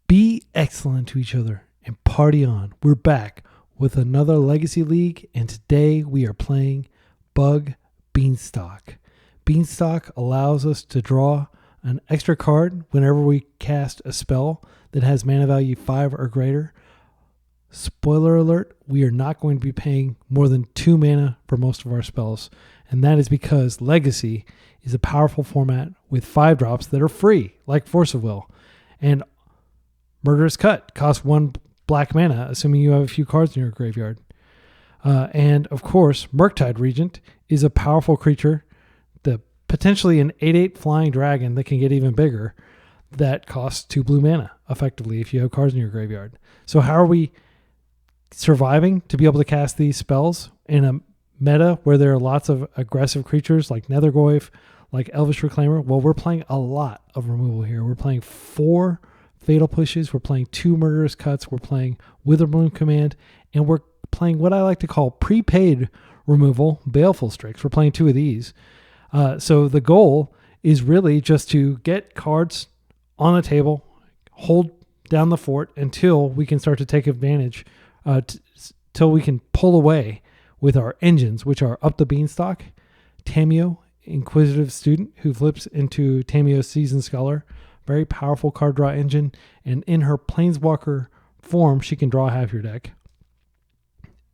Be excellent to each other and party on. We're back with another Legacy League, and today we are playing Bug Beanstalk. Beanstalk allows us to draw an extra card whenever we cast a spell that has mana value 5 or greater. Spoiler alert, we are not going to be paying more than 2 mana for most of our spells, and that is because Legacy is a powerful format with 5 drops that are free, like Force of Will. And Murderous Cut costs 1 black mana, assuming you have a few cards in your graveyard. And of course, Murktide Regent is a powerful creature, potentially an 8/8 flying dragon that can get even bigger, that costs 2 blue mana, effectively, if you have cards in your graveyard. So how are we surviving to be able to cast these spells in a meta where there are lots of aggressive creatures like Nethergoyf, like Elvish Reclaimer? Well, we're playing a lot of removal here. We're playing 4 Fatal Pushes, we're playing 2 Murderous Cuts, we're playing Witherbloom Command, and we're playing what I like to call prepaid removal, Baleful Strix. We're playing 2 of these. So the goal is really just to get cards on the table, hold down the fort until we can start to take advantage, till we can pull away with our engines, which are Up the Beanstalk, Tamiyo, Inquisitive Student, who flips into Tamiyo Seasoned Scholar. Very powerful card draw engine, and in her Planeswalker form, she can draw half your deck.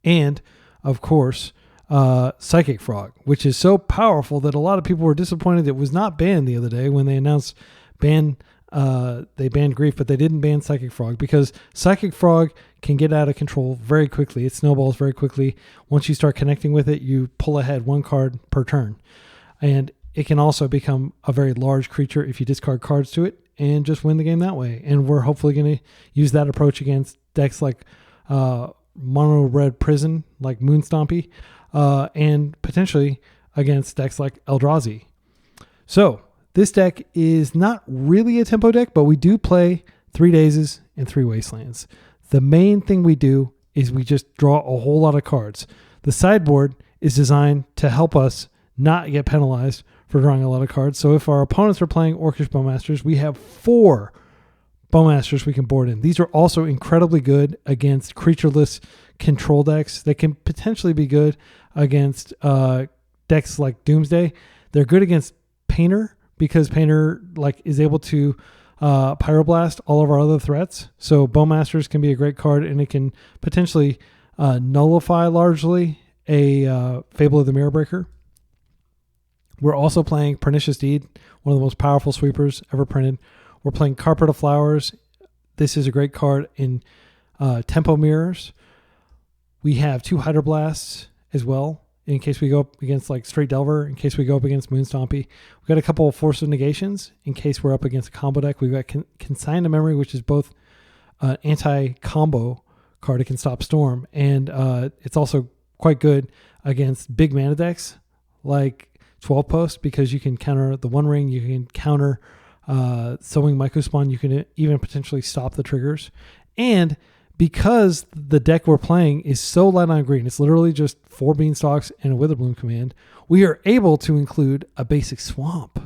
And, of course, Psychic Frog, which is so powerful that a lot of people were disappointed it was not banned the other day when they announced they banned Grief, but they didn't ban Psychic Frog, because Psychic Frog can get out of control very quickly. It snowballs very quickly. Once you start connecting with it, you pull ahead 1 card per turn. And it can also become a very large creature if you discard cards to it and just win the game that way. And we're hopefully going to use that approach against decks like Mono Red Prison, like Moonstompy, and potentially against decks like Eldrazi. So this deck is not really a tempo deck, but we do play 3 Dazes and 3 Wastelands. The main thing we do is we just draw a whole lot of cards. The sideboard is designed to help us not get penalized for drawing a lot of cards. So if our opponents are playing Orcish Bowmasters, we have 4 Bowmasters we can board in. These are also incredibly good against creatureless control decks. They can potentially be good against decks like Doomsday. They're good against Painter, because Painter is able to Pyroblast all of our other threats. So Bowmasters can be a great card, and it can potentially nullify largely a Fable of the Mirrorbreaker. We're also playing Pernicious Deed, one of the most powerful sweepers ever printed. We're playing Carpet of Flowers. This is a great card in Tempo Mirrors. We have 2 Hydroblasts as well, in case we go up against Straight Delver, in case we go up against Moonstompy. We've got a couple of Force of Negations in case we're up against a combo deck. We've got Consign to Memory, which is both an anti-combo card. It can stop Storm, and it's also quite good against big mana decks like 12 Post, because you can counter the One Ring, you can counter Sowing Mycospawn, you can even potentially stop the triggers. And because the deck we're playing is so light on green, it's literally just 4 Beanstalks and a Witherbloom Command, we are able to include a basic Swamp.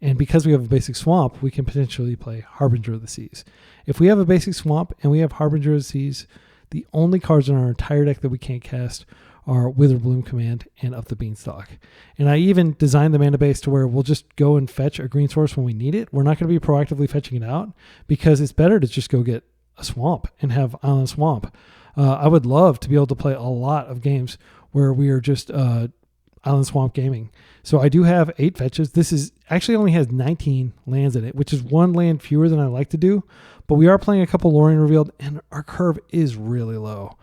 And because we have a basic Swamp, we can potentially play Harbinger of the Seas. If we have a basic Swamp and we have Harbinger of the Seas, the only cards in our entire deck that we can't cast are Witherbloom Command and Up the Beanstalk. And I even designed the mana base to where we'll just go and fetch a green source when we need it. We're not going to be proactively fetching it out, because it's better to just go get a Swamp and have Island Swamp. I would love to be able to play a lot of games where we are just Island Swamp gaming. So I do have 8 fetches. This is actually only has 19 lands in it, which is 1 land fewer than I like to do. But we are playing a couple Lorien Revealed, and our curve is really low.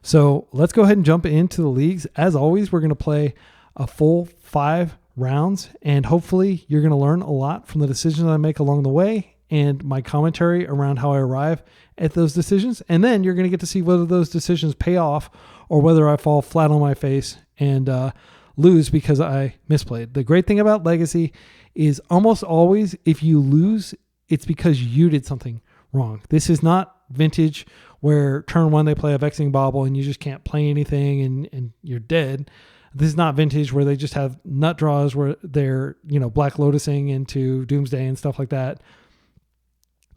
So let's go ahead and jump into the leagues. As always, we're going to play a full 5 rounds, and hopefully you're going to learn a lot from the decisions I make along the way and my commentary around how I arrive at those decisions. And then you're going to get to see whether those decisions pay off or whether I fall flat on my face and lose because I misplayed. The great thing about Legacy is almost always if you lose, it's because you did something wrong. This is not Vintage where turn 1 they play a Vexing Bauble and you just can't play anything and you're dead. This is not Vintage where they just have nut draws where they're, Black Lotusing into Doomsday and stuff like that.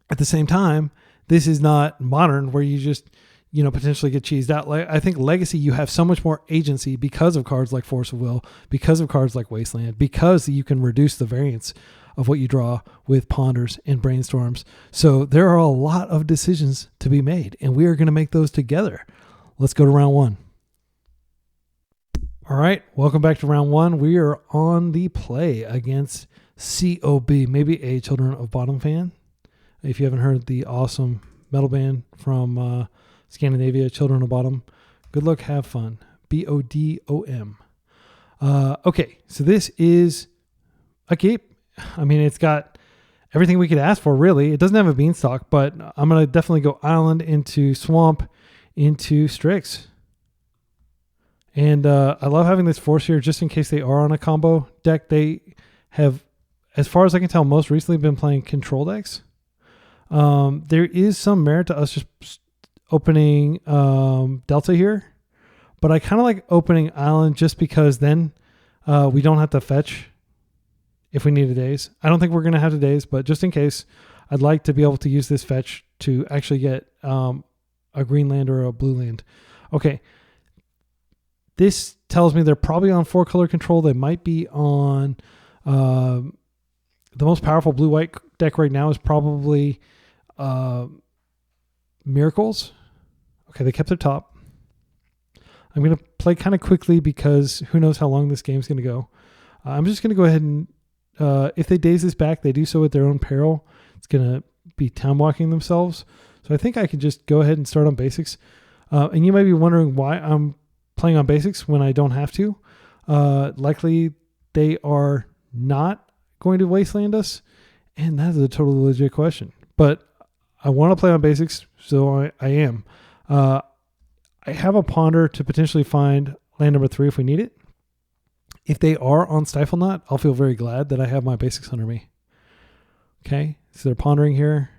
At the same time, This is not Modern where you just, potentially get cheesed out. Like, I think Legacy, you have so much more agency because of cards like Force of Will, because of cards like Wasteland, because you can reduce the variance of what you draw with Ponders and Brainstorms. So there are a lot of decisions to be made, and we are going to make those together. Let's go to round one. All right, welcome back to round one. We are on the play against COB, maybe a Children of Bottom fan. If you haven't heard the awesome metal band from Scandinavia, Children of Bottom, good luck, have fun. BODOM. Okay, so this is a keep. I mean, it's got everything we could ask for, really. It doesn't have a Beanstalk, but I'm going to definitely go Island into Swamp into Strix. And I love having this Force here just in case they are on a combo deck. They have, as far as I can tell, most recently been playing control decks. There is some merit to us just opening Delta here, but I kind of like opening Island just because then we don't have to fetch if we need a daze. I don't think we're going to have a daze, but just in case, I'd like to be able to use this fetch to actually get a green land or a blue land. Okay. This tells me they're probably on 4-color control. They might be on the most powerful blue-white deck right now is probably Miracles. Okay, they kept their top. I'm going to play kind of quickly because who knows how long this game's going to go. I'm just going to go ahead and if they daze this back, they do so at their own peril. It's going to be town walking themselves. So I think I can just go ahead and start on basics. And you might be wondering why I'm playing on basics when I don't have to. Likely they are not going to wasteland us, and that is a totally legit question. But I want to play on basics, so I am. I have a Ponder to potentially find land number 3 if we need it. If they are on Stifle Knot, I'll feel very glad that I have my basics under me. Okay, so they're pondering here.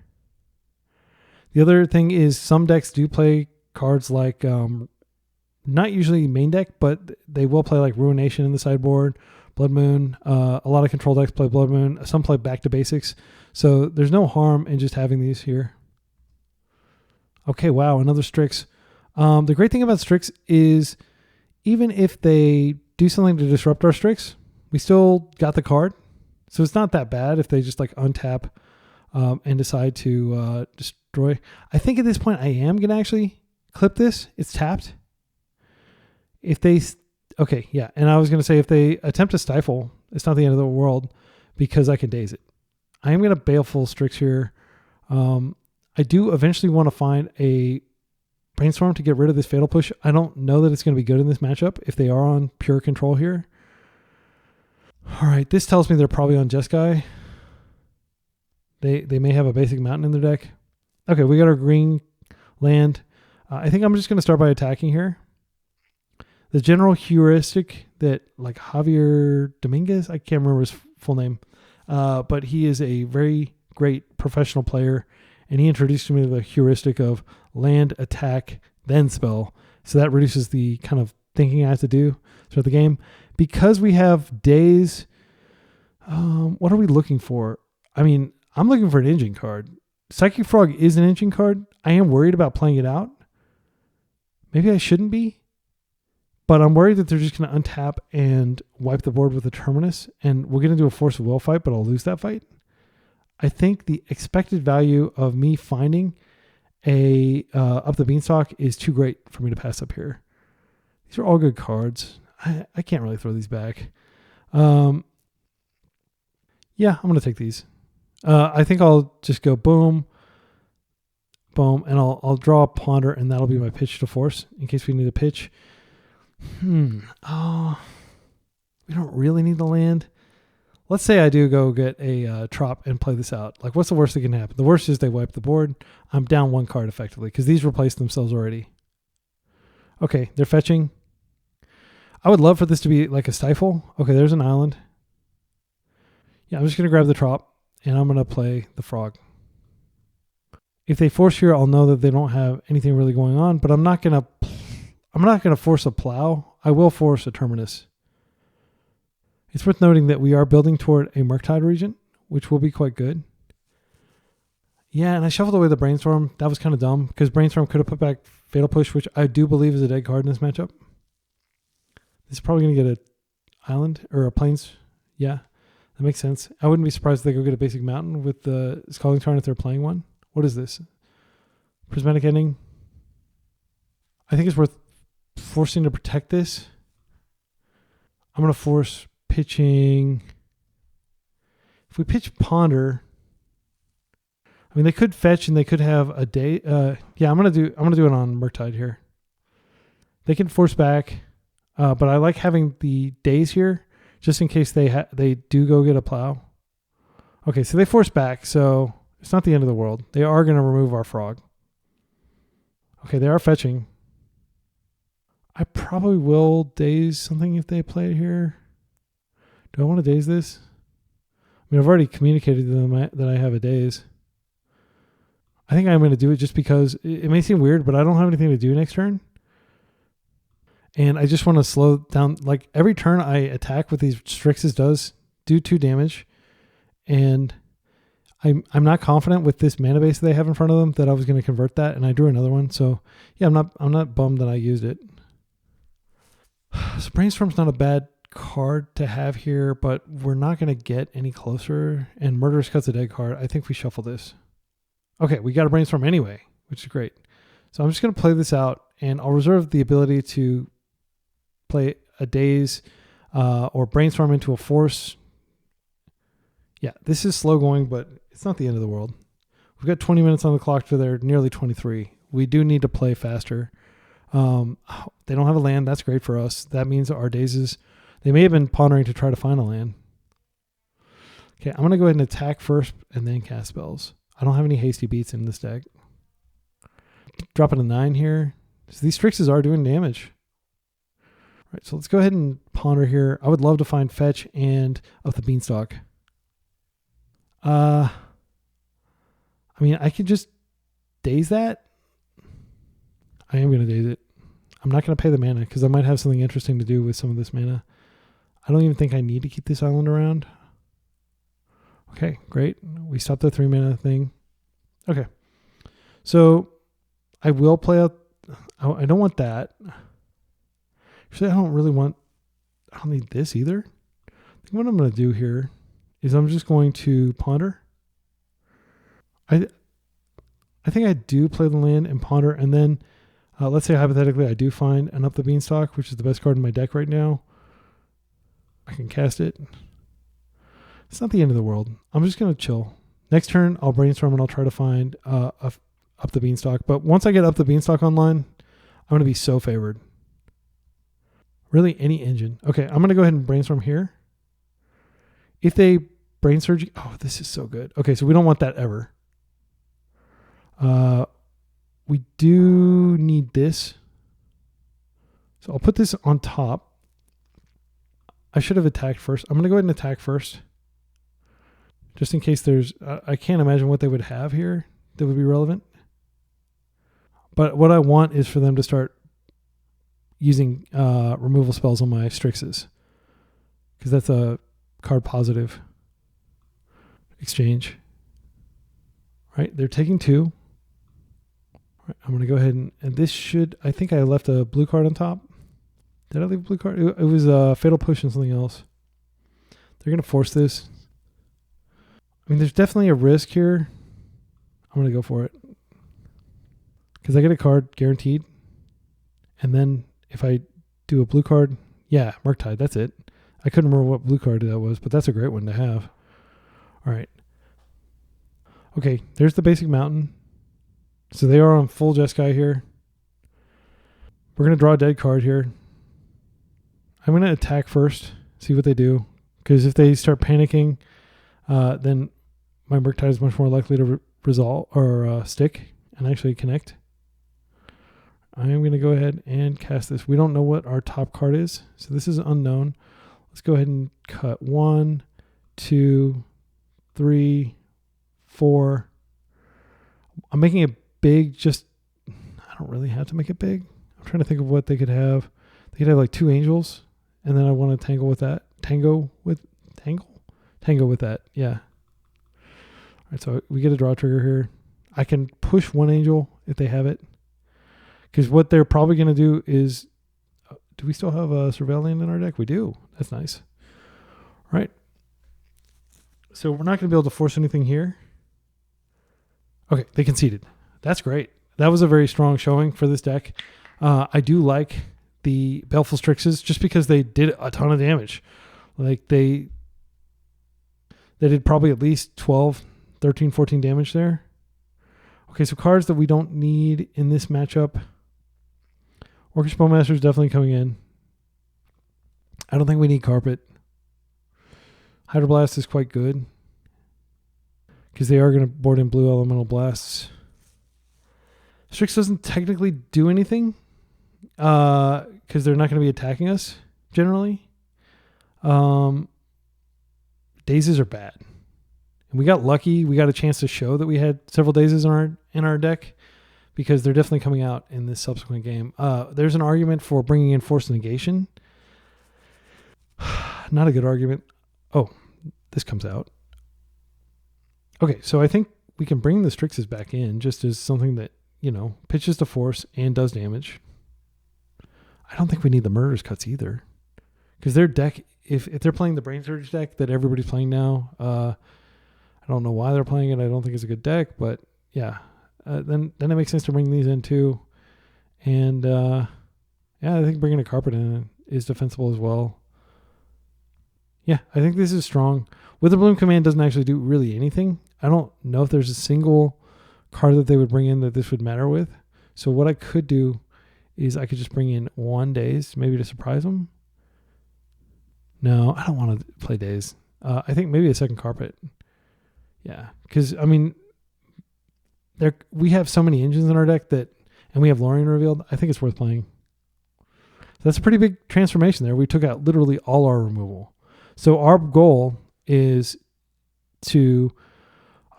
The other thing is some decks do play cards like, not usually main deck, but they will play like Ruination in the sideboard, Blood Moon. A lot of control decks play Blood Moon. Some play back to basics. So there's no harm in just having these here. Okay, wow, another Strix. The great thing about Strix is even if they do something to disrupt our Strix, we still got the card. So it's not that bad if they just like untap and decide to destroy. I think at this point I am going to actually clip this. It's tapped. If they, okay, yeah. And I was going to say if they attempt to stifle, it's not the end of the world because I can daze it. I am going to Baleful Strix here. I do eventually want to find a Brainstorm to get rid of this Fatal Push. I don't know that it's going to be good in this matchup if they are on pure control here. All right, this tells me they're probably on Jeskai. They may have a basic mountain in their deck. Okay, we got our green land. I think I'm just going to start by attacking here. The general heuristic that like Javier Dominguez, I can't remember his full name, but he is a very great professional player, and he introduced me to the heuristic of land, attack, then spell. So that reduces the kind of thinking I have to do throughout the game. Because we have days, what are we looking for? I mean, I'm looking for an engine card. Psychic Frog is an engine card. I am worried about playing it out. Maybe I shouldn't be. But I'm worried that they're just going to untap and wipe the board with a Terminus. And we're going to do a Force of Will fight, but I'll lose that fight. I think the expected value of me finding a Up the Beanstalk is too great for me to pass up here. These are all good cards. I can't really throw these back. Yeah, I'm going to take these. I think I'll just go boom, boom, and I'll draw a Ponder, and that'll be my pitch to Force in case we need a pitch. Oh, we don't really need the land. Let's say I do go get a Trop and play this out. Like, what's the worst that can happen? The worst is they wipe the board. I'm down 1 card effectively because these replace themselves already. Okay, they're fetching. I would love for this to be like a Stifle. Okay, there's an island. Yeah, I'm just going to grab the Trop and I'm going to play the Frog. If they force here, I'll know that they don't have anything really going on, but I'm not going to force a Plow. I will force a Terminus. It's worth noting that we are building toward a Murktide Regent, which will be quite good. Yeah, and I shuffled away the Brainstorm. That was kind of dumb because Brainstorm could have put back Fatal Push, which I do believe is a dead card in this matchup. This is probably going to get a island or a plains. Yeah, that makes sense. I wouldn't be surprised if they go get a basic mountain with the Scalding Tarn if they're playing one. What is this? Prismatic Ending. I think it's worth forcing to protect this. I'm going to force pitching. If we pitch Ponder, I mean, they could fetch and they could have a day. Yeah, I'm gonna do it on Murktide here. They can force back, but I like having the days here just in case they do go get a plow. Okay, so they force back, so it's not the end of the world. They are gonna remove our frog. Okay, they are fetching. I probably will daze something if they play it here. Do I want to daze this? I mean, I've already communicated to them that I have a daze. I think I'm going to do it just because it may seem weird, but I don't have anything to do next turn. And I just want to slow down. Like every turn I attack with these Strixes does do 2 damage. And I'm not confident with this mana base that they have in front of them that I was going to convert that. And I drew another one. So yeah, I'm not bummed that I used it. So Brainstorm's not a bad card to have here, but we're not going to get any closer. And Murderous Cut's a dead card. I think we shuffle this. Okay, we got a Brainstorm anyway, which is great. So I'm just going to play this out, and I'll reserve the ability to play a Daze or Brainstorm into a Force. Yeah, this is slow going, but it's not the end of the world. We've got 20 minutes on the clock to their nearly 23. We do need to play faster. They don't have a land. That's great for us. That means our Dazes, they may have been pondering to try to find a land. Okay, I'm going to go ahead and attack first and then cast spells. I don't have any hasty beats in this deck. Dropping a 9 here. So these Strixes are doing damage. All right, so let's go ahead and ponder here. I would love to find fetch and Up the Beanstalk. I mean, I could just daze that. I am going to daze it. I'm not going to pay the mana because I might have something interesting to do with some of this mana. I don't even think I need to keep this island around. Okay, great. We stopped the 3 mana thing. Okay. So I will play out. I don't want that. Actually, I don't need this either. I think what I'm going to do here is I'm just going to ponder. I think I do play the land and ponder, and then let's say hypothetically I do find an Up the Beanstalk, which is the best card in my deck right now. I can cast it. It's not the end of the world. I'm just going to chill. Next turn, I'll Brainstorm and I'll try to find Up the Beanstalk. But once I get Up the Beanstalk online, I'm going to be so favored. Really, any engine. Okay, I'm going to go ahead and Brainstorm here. If they Brain Surge... Oh, this is so good. Okay, so we don't want that ever. We do need this. So I'll put this on top. I should have attacked first. I'm going to go ahead and attack first. Just in case there's... I can't imagine what they would have here that would be relevant. But what I want is for them to start using removal spells on my Strixes. Because that's a card positive exchange. Right, they're taking 2. Right, I'm going to go ahead and this should... I think I left a blue card on top. Did I leave a blue card? It was a Fatal Push and something else. They're going to force this. I mean, there's definitely a risk here. I'm going to go for it. Because I get a card guaranteed. And then if I do a blue card, yeah, Murktide, that's it. I couldn't remember what blue card that was, but that's a great one to have. All right. Okay, there's the basic mountain. So they are on full Jeskai here. We're going to draw a dead card here. I'm going to attack first, see what they do. Because if they start panicking, then my Murktide is much more likely to resolve or stick and actually connect. I am going to go ahead and cast this. We don't know what our top card is, so this is unknown. Let's go ahead and cut 1, 2, 3, 4. I'm making it big. Just I don't really have to make it big. I'm trying to think of what they could have. They could have like 2 angels, and then I want to tangle with that. Tango with that. Yeah. All right, so we get a draw trigger here. I can push one angel if they have it. Because what they're probably going to do is... do we still have a Surveillant in our deck? We do. That's nice. All right. So we're not going to be able to force anything here. Okay, they conceded. That's great. That was a very strong showing for this deck. I do like the Baleful Strixes just because they did a ton of damage. Like they did probably at least 12, 13, 14 damage there. Okay, so cards that we don't need in this matchup. Orcish Bowmasters definitely coming in. I don't think we need Carpet. Hydroblast is quite good because they are going to board in blue elemental blasts. Strix doesn't technically do anything because they're not going to be attacking us generally. Dazes are bad. And we got lucky. We got a chance to show that we had several dazes in our deck because they're definitely coming out in this subsequent game. There's an argument for bringing in Force Negation. Not a good argument. Oh, this comes out. Okay, so I think we can bring the Strixes back in just as something that, pitches to force and does damage. I don't think we need the Murderous Cuts either. Because their deck, if they're playing the Brain Surge deck that everybody's playing now, I don't know why they're playing it. I don't think it's a good deck, but yeah. Then it makes sense to bring these in too. And I think bringing a Carpet in is defensible as well. Yeah, I think this is strong. Witherbloom Command doesn't actually do really anything. I don't know if there's a single card that they would bring in that this would matter with. So what I could do is I could just bring in 1 Daze, maybe to surprise them. No, I don't want to play Daze. I think maybe a second Carpet. Yeah, because, we have so many engines in our deck and we have Lorien revealed. I think it's worth playing. So that's a pretty big transformation there. We took out literally all our removal. So our goal is to...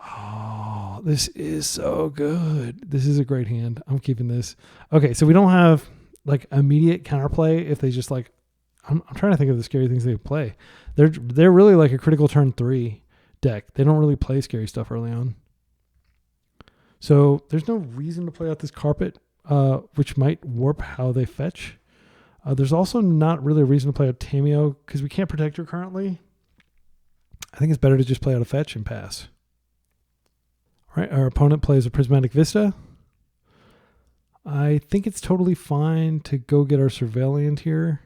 Oh, this is so good. This is a great hand. I'm keeping this. Okay, so we don't have like immediate counterplay if they just like... I'm trying to think of the scary things they play. They're really like a critical turn 3 deck. They don't really play scary stuff early on. So there's no reason to play out this Carpet, which might warp how they fetch. There's also not really a reason to play out Tamiyo because we can't protect her currently. I think it's better to just play out a fetch and pass. All right, our opponent plays a Prismatic Vista. I think it's totally fine to go get our Surveillant here.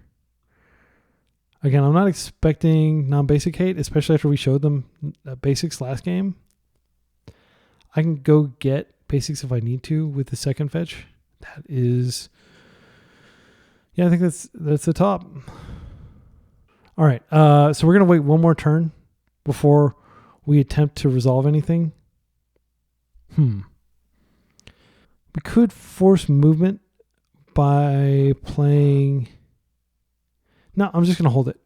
Again, I'm not expecting non-basic hate, especially after we showed them basics last game. I can go get basics if I need to with the second fetch. That is... Yeah, I think that's the top. All right, so we're going to wait one more turn before we attempt to resolve anything. We could force movement by playing... No, I'm just going to hold it.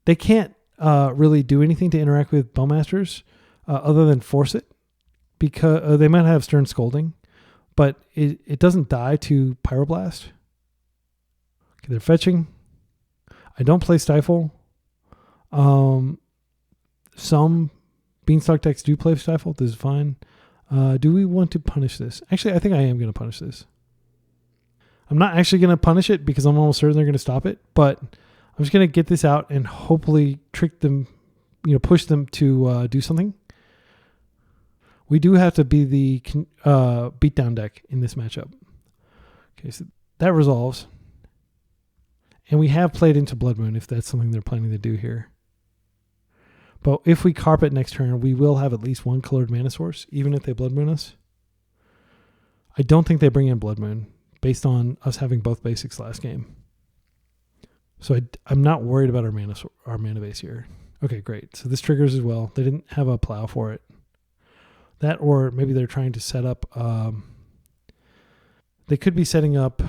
They can't really do anything to interact with Bowmasters other than force it because they might have Stern Scolding, but it doesn't die to Pyroblast. Okay, they're fetching. I don't play Stifle. Some Beanstalk decks do play Stifle. This is fine. Do we want to punish this? Actually, I think I am going to punish this. I'm not actually going to punish it because I'm almost certain they're going to stop it, but I'm just going to get this out and hopefully trick them, push them to do something. We do have to be the beatdown deck in this matchup. Okay, so that resolves. And we have played into Blood Moon if that's something they're planning to do here. But if we Carpet next turn, we will have at least one colored mana source, even if they Blood Moon us. I don't think they bring in Blood Moon, based on us having both basics last game. So I'm not worried about our mana base here. Okay, great. So this triggers as well. They didn't have a plow for it. That, or maybe they're trying to set up... they could be setting up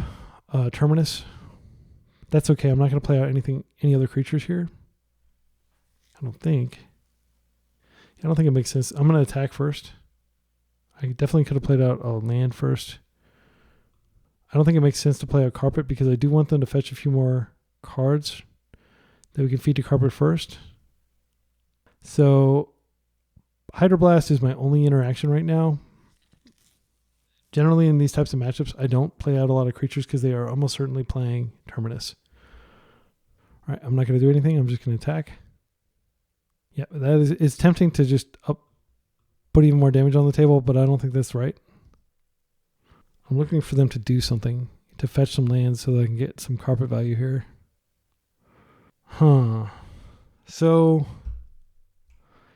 Terminus. That's okay. I'm not going to play out any other creatures here. I don't think it makes sense. I'm going to attack first. I definitely could have played out a land first. I don't think it makes sense to play out Carpet because I do want them to fetch a few more cards that we can feed to Carpet first. So Hydroblast is my only interaction right now. generally in these types of matchups, I don't play out a lot of creatures because they are almost certainly playing Terminus. All right, I'm not going to do anything. I'm just going to attack. Yeah, that is, it's tempting to just put even more damage on the table, but I don't think that's right. I'm looking for them to do something, to fetch some lands so that I can get some carpet value here. So,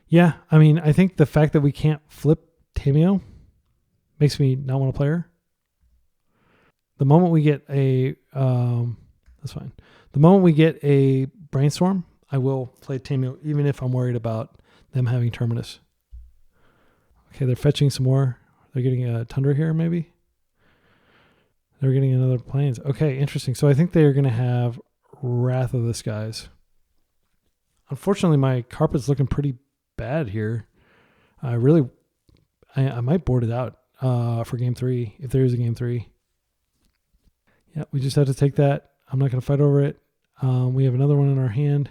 yeah, I mean, I think the fact that we can't flip Tamiyo makes me not want to play her. The moment we get a, that's fine. The moment we get a Brainstorm, I will play Tamiyo, even if I'm worried about them having Terminus. Okay, they're fetching some more. They're getting a Tundra here, maybe. They're getting another Plains. Okay, interesting. So I think they're going to have Wrath of the Skies. Unfortunately, my carpet's looking pretty bad here. I might board it out for game 3, if there is a game 3. Yeah, we just have to take that. I'm not going to fight over it. We have another one in our hand.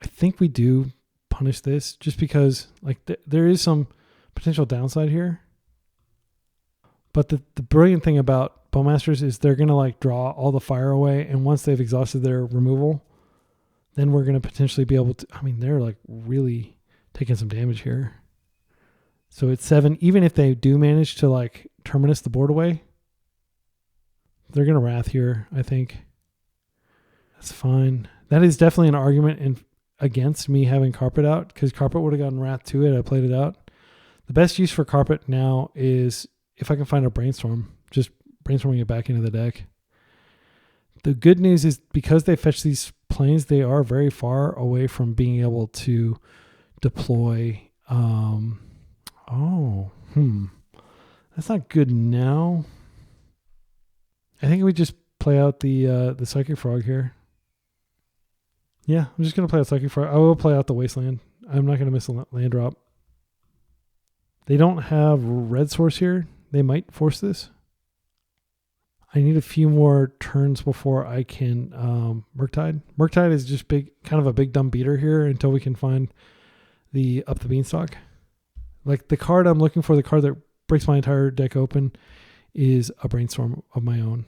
I think we do punish this just because like there is some potential downside here. But the brilliant thing about Bowmasters is they're going to like draw all the fire away. And once they've exhausted their removal, then we're going to potentially be able to, I mean, they're like really taking some damage here. So it's 7, even if they do manage to like Terminus the board away, they're going to Wrath here, I think. That's fine. That is definitely an argument against me having carpet out because carpet would have gotten Wrath to it. I played it out. The best use for carpet now is if I can find a Brainstorm, just brainstorming it back into the deck. The good news is because they fetch these planes, they are very far away from being able to deploy. That's not good now. I think we just play out the Psychic Frog here. Yeah, I'm just going to play out Psychic Frog. I will play out the Wasteland. I'm not going to miss a land drop. They don't have red source here. They might force this. I need a few more turns before I can Murktide. Murktide is just kind of a big dumb beater here until we can find the Up the Beanstalk. Like the card I'm looking for, the card that breaks my entire deck open, is a Brainstorm of my own.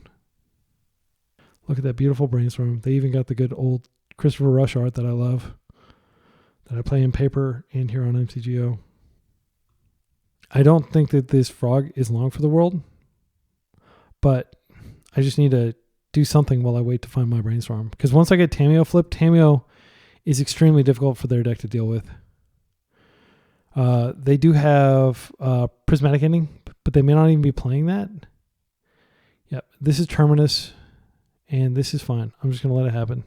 Look at that beautiful Brainstorm. They even got the good old Christopher Rush art that I love, that I play in paper and here on MTGO. I don't think that this frog is long for the world, but I just need to do something while I wait to find my Brainstorm. Because once I get Tamiyo flipped, Tamiyo is extremely difficult for their deck to deal with. They do have Prismatic Ending, but they may not even be playing that. Yep, this is Terminus, and this is fine. I'm just going to let it happen.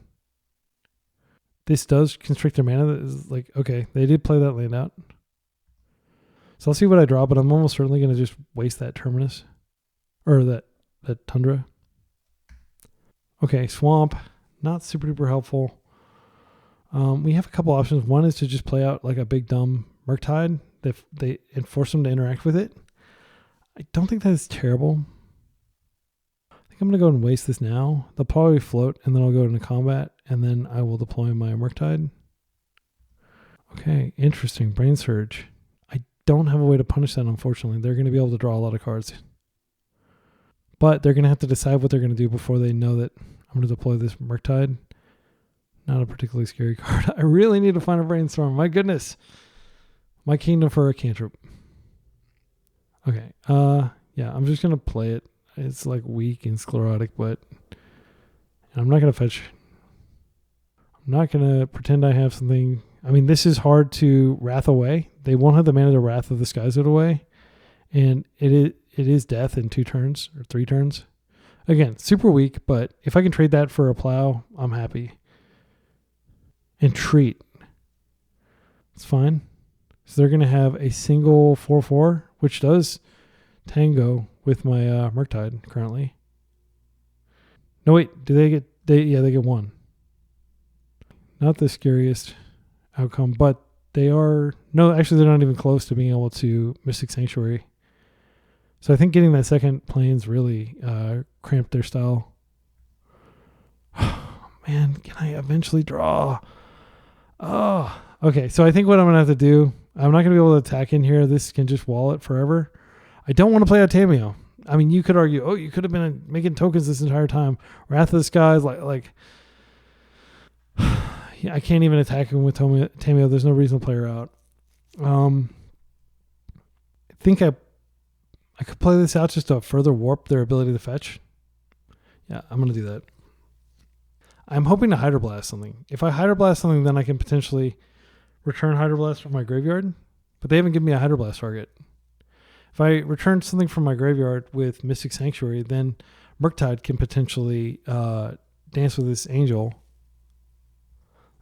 This does constrict their mana. That is like, okay, they did play that land out. So I'll see what I draw, but I'm almost certainly going to just waste that Terminus. Or that Tundra. Okay, Swamp. Not super duper helpful. We have a couple options. One is to just play out like a big dumb Murktide and force them to interact with it. I don't think that is terrible. I think I'm going to go and waste this now. They'll probably float, and then I'll go into combat, and then I will deploy my Murktide. Okay, interesting. Brain Surge. I don't have a way to punish that, unfortunately. They're going to be able to draw a lot of cards. But they're going to have to decide what they're going to do before they know that I'm going to deploy this Murktide. Not a particularly scary card. I really need to find a Brainstorm. My goodness. My kingdom for a cantrip. Okay. Yeah, I'm just going to play it. It's like weak and sclerotic, but I'm not going to fetch. I'm not going to pretend I have something. I mean, this is hard to Wrath away. They won't have the mana to Wrath of the Skies it away. And it is death in 2 turns or 3 turns. Again, super weak, but if I can trade that for a plow, I'm happy. And treat. It's fine. So they're going to have a single 4/4, which does tango with my Murktide currently. No, wait. Do they get... they get 1. Not the scariest outcome, but they are... No, actually, they're not even close to being able to Mystic Sanctuary. So I think getting that second Plains really cramped their style. Oh, man, can I eventually draw? Oh, okay. So I think what I'm going to have to do... I'm not going to be able to attack in here. This can just wall it forever. I don't want to play out Tamiyo. I mean, you could argue, oh, you could have been making tokens this entire time. Wrath of the Skies, like yeah, I can't even attack him with Tamiyo. There's no reason to play her out. I think I could play this out just to further warp their ability to fetch. Yeah, I'm going to do that. I'm hoping to Hydroblast something. If I Hydroblast something, then I can potentially return Hydroblast from my graveyard. But they haven't given me a Hydroblast target. If I return something from my graveyard with Mystic Sanctuary, then Murktide can potentially dance with this Angel.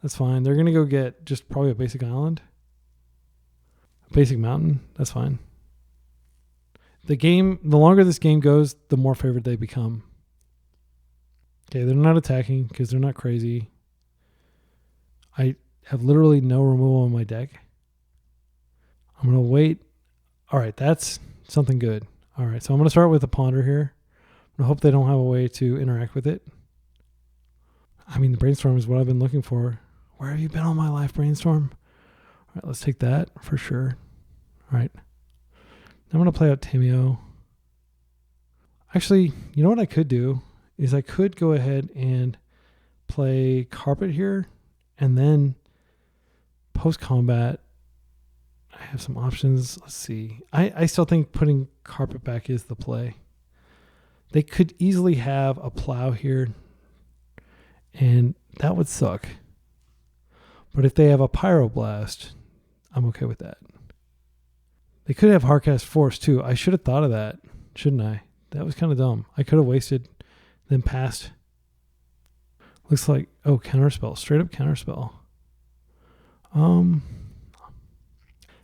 That's fine. They're going to go get just probably a basic island. A basic mountain. That's fine. The longer this game goes, the more favored they become. Okay, they're not attacking because they're not crazy. I have literally no removal on my deck. I'm going to wait. All right, that's something good. All right, so I'm going to start with the Ponder here. I hope they don't have a way to interact with it. I mean, the Brainstorm is what I've been looking for. Where have you been all my life, Brainstorm? All right, let's take that for sure. All right. I'm going to play out Tamiyo. Actually, you know what I could do is I could go ahead and play Carpet here, and then post-combat, I have some options. Let's see. I still think putting Carpet back is the play. They could easily have a Plow here, and that would suck. But if they have a Pyroblast, I'm okay with that. They could have Hardcast Force too. I should have thought of that, shouldn't I? That was kind of dumb. I could have wasted, then passed. Looks like, oh, counterspell. Straight up counterspell.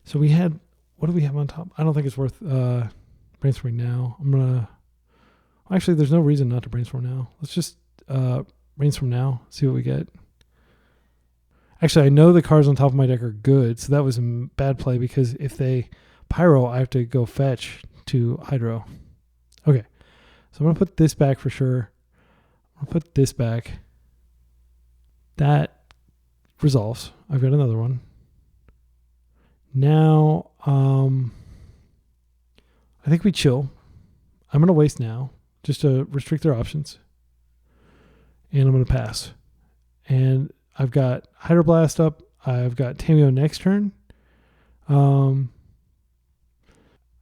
So we had, what do we have on top? I don't think it's worth brainstorming now. Actually, there's no reason not to brainstorm now. Let's just brainstorm now, see what we get. Actually, I know the cards on top of my deck are good, so that was a bad play because if they Pyro, I have to go fetch to Hydro. Okay, so I'm going to put this back for sure. I'll put this back. That resolves. I've got another one. Now, I think we chill. I'm going to waste now just to restrict their options. And I'm going to pass. And I've got Hydroblast up. I've got Tamiyo next turn.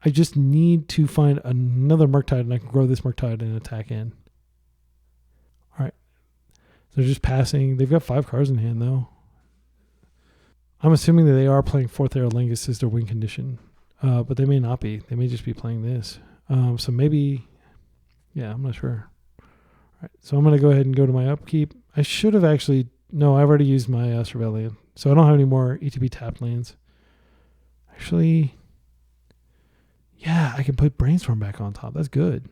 I just need to find another Murktide, and I can grow this Murktide and attack in. All right. They're just passing. They've got 5 cards in hand, though. I'm assuming that they are playing Fourth Air Lingus as their win condition, but they may not be. They may just be playing this. So maybe, yeah, I'm not sure. All right, so I'm going to go ahead and go to my upkeep. I should have actually, no, I've already used my Surveillant, so I don't have any more ETB tapped lands. Actually, yeah, I can put Brainstorm back on top. That's good.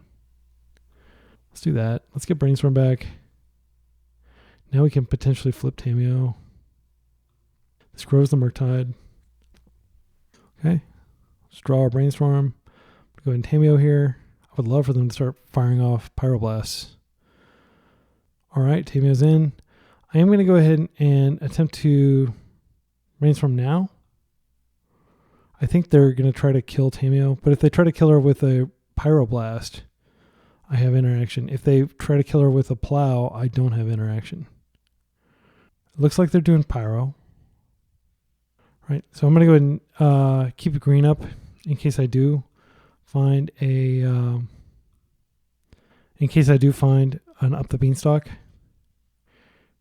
Let's do that. Let's get Brainstorm back. Now we can potentially flip Tamiyo. This grows the Murktide. Okay. Let's draw our Brainstorm. Go ahead and Tamiyo here. I would love for them to start firing off Pyroblasts. All right, Tamiyo's in. I am going to go ahead and attempt to Brainstorm now. I think they're going to try to kill Tamiyo, but if they try to kill her with a Pyroblast, I have interaction. If they try to kill her with a Plow, I don't have interaction. It looks like they're doing Pyro. Right, so I'm going to go ahead and keep a green up in case I do find an Up the Beanstalk.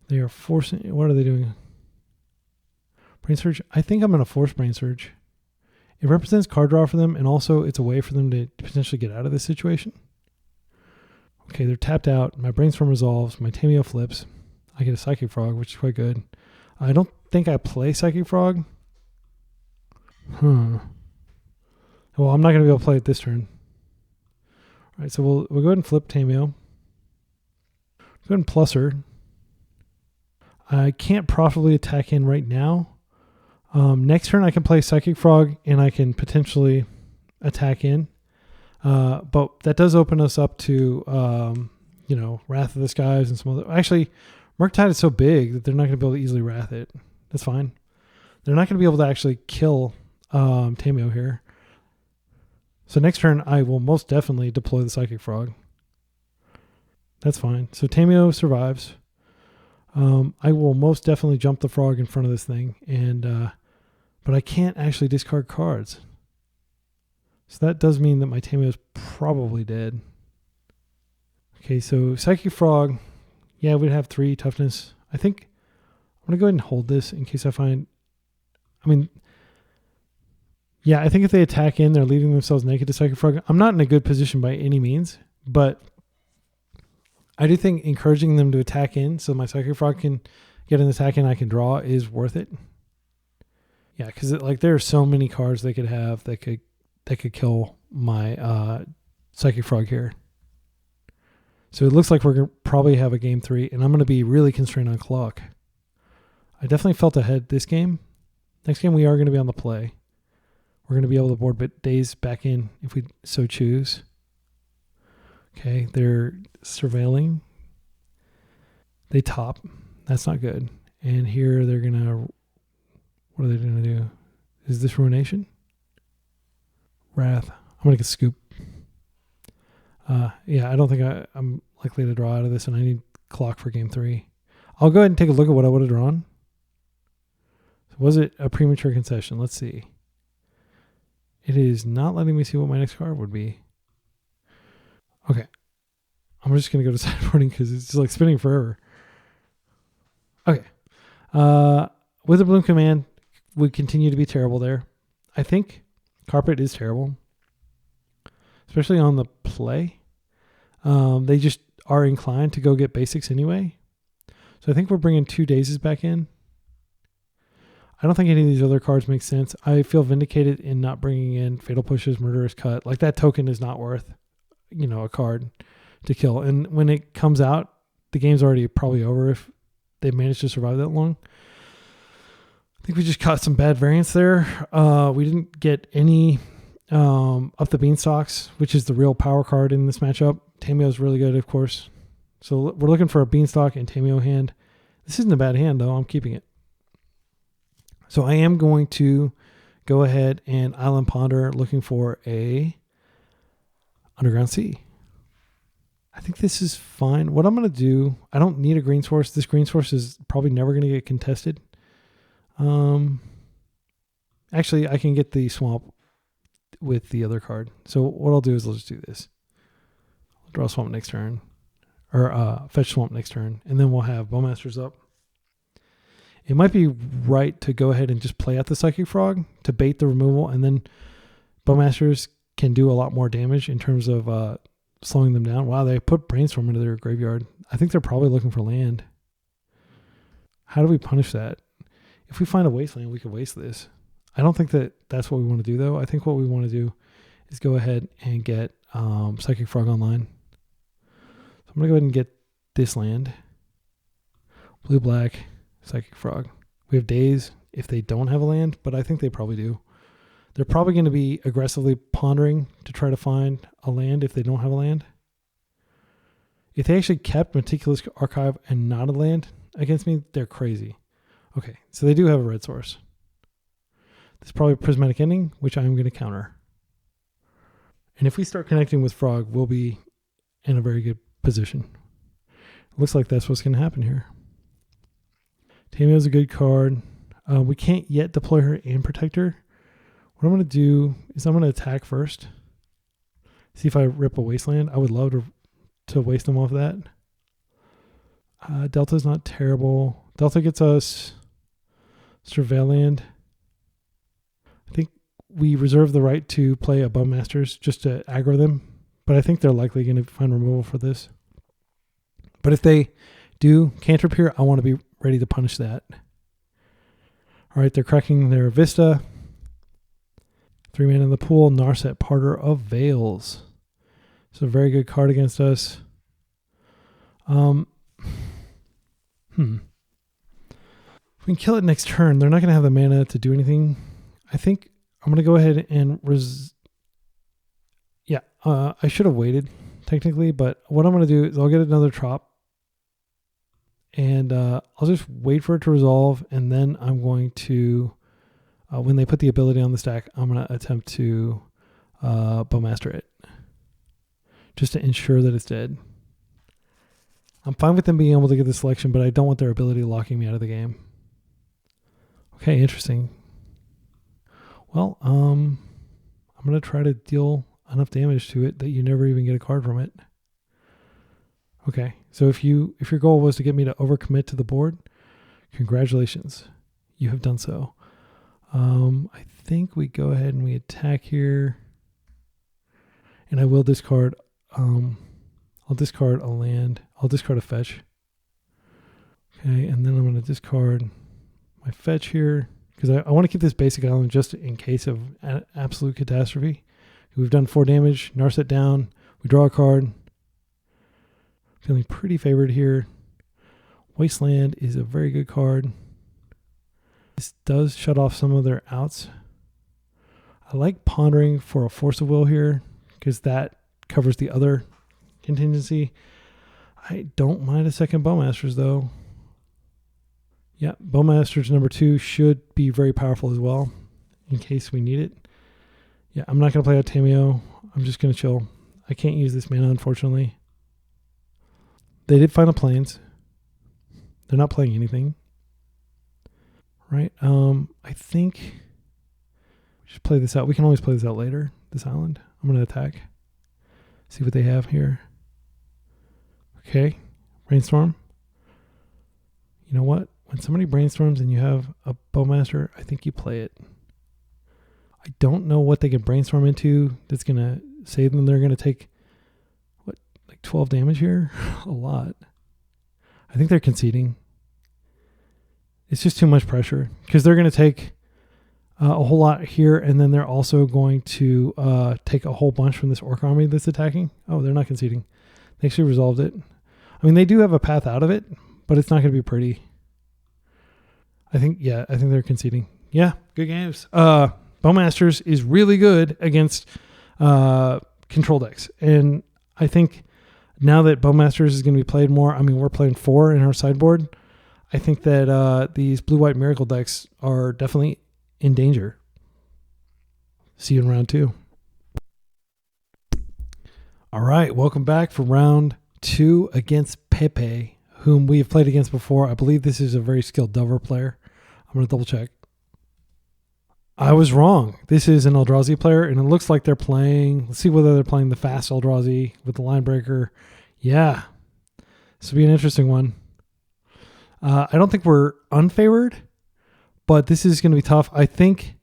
They are forcing, what are they doing? Brain Surge? I think I'm going to force Brain Surge. It represents card draw for them, and also it's a way for them to potentially get out of this situation. Okay, they're tapped out. My Brainstorm resolves. My Tamiyo flips. I get a Psychic Frog, which is quite good. I don't think I play Psychic Frog. Well, I'm not going to be able to play it this turn. All right, so we'll go ahead and flip Tamiyo. Go ahead and plus her. I can't profitably attack in right now. Next turn I can play Psychic Frog and I can potentially attack in. But that does open us up to, Wrath of the Skies and some other. Actually, Murktide is so big that they're not going to be able to easily Wrath it. That's fine. They're not going to be able to actually kill Tamiyo here. So next turn, I will most definitely deploy the Psychic Frog. That's fine. So Tamiyo survives. I will most definitely jump the frog in front of this thing, but I can't actually discard cards. So that does mean that my Tamiyo is probably dead. Okay, so Psychic Frog, yeah, we'd have 3 toughness. I think I'm going to go ahead and hold this in case I find... Yeah, I think if they attack in, they're leaving themselves naked to Psychic Frog. I'm not in a good position by any means, but I do think encouraging them to attack in so my Psychic Frog can get an attack in I can draw is worth it. Yeah, because there are so many cards they could have that could kill my Psychic Frog here. So it looks like we're going to probably have a game 3, and I'm going to be really constrained on clock. I definitely felt ahead this game. Next game we are going to be on the play. We're going to be able to board days back in if we so choose. Okay, they're surveilling. They top. That's not good. And here they're going to... What are they going to do? Is this Ruination? Wrath. I'm going to get Scoop. Yeah, I don't think I'm likely to draw out of this, and I need clock for game 3. I'll go ahead and take a look at what I would have drawn. Was it a premature concession? Let's see. It is not letting me see what my next card would be. Okay. I'm just going to go to sideboarding because it's just like spinning forever. Okay. Witherbloom command would continue to be terrible there. I think Carpet is terrible, especially on the play. They just are inclined to go get basics anyway. So I think we're bringing 2 Dazes back in. I don't think any of these other cards make sense. I feel vindicated in not bringing in Fatal Pushes, Murderous Cut. Like that token is not worth, a card to kill. And when it comes out, the game's already probably over if they managed to survive that long. I think we just caught some bad variance there. We didn't get any Up the Beanstalks, which is the real power card in this matchup. Tamiyo is really good, of course. So we're looking for a Beanstalk and Tamiyo hand. This isn't a bad hand, though. I'm keeping it. So I am going to go ahead and Island Ponder, looking for a Underground Sea. I think this is fine. What I'm going to do, I don't need a green source. This green source is probably never going to get contested. Actually, I can get the swamp with the other card. So what I'll do is I'll just do this. I'll draw swamp next turn, or fetch swamp next turn, and then we'll have Bowmasters up. It might be right to go ahead and just play out the Psychic Frog to bait the removal, and then Bowmasters can do a lot more damage in terms of slowing them down. Wow, they put Brainstorm into their graveyard. I think they're probably looking for land. How do we punish that? If we find a Wasteland, we could waste this. I don't think that's what we want to do, though. I think what we want to do is go ahead and get Psychic Frog online. So I'm going to go ahead and get this land. Blue-black, Psychic Frog. We have days if they don't have a land, but I think they probably do. They're probably going to be aggressively pondering to try to find a land if they don't have a land. If they actually kept Meticulous Archive and not a land against me, they're crazy. Okay, so they do have a red source. This is probably Prismatic Ending, which I'm going to counter. And if we start connecting with Frog, we'll be in a very good position. It looks like that's what's going to happen here. Tamiyo is a good card. We can't yet deploy her and protect her. What I'm going to do is I'm going to attack first. See if I rip a Wasteland. I would love to waste them off that. Delta's not terrible. Delta gets us Surveilland. I think we reserve the right to play a Bowmasters just to aggro them, but I think they're likely going to find removal for this. But if they do cantrip here, I want to be ready to punish that. All right, they're cracking their Vista. 3 man in the pool, Narset, Parter of Veils. It's a very good card against us. If we can kill it next turn, they're not going to have the mana to do anything. I think I'm going to go ahead and I should have waited technically, but what I'm going to do is I'll get another Trop and I'll just wait for it to resolve, and then I'm going to, when they put the ability on the stack, I'm going to attempt to Bowmaster it, just to ensure that it's dead. I'm fine with them being able to get the selection, but I don't want their ability locking me out of the game. Okay, interesting. Well, I'm going to try to deal enough damage to it that you never even get a card from it. Okay, so if your goal was to get me to overcommit to the board, congratulations, you have done so. I think we go ahead and we attack here, and I will discard. I'll discard a land. I'll discard a fetch. Okay, and then I'm going to discard my fetch here because I want to keep this basic island just in case of absolute catastrophe. We've done 4 damage. Narset down. We draw a card. Feeling pretty favored here. Wasteland is a very good card. This does shut off some of their outs. I like pondering for a Force of Will here because that covers the other contingency. I don't mind a second Bowmasters though. Yeah, Bowmasters number 2 should be very powerful as well in case we need it. Yeah, I'm not going to play out Tamiyo. I'm just going to chill. I can't use this mana, unfortunately. They did find the plains. They're not playing anything. Right? I think we should play this out. We can always play this out later, this island. I'm going to attack. See what they have here. Okay. Brainstorm. You know what? When somebody brainstorms and you have a Bowmaster, I think you play it. I don't know what they can brainstorm into that's going to save them. They're going to take, what, like 12 damage here? A lot. I think they're conceding. It's just too much pressure because they're going to take a whole lot here, and then they're also going to take a whole bunch from this Orc army that's attacking. Oh, they're not conceding. They actually resolved it. I mean, they do have a path out of it, but it's not going to be pretty. I think they're conceding. Yeah, good games. Bowmasters is really good against control decks. And I think now that Bowmasters is going to be played more, I mean, we're playing 4 in our sideboard. I think that these blue-white miracle decks are definitely in danger. See you in round 2. All right, welcome back for round 2 against Pepe, whom we have played against before. I believe this is a very skilled Delver player. I'm going to double check. I was wrong. This is an Eldrazi player, and it looks like they're playing. Let's see whether they're playing the fast Eldrazi with the line breaker. Yeah, this will be an interesting one. I don't think we're unfavored, but this is going to be tough. I think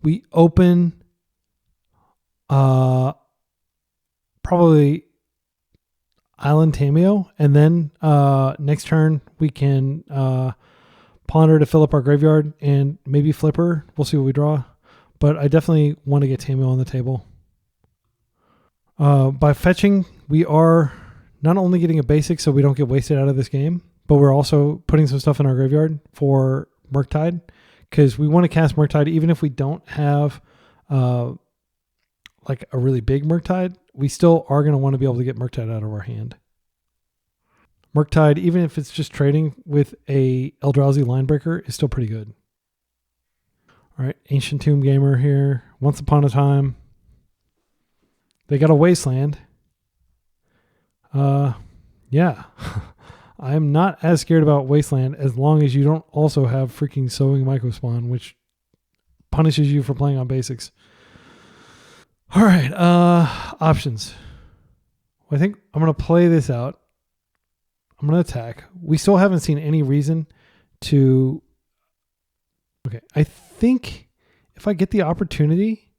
we open probably Island Tamiyo, and then next turn we can ponder to fill up our graveyard and maybe flipper. We'll see what we draw. But I definitely want to get Tamiyo on the table. By fetching, we are not only getting a basic so we don't get wasted out of this game, but we're also putting some stuff in our graveyard for Murktide because we want to cast Murktide even if we don't have like a really big Murktide. We still are going to want to be able to get Murktide out of our hand. Murktide, even if it's just trading with a Eldrazi Linebreaker, is still pretty good. All right, Ancient Tomb Gamer here. Once upon a time, they got a Wasteland. Yeah. I'm not as scared about Wasteland as long as you don't also have freaking Sowing Microspawn, which punishes you for playing on basics. All right, options. Well, I think I'm going to play this out. I'm going to attack. We still haven't seen any reason to... Okay, I think if I get the opportunity,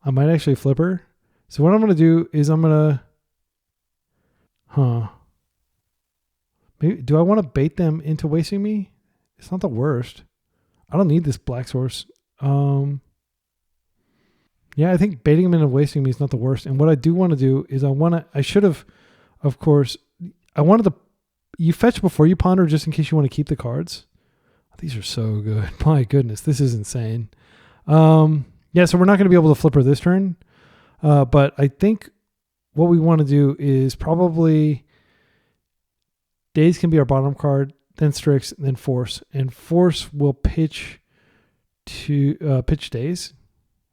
I might actually flip her. So what I'm going to do is I'm going to... Maybe, do I want to bait them into wasting me? It's not the worst. I don't need this black source. Yeah, I think baiting them into wasting me is not the worst. And what I do want to do is I should have, of course, I wanted to... You fetch before you ponder just in case you want to keep the cards. These are so good. My goodness, this is insane. Yeah, so we're not going to be able to flip her this turn. But I think what we want to do is probably... Daze can be our bottom card, then Strix, then Force. And Force will pitch to pitch Daze,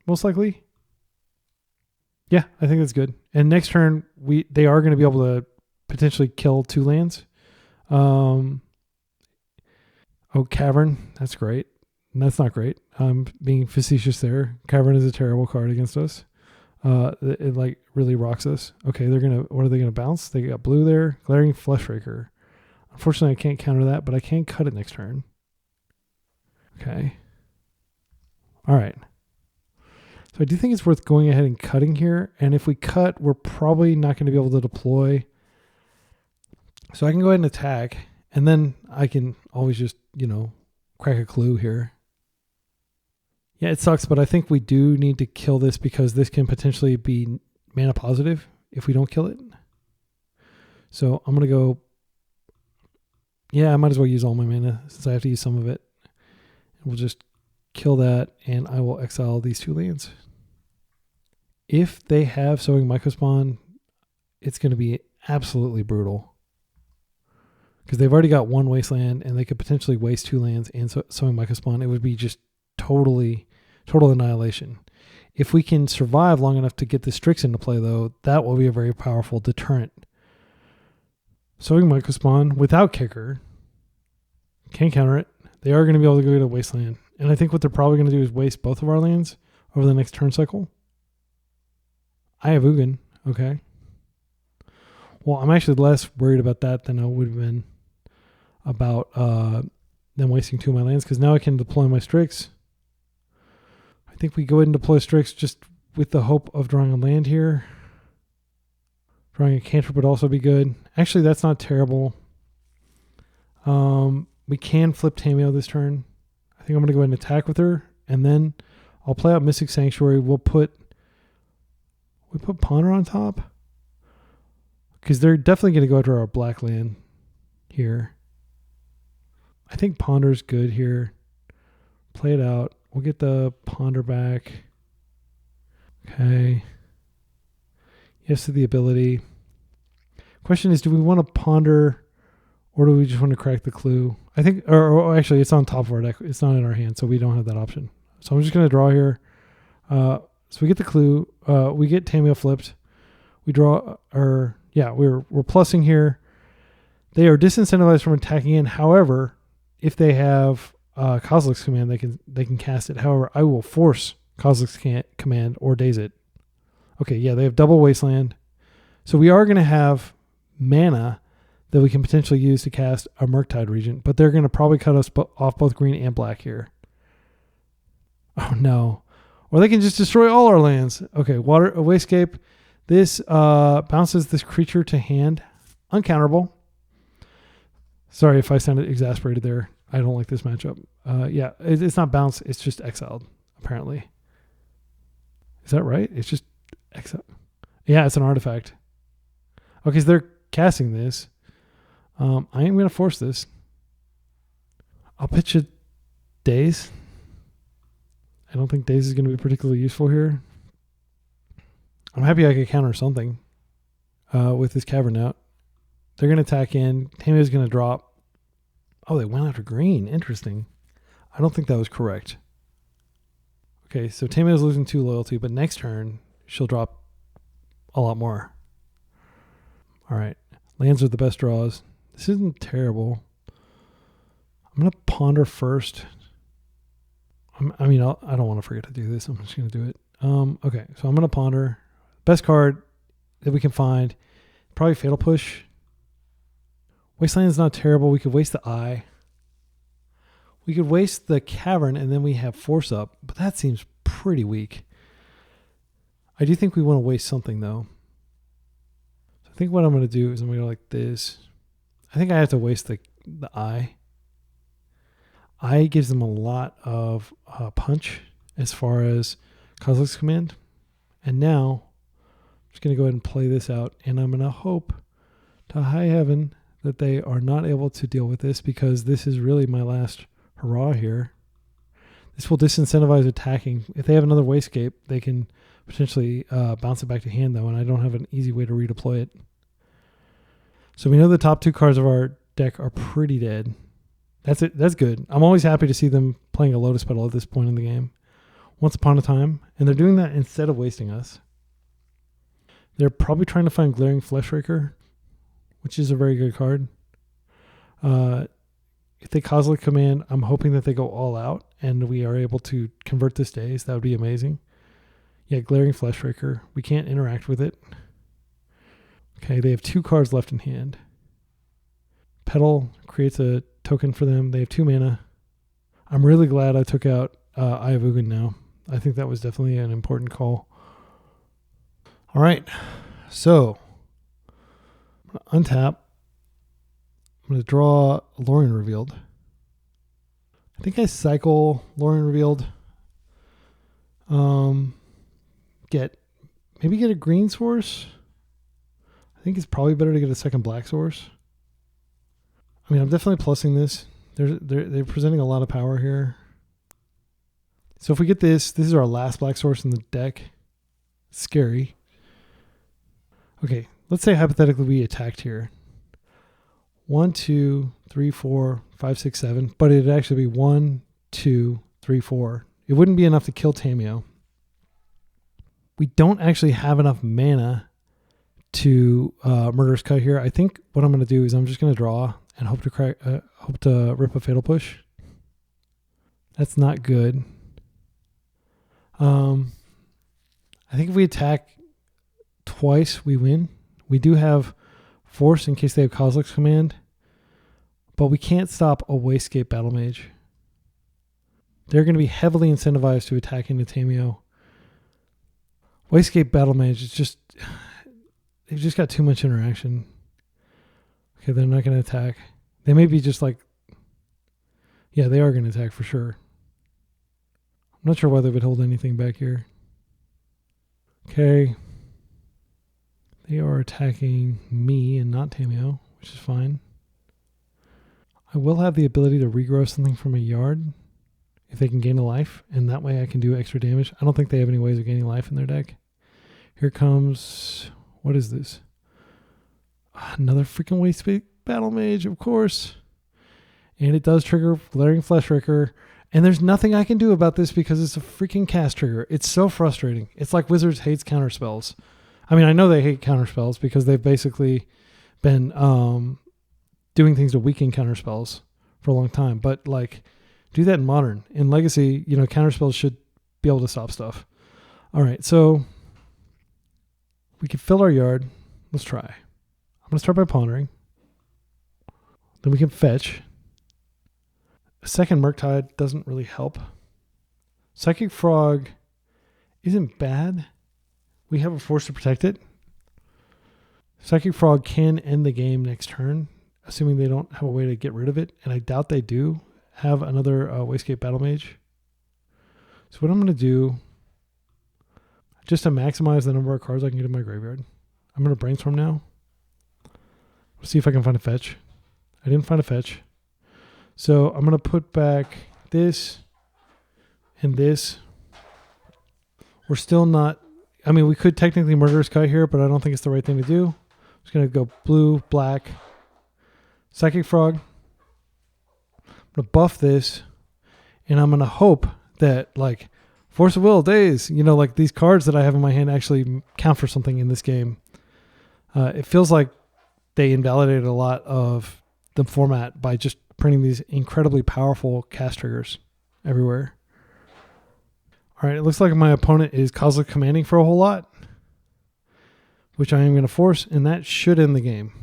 most likely. Yeah, I think that's good. And next turn, they are going to be able to potentially kill 2 lands. Oh, Cavern. That's great. That's not great. I'm being facetious there. Cavern is a terrible card against us. It like really rocks us. Okay, what are they gonna bounce? They got blue there. Glaring Fleshraker. Unfortunately, I can't counter that, but I can cut it next turn. Okay. All right. So I do think it's worth going ahead and cutting here. And if we cut, we're probably not going to be able to deploy. So I can go ahead and attack, and then I can always just, crack a clue here. Yeah, it sucks, but I think we do need to kill this because this can potentially be mana positive if we don't kill it. So I'm going to go... Yeah, I might as well use all my mana since I have to use some of it. We'll just kill that, and I will exile these 2 lands. If they have Sowing Mycospawn, it's going to be absolutely brutal. Because they've already got 1 Wasteland, and they could potentially waste 2 lands and Sowing Mycospawn. It would be just total annihilation. If we can survive long enough to get the Strix into play, though, that will be a very powerful deterrent. Sowing Mycospawn without Kicker can counter it. They are going to be able to go get a Wasteland. And I think what they're probably going to do is waste both of our lands over the next turn cycle. I have Ugin. Okay. Well, I'm actually less worried about that than I would have been about them wasting 2 of my lands, because now I can deploy my Strix. I think we go ahead and deploy Strix just with the hope of drawing a land here. Drawing a cantrip would also be good. Actually, that's not terrible. We can flip Tamiyo this turn. I think I'm going to go ahead and attack with her, and then I'll play out Mystic Sanctuary. We put Ponder on top, because they're definitely going to go after our black land here. I think Ponder's good here. Play it out. We'll get the Ponder back. Okay. Yes to the ability. Question is, do we want to Ponder, or do we just want to crack the clue? I think, or actually, it's on top of our deck. It's not in our hand, so we don't have that option. So I'm just going to draw here. So we get the clue. We get Tamiyo flipped. We draw, we're plussing here. They are disincentivized from attacking in. However, if they have Kozilek's Command, they can cast it. However, I will force Kozilek's Command or daze it. Okay, yeah, they have double Wasteland. So we are going to have mana that we can potentially use to cast a Murktide Regent, but they're going to probably cut us off both green and black here. Oh no. Or they can just destroy all our lands. Okay, Wayscape. This bounces this creature to hand. Uncounterable. Sorry if I sounded exasperated there. I don't like this matchup. Yeah, it's not bounce. It's just exiled, apparently. Is that right? It's just exiled. Yeah, it's an artifact. Okay, so they're casting this. I am going to force this. I'll pitch a Daze. I don't think Daze is going to be particularly useful here. I'm happy I could counter something with this Cavern out. They're going to attack in. Tamiyo's going to drop. Oh, they went after green. Interesting. I don't think that was correct. Okay, so Tamiyo's losing 2 loyalty, but next turn, she'll drop a lot more. All right. Lands are the best draws. This isn't terrible. I'm going to Ponder first. I don't want to forget to do this. I'm just going to do it. Okay, so I'm going to Ponder. Best card that we can find. Probably Fatal Push. Wasteland is not terrible. We could waste the Eye. We could waste the Cavern, and then we have Force Up, but that seems pretty weak. I do think we want to waste something, though. So I think what I'm going to do is I'm going to go like this. I think I have to waste the Eye. Eye gives them a lot of punch as far as Kozilek's Command. And now, I'm just going to go ahead and play this out, and I'm going to hope to high heaven that they are not able to deal with this, because this is really my last hurrah here. This will disincentivize attacking. If they have another Wayscape, they can potentially bounce it back to hand, though, and I don't have an easy way to redeploy it. So we know the top 2 cards of our deck are pretty dead. That's it. That's good. I'm always happy to see them playing a Lotus Petal at this point in the game. Once upon a time. And they're doing that instead of wasting us. They're probably trying to find Glaring Fleshraker, which is a very good card. If they Cosmic Command, I'm hoping that they go all out and we are able to convert this Daze. That would be amazing. Yeah, Glaring Fleshraker. We can't interact with it. Okay, they have 2 cards left in hand. Petal creates a token for them. They have 2 mana. I'm really glad I took out Eye of Ugin now. I think that was definitely an important call. All right, so I'm going to untap. I'm going to draw Lorien Revealed. I think I cycle Lorien Revealed. Maybe get a green source. I think it's probably better to get a second black source. I mean, I'm definitely plussing this. They're presenting a lot of power here. So if we get this is our last black source in the deck. It's scary. Okay, let's say hypothetically we attacked here. 1, 2, 3, 4, 5, 6, 7. But it'd actually be 1, 2, 3, 4. It wouldn't be enough to kill Tamiyo. We don't actually have enough mana to Murderous Cut here. I think what I'm going to do is I'm just going to draw and hope to rip a Fatal Push. That's not good. I think if we attack twice, we win. We do have Force in case they have Kozilek's Command, but we can't stop a Wastegate Battle Mage. They're going to be heavily incentivized to attack into Tamiyo. Wastegate Battle Mage is just, they've just got too much interaction. Okay, they're not going to attack. They may be just like, yeah, they are going to attack for sure. I'm not sure why they would hold anything back here. Okay. They are attacking me and not Tamiyo, which is fine. I will have the ability to regrow something from a yard if they can gain a life, and that way I can do extra damage. I don't think they have any ways of gaining life in their deck. Here comes, what is this? Another freaking Wastegate Battle Mage, of course. And it does trigger Glaring Fleshraker. And there's nothing I can do about this because it's a freaking cast trigger. It's so frustrating. It's like Wizards hates counterspells. I mean, I know they hate counterspells because they've basically been doing things to weaken counterspells for a long time. But like, do that in Modern. In Legacy, you know, counterspells should be able to stop stuff. All right, so we can fill our yard. Let's try. I'm going to start by pondering. Then we can fetch. A second Murktide doesn't really help. Psychic Frog isn't bad. We have a Force to protect it. Psychic Frog can end the game next turn, assuming they don't have a way to get rid of it. And I doubt they do have another Wastegate Battle Mage. So what I'm going to do, just to maximize the number of cards I can get in my graveyard, I'm going to brainstorm now. Let's see if I can find a fetch. I didn't find a fetch. So I'm going to put back this and this. We're still not, I mean, we could technically Murderous Cut here, but I don't think it's the right thing to do. I'm just going to go blue, black, Psychic Frog. I'm going to buff this, and I'm going to hope that, like, Force of Will, Daze, you know, like these cards that I have in my hand actually count for something in this game. It feels like they invalidated a lot of the format by just printing these incredibly powerful cast triggers everywhere. All right, it looks like my opponent is Kozilek commanding for a whole lot, which I am going to force, and that should end the game.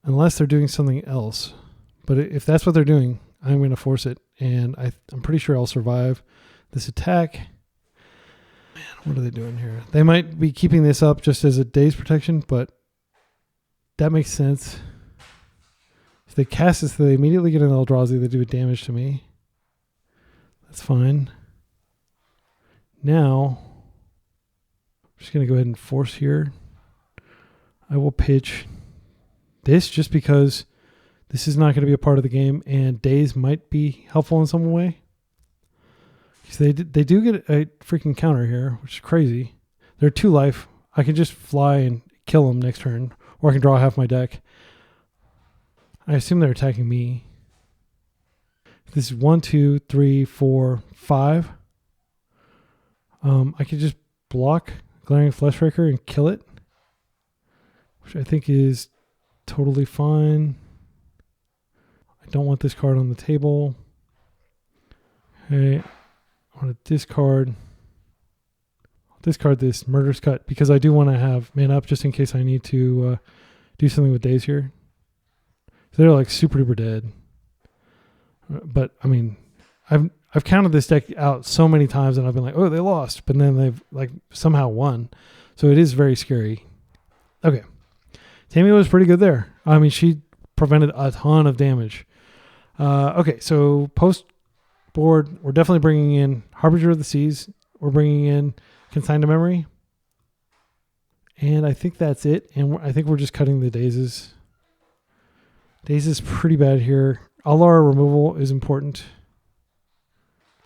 Unless they're doing something else. But if that's what they're doing, I'm going to force it, and I'm pretty sure I'll survive this attack. Man, what are they doing here? They might be keeping this up just as a Daze protection, but that makes sense. If they cast this, they immediately get an Eldrazi that do damage to me. That's fine. Now, I'm just going to go ahead and force here. I will pitch this just because this is not going to be a part of the game, and Daze might be helpful in some way. So they do get a freaking counter here, which is crazy. They're 2 life. I can just fly and kill them next turn, or I can draw half my deck. I assume they're attacking me. This is 1, 2, 3, 4, 5. I could just block Glaring Fleshraker and kill it, which I think is totally fine. I don't want this card on the table. Okay, I want to discard this Murderous Cut because I do want to have mana up just in case I need to do something with days here. So they're like super duper dead. But I mean, I've counted this deck out so many times and I've been like, oh, they lost, but then they've like somehow won. So it is very scary. Okay. Tamiyo was pretty good there. I mean, she prevented a ton of damage. Okay, so post board, we're definitely bringing in Harbinger of the Seas. We're bringing in Consign to Memory. And I think that's it. And I think we're just cutting the Dazes. Daze is pretty bad here. Alara removal is important.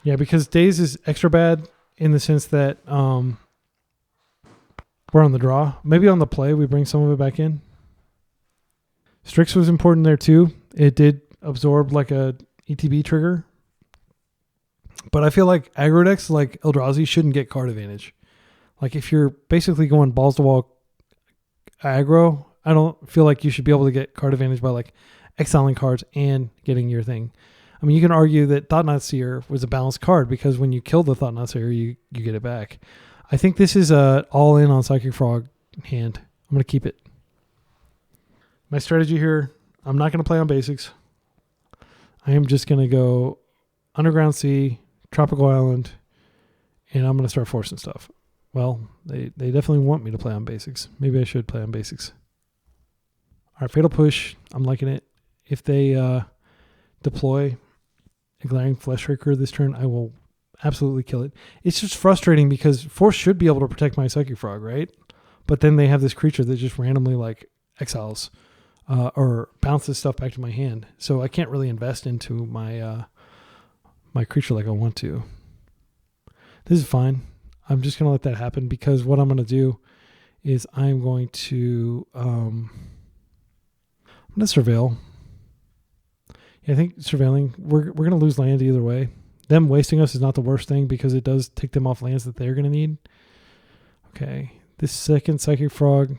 Yeah, because Daze is extra bad in the sense that we're on the draw. Maybe on the play, we bring some of it back in. Strix was important there too. It did absorb like a ETB trigger. But I feel like aggro decks like Eldrazi shouldn't get card advantage. Like if you're basically going balls to wall aggro, I don't feel like you should be able to get card advantage by like exiling cards and getting your thing. I mean, you can argue that Thought-Knot Seer was a balanced card because when you kill the Thought-Knot Seer, you get it back. I think this is a all-in on Psychic Frog hand. I'm going to keep it. My strategy here, I'm not going to play on basics. I am just going to go Underground Sea, Tropical Island, and I'm going to start forcing stuff. Well, they definitely want me to play on basics. Maybe I should play on basics. All right, Fatal Push. I'm liking it. If they deploy a Glaring Fleshraker this turn, I will absolutely kill it. It's just frustrating because Force should be able to protect my Psychic Frog, right? But then they have this creature that just randomly like exiles or bounces stuff back to my hand. So I can't really invest into my my creature like I want to. This is fine. I'm just going to let that happen because what I'm going to do is I'm going to surveil. Yeah, I think surveilling, we're going to lose land either way. Them wasting us is not the worst thing because it does take them off lands that they're going to need. Okay, this second Psychic Frog,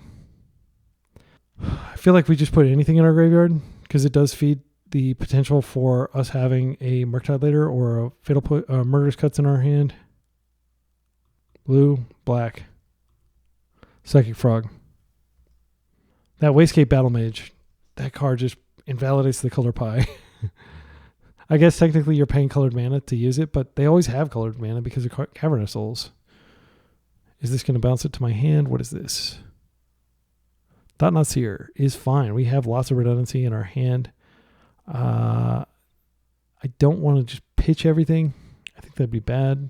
I feel like we just put anything in our graveyard because it does feed the potential for us having a Murktide later or a Fatal Murderous Cuts in our hand. Blue, black, Psychic Frog. That Wastegate Battle Mage, that card just invalidates the color pie. I guess technically you're paying colored mana to use it, but they always have colored mana because of Cavernous Souls. Is this going to bounce it to my hand? What is this? Thought-Knot Seer is fine. We have lots of redundancy in our hand. I don't want to just pitch everything. I think that'd be bad.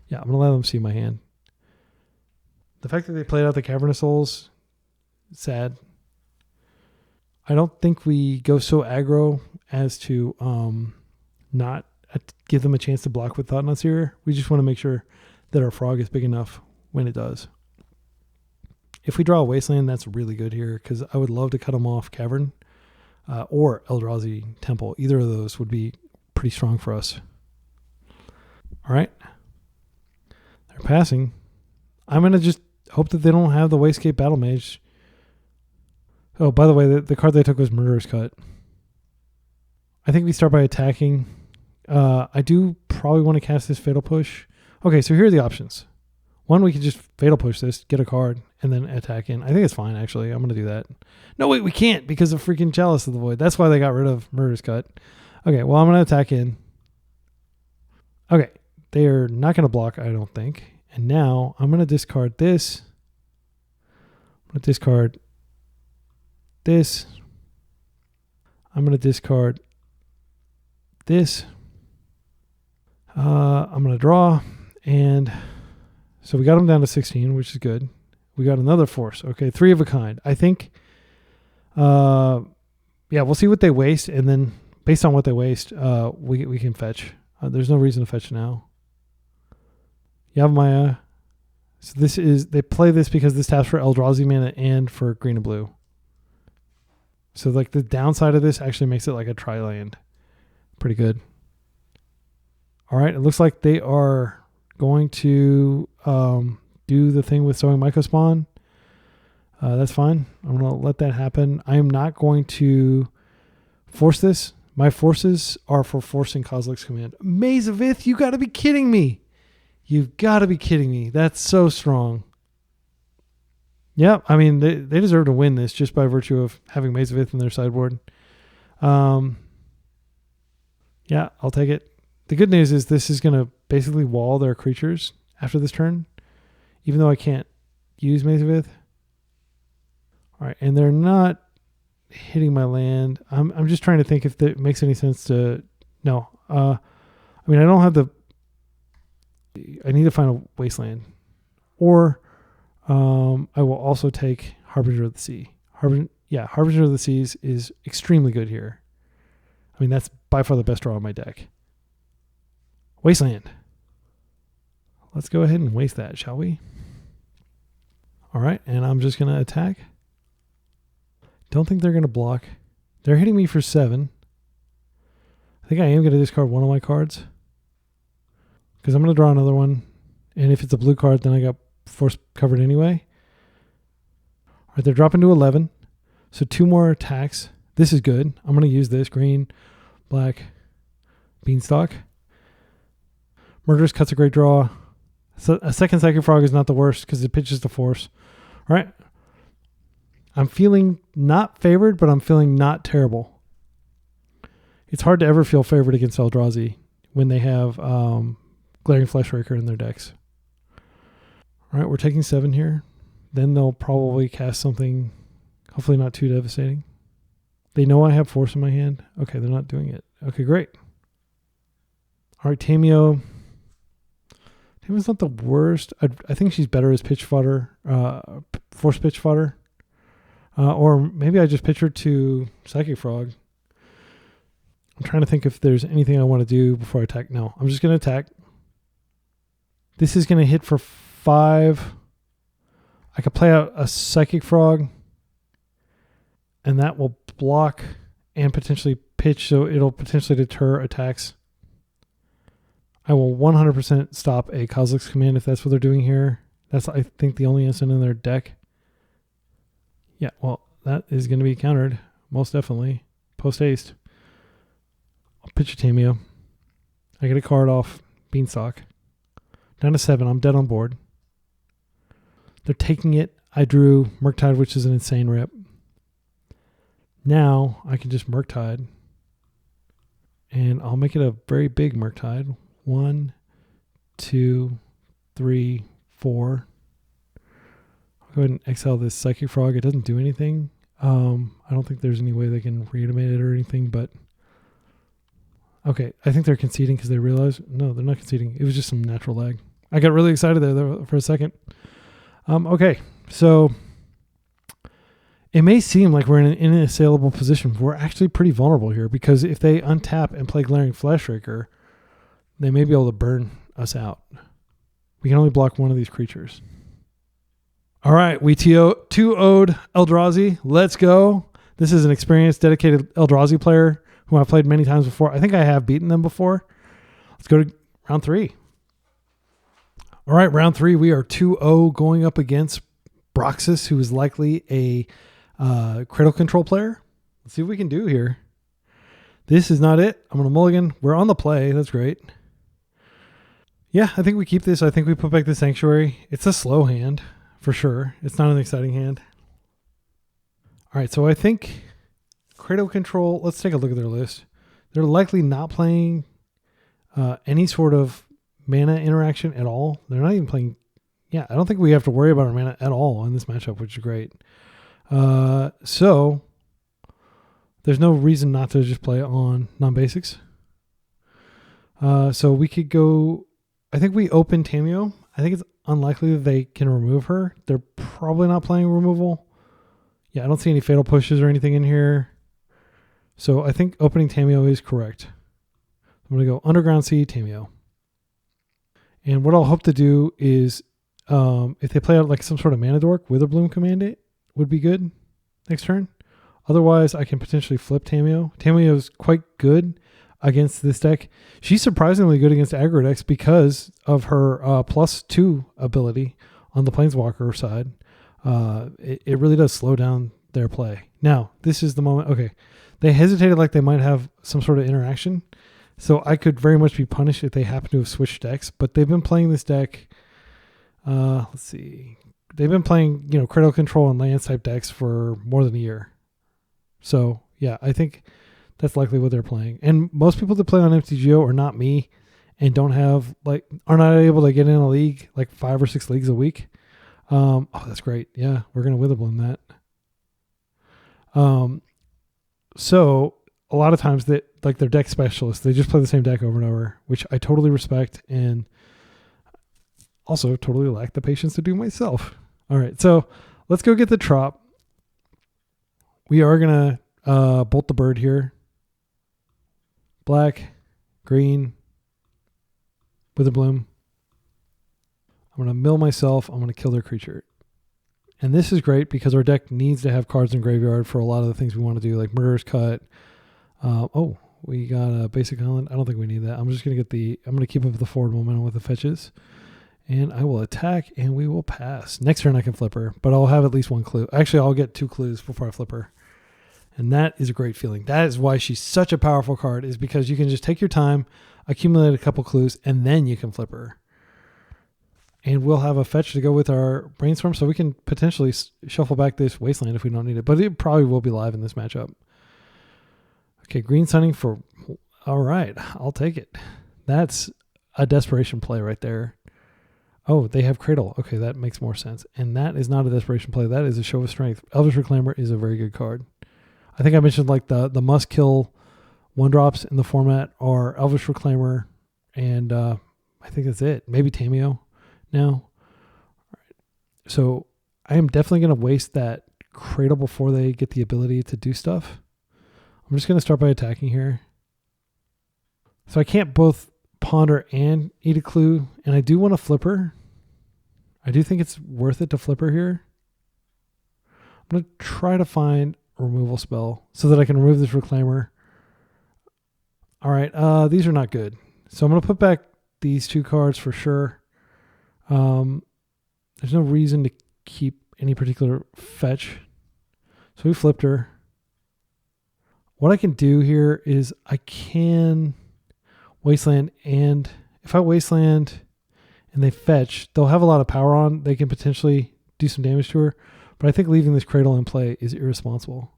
Yeah, I'm going to let them see my hand. The fact that they played out the Cavernous Souls, sad. I don't think we go so aggro as to not give them a chance to block with Thought-Knot Seer. We just want to make sure that our frog is big enough when it does. If we draw a Wasteland, that's really good here because I would love to cut them off Cavern or Eldrazi Temple. Either of those would be pretty strong for us. All right. They're passing. I'm going to just hope that they don't have the Wastegate Battle Mage. Oh, by the way, the card they took was Murderous Cut. I think we start by attacking. I do probably want to cast this Fatal Push. Okay, so here are the options. One, we can just Fatal Push this, get a card, and then attack in. I think it's fine, actually. I'm going to do that. No, wait, we can't because of freaking Chalice of the Void. That's why they got rid of Murderous Cut. Okay, well, I'm going to attack in. Okay, they are not going to block, I don't think. And now I'm going to discard this. I'm going to discard this. I'm going to discard this. I'm going to draw. And so we got them down to 16, which is good. We got another force. Okay, 3 of a kind. I think, yeah, we'll see what they waste. And then based on what they waste, we can fetch. There's no reason to fetch now. Yavimaya. So this is, they play this because this taps for Eldrazi mana and for green and blue. So like the downside of this actually makes it like a tri-land. Pretty good. All right, it looks like they are going to do the thing with Sowing Mycospawn. That's fine. I'm going to let that happen. I am not going to force this. My forces are for forcing Kozilek's command. Maze of Ith, you got to be kidding me. You've got to be kidding me. That's so strong. Yeah, I mean, they deserve to win this just by virtue of having Maze of Ith in their sideboard. Yeah, I'll take it. The good news is this is going to basically wall their creatures after this turn, even though I can't use Maze of Ith. All right, and they're not hitting my land. I'm just trying to think if it makes any sense to... No. I mean, I don't have the... I need to find a Wasteland. Or I will also take Harbinger of the Sea. Harbinger of the Seas is extremely good here. I mean, that's by far the best draw on my deck. Wasteland. Let's go ahead and waste that, shall we? All right, and I'm just going to attack. Don't think they're going to block. They're hitting me for 7. I think I am going to discard one of my cards, because I'm going to draw another one. And if it's a blue card, then I got force covered anyway. All right, they're dropping to 11. So 2 more attacks. This is good. I'm going to use this. Green, black, Beanstalk. Murderous Cut's a great draw. So a second Psychic Frog is not the worst because it pitches the force. All right. I'm feeling not favored, but I'm feeling not terrible. It's hard to ever feel favored against Eldrazi when they have Glaring Fleshraker in their decks. All right, we're taking 7 here. Then they'll probably cast something, hopefully not too devastating. They know I have force in my hand. Okay, they're not doing it. Okay, great. All right, Tamiyo. Tamiyo's not the worst. I think she's better as pitch fodder, force pitch fodder. Or maybe I just pitch her to Psychic Frog. I'm trying to think if there's anything I want to do before I attack. No, I'm just going to attack. This is going to hit for 5. I could play out a Psychic Frog, and that will block and potentially pitch, so it'll potentially deter attacks. I will 100% stop a Kozilek's command if that's what they're doing here. That's, I think, the only instant in their deck. Yeah, well, that is going to be countered, most definitely. Post haste. I'll pitch a Tamiyo. I get a card off Beanstalk. Down to 7. I'm dead on board. They're taking it. I drew Murktide, which is an insane rip. Now I can just Murktide. And I'll make it a very big Murktide. 1, 2, 3, 4. I'll go ahead and exile this Psychic Frog. It doesn't do anything. I don't think there's any way they can reanimate it or anything, but... Okay, I think they're conceding because they realize... No, they're not conceding. It was just some natural lag. I got really excited there for a second. Okay, so... It may seem like we're in an inassailable position. We're actually pretty vulnerable here because if they untap and play Glaring Fleshraker, they may be able to burn us out. We can only block one of these creatures. All right, we 2-0'd Eldrazi. Let's go. This is an experienced, dedicated Eldrazi player who I've played many times before. I think I have beaten them before. Let's go to round 3. All right, round 3. We are 2-0 going up against Broxus, who is likely a Cradle control player. Let's see what we can do here. This is not it. I'm going to mulligan. We're on the play. That's great. Yeah, I think we keep this. I think we put back the Sanctuary. It's a slow hand, for sure. It's not an exciting hand. All right, so I think Cradle control, let's take a look at their list. They're likely not playing any sort of mana interaction at all. They're not even playing... Yeah, I don't think we have to worry about our mana at all in this matchup, which is great. So there's no reason not to just play on non-basics. So we could go... I think we open Tamiyo. I think it's unlikely that they can remove her. They're probably not playing removal. Yeah, I don't see any fatal pushes or anything in here. So I think opening Tamiyo is correct. I'm going to go Underground Sea, Tamiyo. And what I'll hope to do is, if they play out like some sort of mana dork, Witherbloom command it would be good next turn. Otherwise, I can potentially flip Tamiyo. Tamiyo is quite good against this deck. She's surprisingly good against aggro decks because of her +2 ability on the Planeswalker side, it really does slow down their play. Now, this is the moment. Okay, they hesitated like they might have some sort of interaction. So I could very much be punished if they happen to have switched decks. But they've been playing this deck. Let's see. They've been playing, Cradle Control and lands type decks for more than a year. So, yeah, I think that's likely what they're playing. And most people that play on MTGO are not me and are not able to get in a league, like 5 or 6 leagues a week. Oh, that's great. Yeah, we're going to Witherbloom that. So a lot of times they're deck specialists. They just play the same deck over and over, which I totally respect and also totally lack the patience to do myself. All right, so let's go get the trop. We are going to bolt the bird here. Black, green, Witherbloom. I'm going to mill myself. I'm going to kill their creature. And this is great because our deck needs to have cards in graveyard for a lot of the things we want to do, like Murderous Cut. We got a basic island. I don't think we need that. I'm just going to I'm going to keep up the forward momentum with the fetches. And I will attack and we will pass. Next turn I can flip her, but I'll have at least 1 clue. Actually, I'll get 2 clues before I flip her. And that is a great feeling. That is why she's such a powerful card, is because you can just take your time, accumulate a couple clues, and then you can flip her. And we'll have a fetch to go with our brainstorm, so we can potentially shuffle back this Wasteland if we don't need it. But it probably will be live in this matchup. Okay, green sunning for... All right, I'll take it. That's a desperation play right there. Oh, they have Cradle. Okay, that makes more sense. And that is not a desperation play. That is a show of strength. Elvish Reclaimer is a very good card. I think I mentioned like the must-kill 1-drops in the format are Elvish Reclaimer, and I think that's it. Maybe Tamiyo now. All right. So I am definitely going to waste that Cradle before they get the ability to do stuff. I'm just going to start by attacking here. So I can't both ponder and eat a clue, and I do want to flip her. I do think it's worth it to flip her here. I'm going to try to find a removal spell so that I can remove this Reclaimer. All right, these are not good. So I'm going to put back these 2 cards for sure. There's no reason to keep any particular fetch. So we flipped her. What I can do here is I can Wasteland, and if I Wasteland and they fetch, they'll have a lot of power on. They can potentially do some damage to her, but I think leaving this Cradle in play is irresponsible.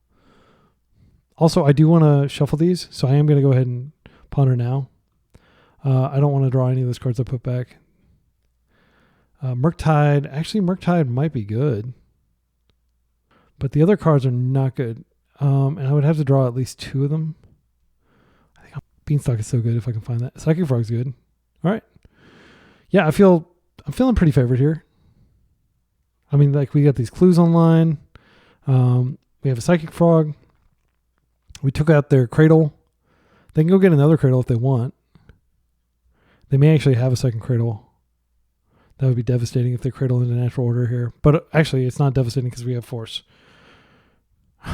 Also, I do want to shuffle these, so I am going to go ahead and ponder now. I don't want to draw any of those cards I put back. Murktide, actually Murktide might be good, but the other cards are not good. And I would have to draw at least 2 of them. I think Beanstalk is so good if I can find that. Psychic Frog's good. All right. Yeah, I'm feeling pretty favored here. I mean, like, we got these clues online. We have a Psychic Frog. We took out their Cradle. They can go get another Cradle if they want. They may actually have a second Cradle. That would be devastating if they Cradle into natural order here. But actually, it's not devastating because we have Force.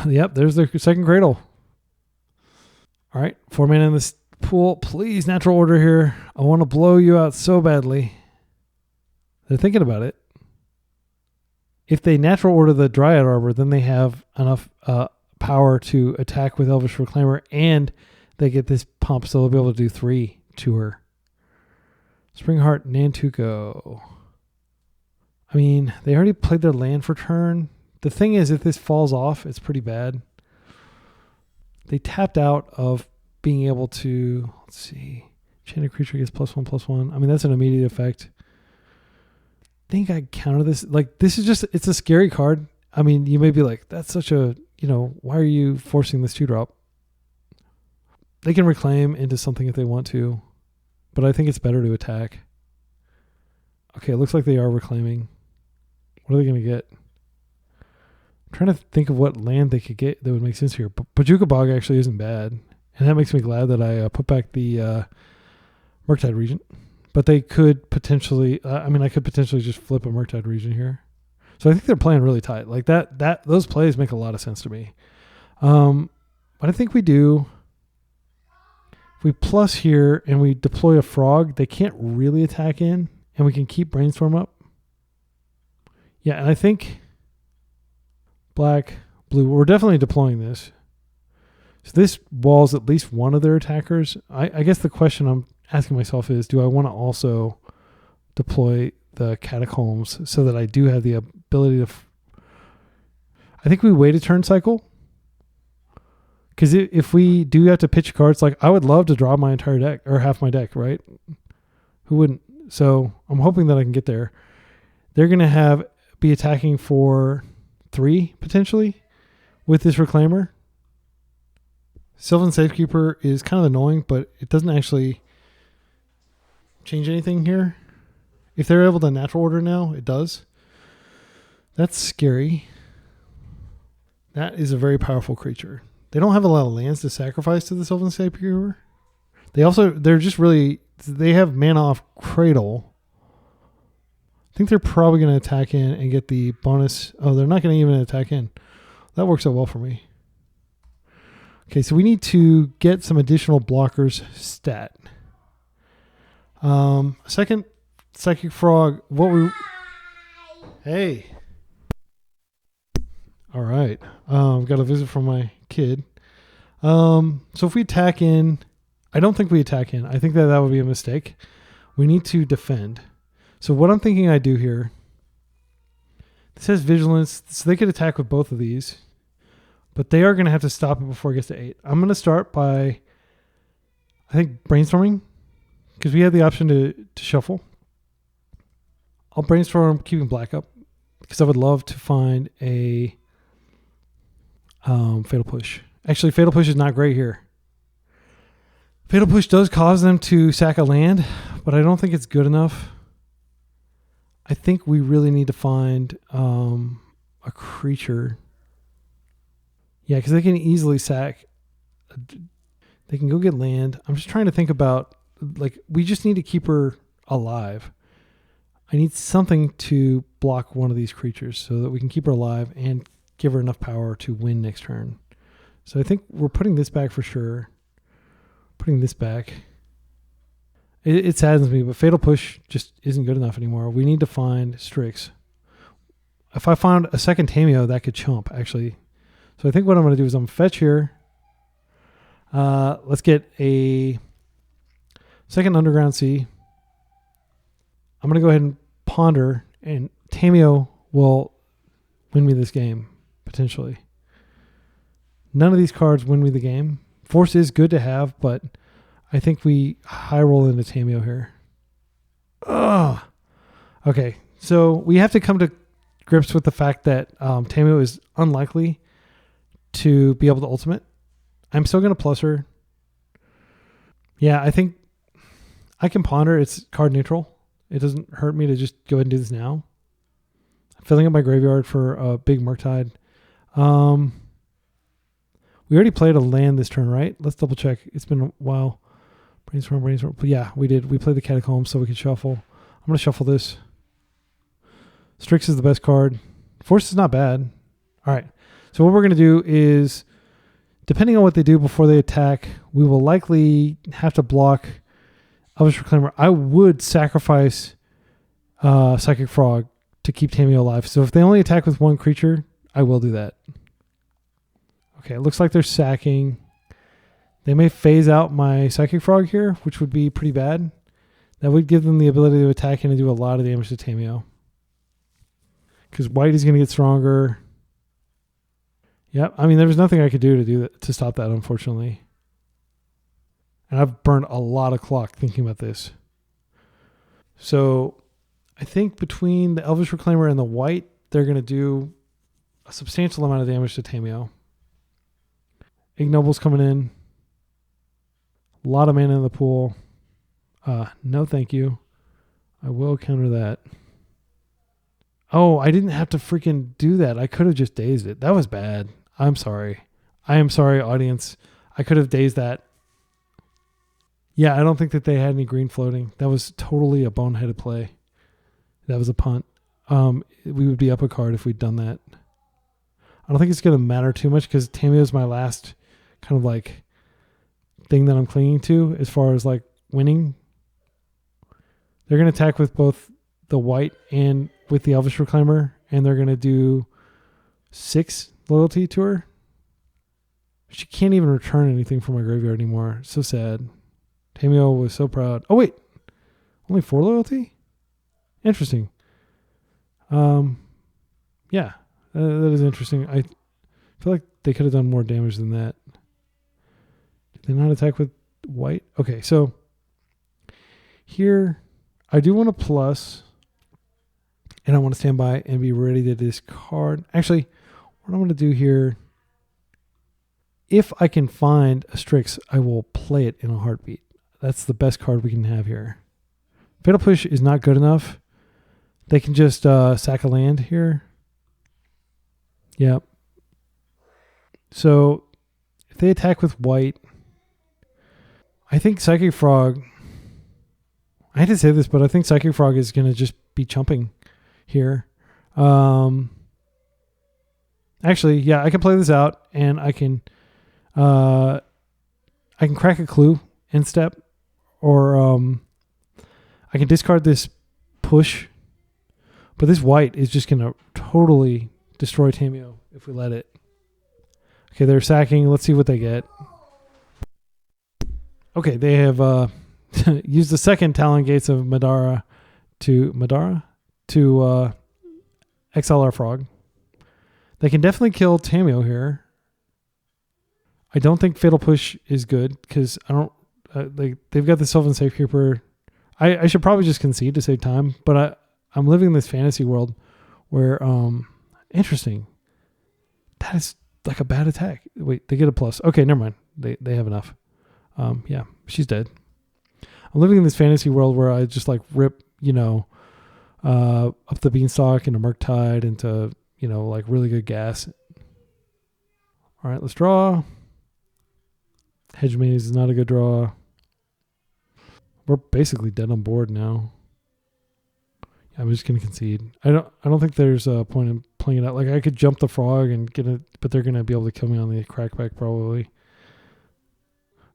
Yep, there's their second Cradle. All right, 4 mana in this pool. Please, natural order here. I want to blow you out so badly. They're thinking about it. If they natural order the Dryad Arbor, then they have enough power to attack with Elvish Reclaimer, and they get this pump, so they'll be able to do 3 to her. Springheart Nantuko. I mean, they already played their land for turn. The thing is, if this falls off, it's pretty bad. They tapped out of being able to, let's see, enchanted creature gets +1/+1. I mean, that's an immediate effect. I think I counter this. Like, this is just, it's a scary card. I mean, you may be like, that's such a, why are you forcing this 2-drop? They can reclaim into something if they want to, but I think it's better to attack. Okay, it looks like they are reclaiming. What are they going to get? I'm trying to think of what land they could get that would make sense here. But Bojuka Bog actually isn't bad. And that makes me glad that I put back the Murktide Regent. But they could potentially, I could potentially just flip a Murktide Regent here. So I think they're playing really tight. Like those plays make a lot of sense to me. But I think we do. If we plus here and we deploy a frog, they can't really attack in, and we can keep Brainstorm up. Yeah, and I think black, blue, we're definitely deploying this. So this walls at least one of their attackers. I guess the question I'm asking myself is, do I want to also deploy the catacombs so that I do have the ability to... I think we wait a turn cycle. Because if we do have to pitch cards, like I would love to draw my entire deck or half my deck, right? Who wouldn't? So I'm hoping that I can get there. They're going to be attacking for 3 potentially with this Reclaimer. Sylvan Safekeeper is kind of annoying, but it doesn't actually change anything here. If they're able to natural order now, it does. That's scary. That is a very powerful creature. They don't have a lot of lands to sacrifice to the Sylvan Safekeeper. They have mana off Cradle. I think they're probably going to attack in and get the bonus. Oh, they're not going to even attack in. That works out well for me. Okay, so we need to get some additional blockers stat. Second Psychic Frog. Hey. All right. I've got a visit from my kid. So if we attack in, I don't think we attack in. I think that would be a mistake. We need to defend. So what I'm thinking I do here, this has Vigilance, so they could attack with both of these, but they are going to have to stop it before it gets to 8. I'm going to start by, I think, brainstorming, because we have the option to shuffle. I'll brainstorm keeping black up, because I would love to find a Fatal Push. Actually, Fatal Push is not great here. Fatal Push does cause them to sack a land, but I don't think it's good enough. I think we really need to find a creature. Yeah, because they can easily sack. They can go get land. I'm just trying to think about, like, we just need to keep her alive. I need something to block one of these creatures so that we can keep her alive and give her enough power to win next turn. So I think we're putting this back for sure. Putting this back. It saddens me, but Fatal Push just isn't good enough anymore. We need to find Strix. If I found a second Tamiyo, that could chump, actually. So I think what I'm going to do is I'm going to fetch here. Let's get a second Underground Sea. I'm going to go ahead and ponder, and Tamiyo will win me this game, potentially. None of these cards win me the game. Force is good to have, but I think we high roll into Tamiyo here. Ugh. Okay, so we have to come to grips with the fact that Tamiyo is unlikely to be able to ultimate. I'm still going to plus her. Yeah, I think I can ponder. It's card neutral. It doesn't hurt me to just go ahead and do this now. I'm filling up my graveyard for a big Murktide. We already played a land this turn, right? Let's double check. It's been a while. Brainstorm. But yeah, we did. We played the Catacombs so we could shuffle. I'm going to shuffle this. Strix is the best card. Force is not bad. All right. So what we're going to do is, depending on what they do before they attack, we will likely have to block Elvish Reclaimer. I would sacrifice Psychic Frog to keep Tamiyo alive. So if they only attack with one creature, I will do that. Okay, it looks like they're sacking. They may phase out my Psychic Frog here, which would be pretty bad. That would give them the ability to attack and to do a lot of damage to Tamiyo. Because white is going to get stronger. Yep, I mean, there was nothing I could do to stop that, unfortunately. And I've burned a lot of clock thinking about this. So I think between the Elvish Reclaimer and the white, they're going to do a substantial amount of damage to Tamiyo. Ignoble's coming in. A lot of mana in the pool. No, thank you. I will counter that. Oh, I didn't have to freaking do that. I could have just dazed it. That was bad. I'm sorry. I am sorry, audience. I could have dazed that. Yeah, I don't think that they had any green floating. That was totally a boneheaded play. That was a punt. We would be up a card if we'd done that. I don't think it's going to matter too much because Tamiyo is my last kind of like thing that I'm clinging to as far as like winning. They're going to attack with both the white and with the Elvish Reclaimer, and they're going to do 6 loyalty to her. She can't even return anything from my graveyard anymore. So sad. Tamiyo was so proud. Oh, wait. Only 4 loyalty? Interesting. Yeah, that is interesting. I feel like they could have done more damage than that. Did they not attack with white? Okay, so here I do want to plus, and I want to stand by and be ready to discard. Actually, what I'm going to do here, if I can find a Strix, I will play it in a heartbeat. That's the best card we can have here. Fatal Push is not good enough. They can just sack a land here. Yep. So if they attack with white, I think Psychic Frog, I hate to say this, but I think Psychic Frog is going to just be chumping here. Actually, yeah, I can play this out, and I can crack a clue in step, or I can discard this push, but this white is just going to totally destroy Tamiyo if we let it. Okay, they're sacking. Let's see what they get. Okay, they have used the second Talon Gates of Madara to exile our frog. They can definitely kill Tamiyo here. I don't think Fatal Push is good because I don't. They've got the Sylvan Safekeeper. I should probably just concede to save time, but I'm living in this fantasy world where interesting. That is like a bad attack. Wait, they get a plus. Okay, never mind. They have enough. Yeah, she's dead. I'm living in this fantasy world where I just like rip, Up the Beanstalk into Murktide into, like really good gas. All right, let's draw. Hedge Maze is not a good draw. We're basically dead on board now. I'm just gonna concede. I don't think there's a point in playing it out. Like I could jump the frog and get it, but they're gonna be able to kill me on the crackback probably.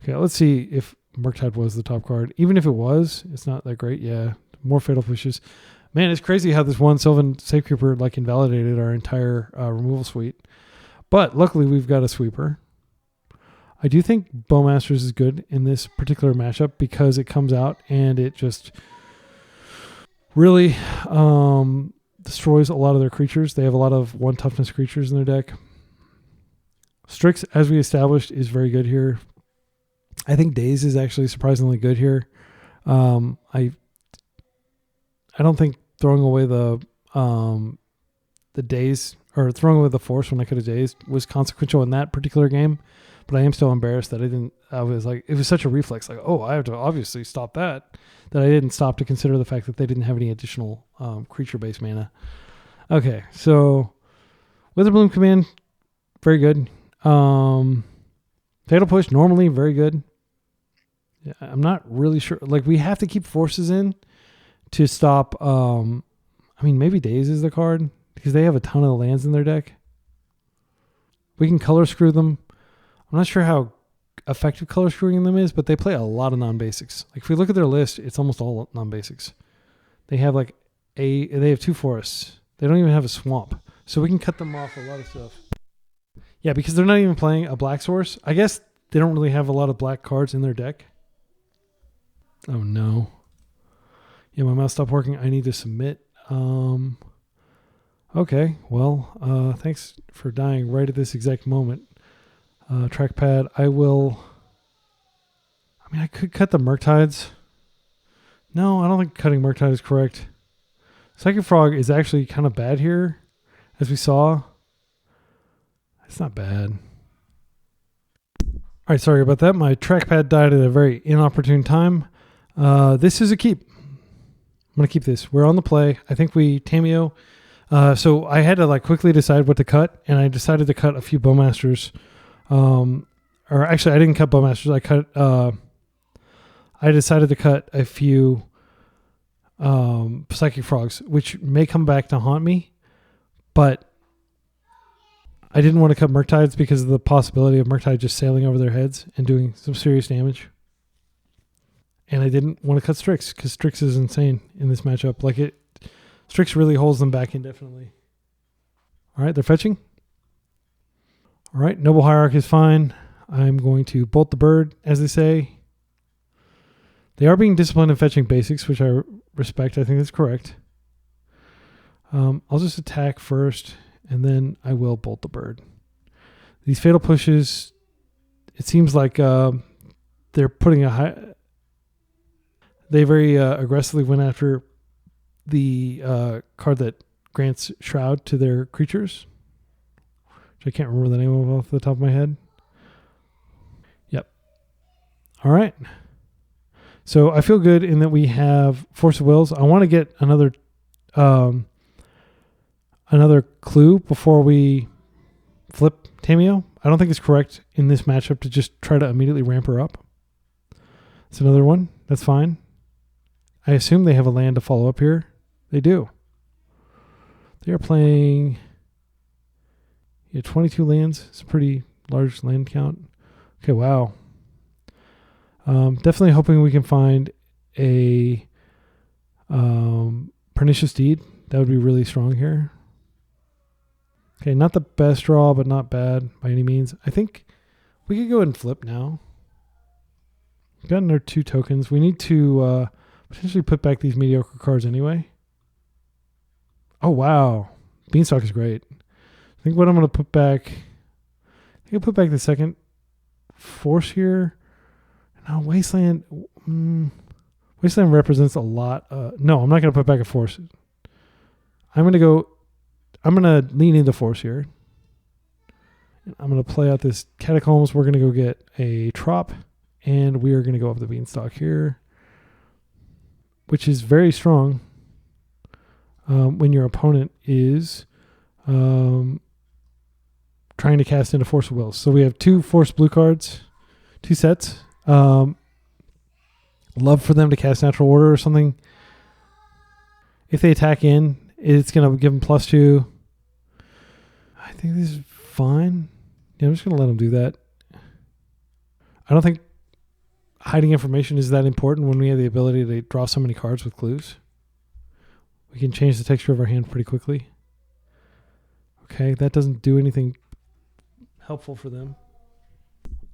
Okay, let's see if Murktide was the top card. Even if it was, it's not that great. Yeah, more Fatal Pushes. Man, it's crazy how this one Sylvan Safekeeper like invalidated our entire removal suite. But luckily we've got a sweeper. I do think Bowmasters is good in this particular matchup because it comes out and it just really destroys a lot of their creatures. They have a lot of 1 toughness creatures in their deck. Strix, as we established, is very good here. I think Daze is actually surprisingly good here. I don't think throwing away the Daze or throwing away the Force when I could have dazed was consequential in that particular game. But I am still embarrassed that it was such a reflex. Like, oh, I have to obviously stop that I didn't stop to consider the fact that they didn't have any additional creature-based mana. Okay, so Witherbloom command, very good. Fatal Push, normally very good. Yeah, I'm not really sure. Like, we have to keep forces in to stop. Maybe Daze is the card because they have a ton of lands in their deck. We can color screw them. I'm not sure how effective color screwing them is, but they play a lot of non-basics. Like if we look at their list, it's almost all non-basics. They have they have 2 forests. They don't even have a swamp. So we can cut them off a lot of stuff. Yeah, because they're not even playing a black source. I guess they don't really have a lot of black cards in their deck. Oh no. Yeah, my mouse stopped working. I need to submit. Okay, well, thanks for dying right at this exact moment. Trackpad, I could cut the Murktides. No, I don't think cutting Murktide is correct. Psychic Frog is actually kind of bad here, as we saw. It's not bad. All right, sorry about that. My trackpad died at a very inopportune time. This is a keep. I'm going to keep this. We're on the play. I think Tamiyo. So I had to quickly decide what to cut, and I decided to cut a few Bowmasters. Or actually, I didn't cut Bowmasters. I decided to cut a few Psychic Frogs, which may come back to haunt me, but I didn't want to cut Murktides because of the possibility of Murktide just sailing over their heads and doing some serious damage. And I didn't want to cut Strix because Strix is insane in this matchup. Strix really holds them back indefinitely. All right, they're fetching. All right, Noble Hierarch is fine. I'm going to bolt the bird, as they say. They are being disciplined in fetching basics, which I respect. I think that's correct. I'll just attack first, and then I will bolt the bird. These fatal pushes, it seems like they're putting a high... They very aggressively went after the card that grants Shroud to their creatures, which I can't remember the name of off the top of my head. Yep. All right. So I feel good in that we have Force of Wills. I want to get another clue before we flip Tamiyo. I don't think it's correct in this matchup to just try to immediately ramp her up. It's another one. That's fine. I assume they have a land to follow up here. They do. They are playing 22 lands. It's a pretty large land count. Okay, wow. Definitely hoping we can find a Pernicious Deed. That would be really strong here. Okay, not the best draw, but not bad by any means. I think we could go ahead and flip now. We've gotten our 2 tokens. We need to potentially put back these mediocre cards anyway. Oh, wow. Beanstalk is great. I think what I'm going to put back... I think I'll put back the second Force here. Now, Wasteland... Wasteland represents a lot. No, I'm not going to put back a Force. I'm going to lean into Force here. I'm going to play out this Catacombs. We're going to go get a Trop. And we are going to go up the Beanstalk here, which is very strong when your opponent is trying to cast into Force of Wills. So we have 2 Force blue cards, 2 sets. Love for them to cast Natural Order or something. If they attack in, it's going to give them +2. I think this is fine. Yeah, I'm just going to let them do that. I don't think hiding information is that important when we have the ability to draw so many cards with clues. We can change the texture of our hand pretty quickly. Okay, that doesn't do anything helpful for them.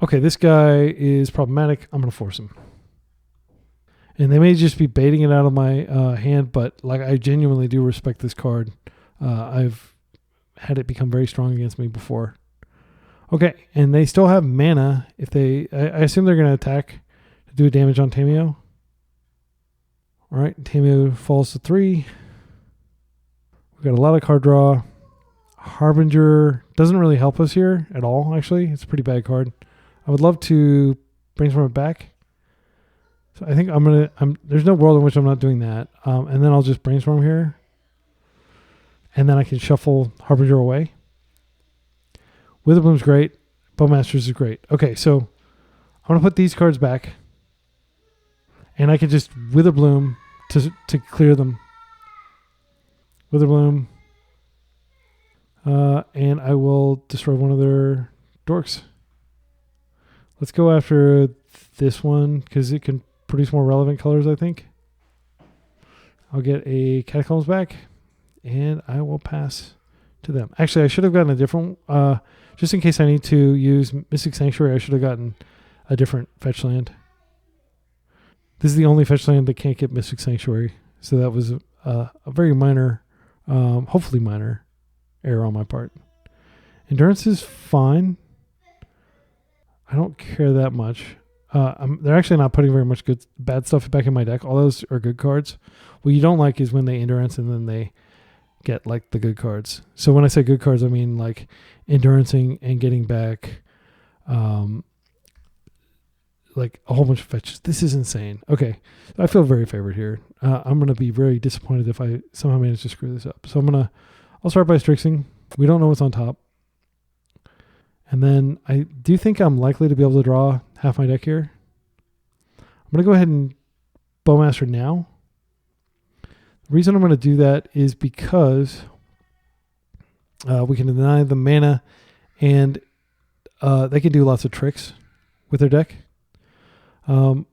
Okay, this guy is problematic. I'm going to force him. And they may just be baiting it out of my hand, but like I genuinely do respect this card. I've had it become very strong against me before. Okay, and they still have mana. If they, I assume they're going to attack to do damage on Tamiyo. All right, Tamiyo falls to 3. We've got a lot of card draw. Harbinger doesn't really help us here at all, actually. It's a pretty bad card. I would love to brainstorm it back. So I think there's no world in which I'm not doing that. And then I'll just brainstorm here. And then I can shuffle Harbinger away. Witherbloom's great. Bowmasters is great. Okay, so I'm going to put these cards back. And I can just Witherbloom to clear them. Witherbloom. And I will destroy one of their dorks. Let's go after this one because it can produce more relevant colors, I think. I'll get a Catacombs back. And I will pass to them. Actually, I should have gotten a different... just in case I need to use Mystic Sanctuary, I should have gotten a different fetch land. This is the only fetch land that can't get Mystic Sanctuary. So that was a very minor, hopefully minor, error on my part. Endurance is fine. I don't care that much. They're actually not putting very much bad stuff back in my deck. All those are good cards. What you don't like is when they endurance and then they get like the good cards. So when I say good cards, I mean like endurancing and getting back like a whole bunch of fetches. This is insane. Okay, I feel very favored here. I'm going to be very disappointed if I somehow manage to screw this up. So I'll start by Strixing. We don't know what's on top. And then I do think I'm likely to be able to draw half my deck here. I'm going to go ahead and Bowmaster now. The reason I'm going to do that is because we can deny the mana and they can do lots of tricks with their deck. We'll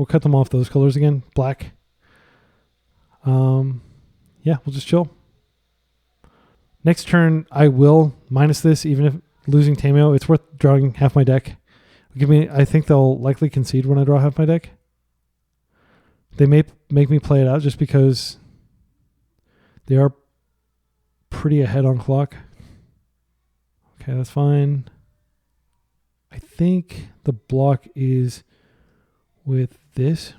cut them off those colors again. Black. We'll just chill. Next turn, I will minus this, even if losing Tamiyo. It's worth drawing half my deck. I think they'll likely concede when I draw half my deck. They may make me play it out just because they are pretty ahead on clock. Okay, that's fine. I think the block is with this.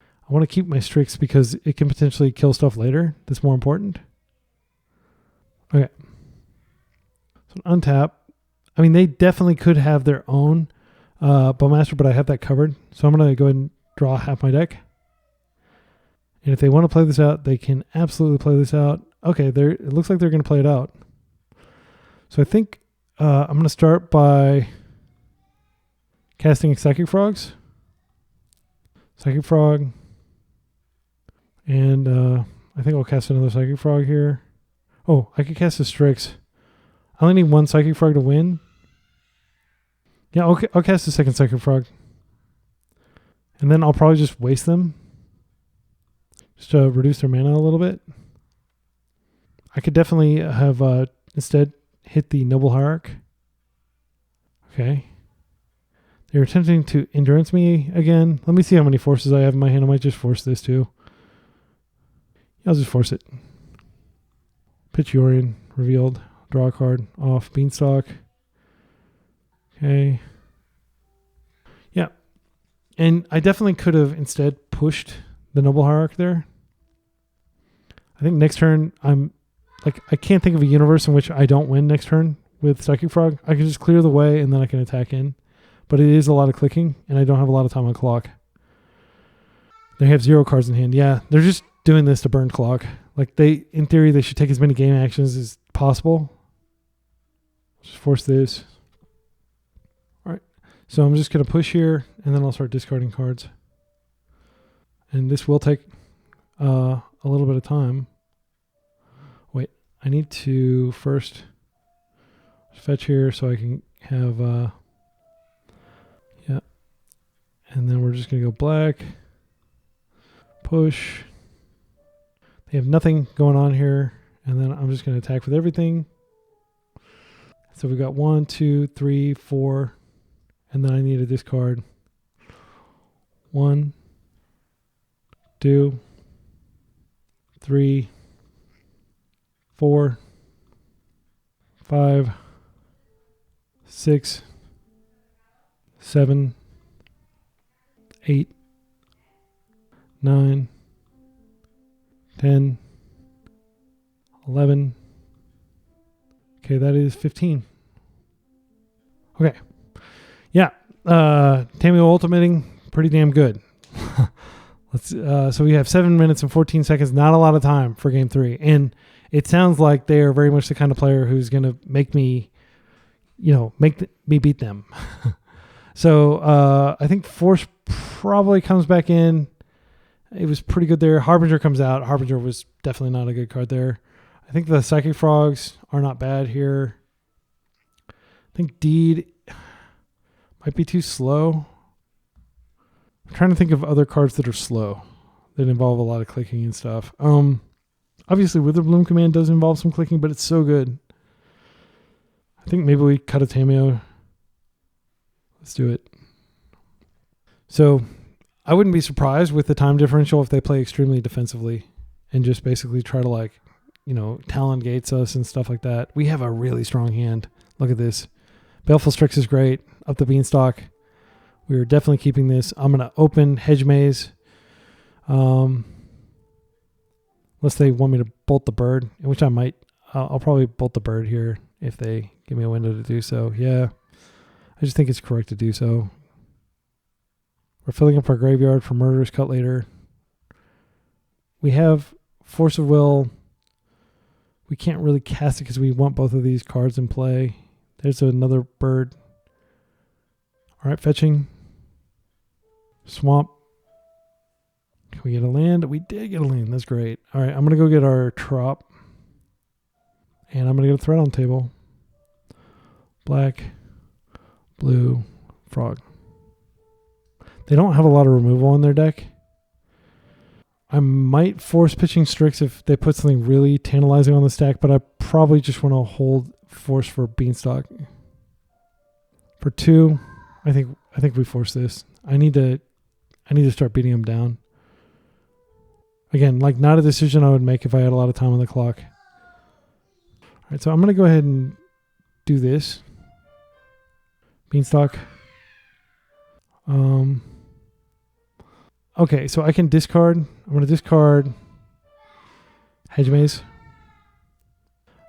I want to keep my Strix because it can potentially kill stuff later. That's more important. Okay. So untap. I mean, they definitely could have their own Bowmaster, but I have that covered. So I'm going to go ahead and draw half my deck. And if they want to play this out, they can absolutely play this out. Okay, it looks like they're going to play it out. So I think I'm going to start by casting Psychic Frogs. Psychic Frog. And I think I'll cast another Psychic Frog here. Oh, I could cast a Strix. I only need one Psychic Frog to win. Yeah, I'll cast a second Psychic Frog. And then I'll probably just waste them. Just to reduce their mana a little bit. I could definitely have instead hit the Noble Hierarch. Okay. They're attempting to endurance me again. Let me see how many forces I have in my hand. I might just force this too. I'll just force it. Pitch Yorion revealed. Draw a card off Beanstalk. Okay. Yeah. And I definitely could have instead pushed the Noble Hierarch there. I think next turn I can't think of a universe in which I don't win next turn with Psychic Frog. I can just clear the way and then I can attack in. But it is a lot of clicking and I don't have a lot of time on clock. They have 0 cards in hand. Yeah, they're just doing this to burn clock. Like in theory, they should take as many game actions as possible. Just force this. All right. So I'm just going to push here and then I'll start discarding cards. And this will take a little bit of time. Wait, I need to first fetch here so I can have, yeah. And then we're just going to go black, push. They have nothing going on here. And then I'm just going to attack with everything. So we got 1, 2, 3, 4. And then I need to discard 1, 2, 3, 4, 5, 6, 7, 8, 9, 10, 11. Okay, that is 15. Okay. Yeah. Tamiyo ultimating, pretty damn good. So we have 7 minutes and 14 seconds. Not a lot of time for game 3. And it sounds like they are very much the kind of player who's going to make me, me beat them. So I think Force probably comes back in. It was pretty good there. Harbinger comes out. Harbinger was definitely not a good card there. I think the Psychic Frogs are not bad here. I think Deed might be too slow. I'm trying to think of other cards that are slow that involve a lot of clicking and stuff. Obviously, Witherbloom command does involve some clicking, but it's so good. I think maybe we cut a Tamiyo. Let's do it. So I wouldn't be surprised with the time differential if they play extremely defensively and just basically try to Talon gates us and stuff like that. We have a really strong hand. Look at this. Baleful Strix is great. Up the Beanstalk. We're definitely keeping this. I'm going to open Hedge Maze. Unless they want me to bolt the bird, which I might. I'll probably bolt the bird here if they give me a window to do so. Yeah. I just think it's correct to do so. We're filling up our graveyard for Murderous Cut later. We have Force of Will. We can't really cast it because we want both of these cards in play. There's another bird. All right, fetching. Swamp. Can we get a land? We did get a land. That's great. All right, I'm going to go get our Trop. And I'm going to get a threat on the table. Black, blue, frog. They don't have a lot of removal in their deck. I might force pitching Strix if they put something really tantalizing on the stack, but I probably just want to hold force for Beanstalk. For 2, I think we force this. I need to start beating him down. Again, like not a decision I would make if I had a lot of time on the clock. All right, so I'm going to go ahead and do this. Beanstalk. Okay, so I can discard. I'm going to discard Hedge Maze.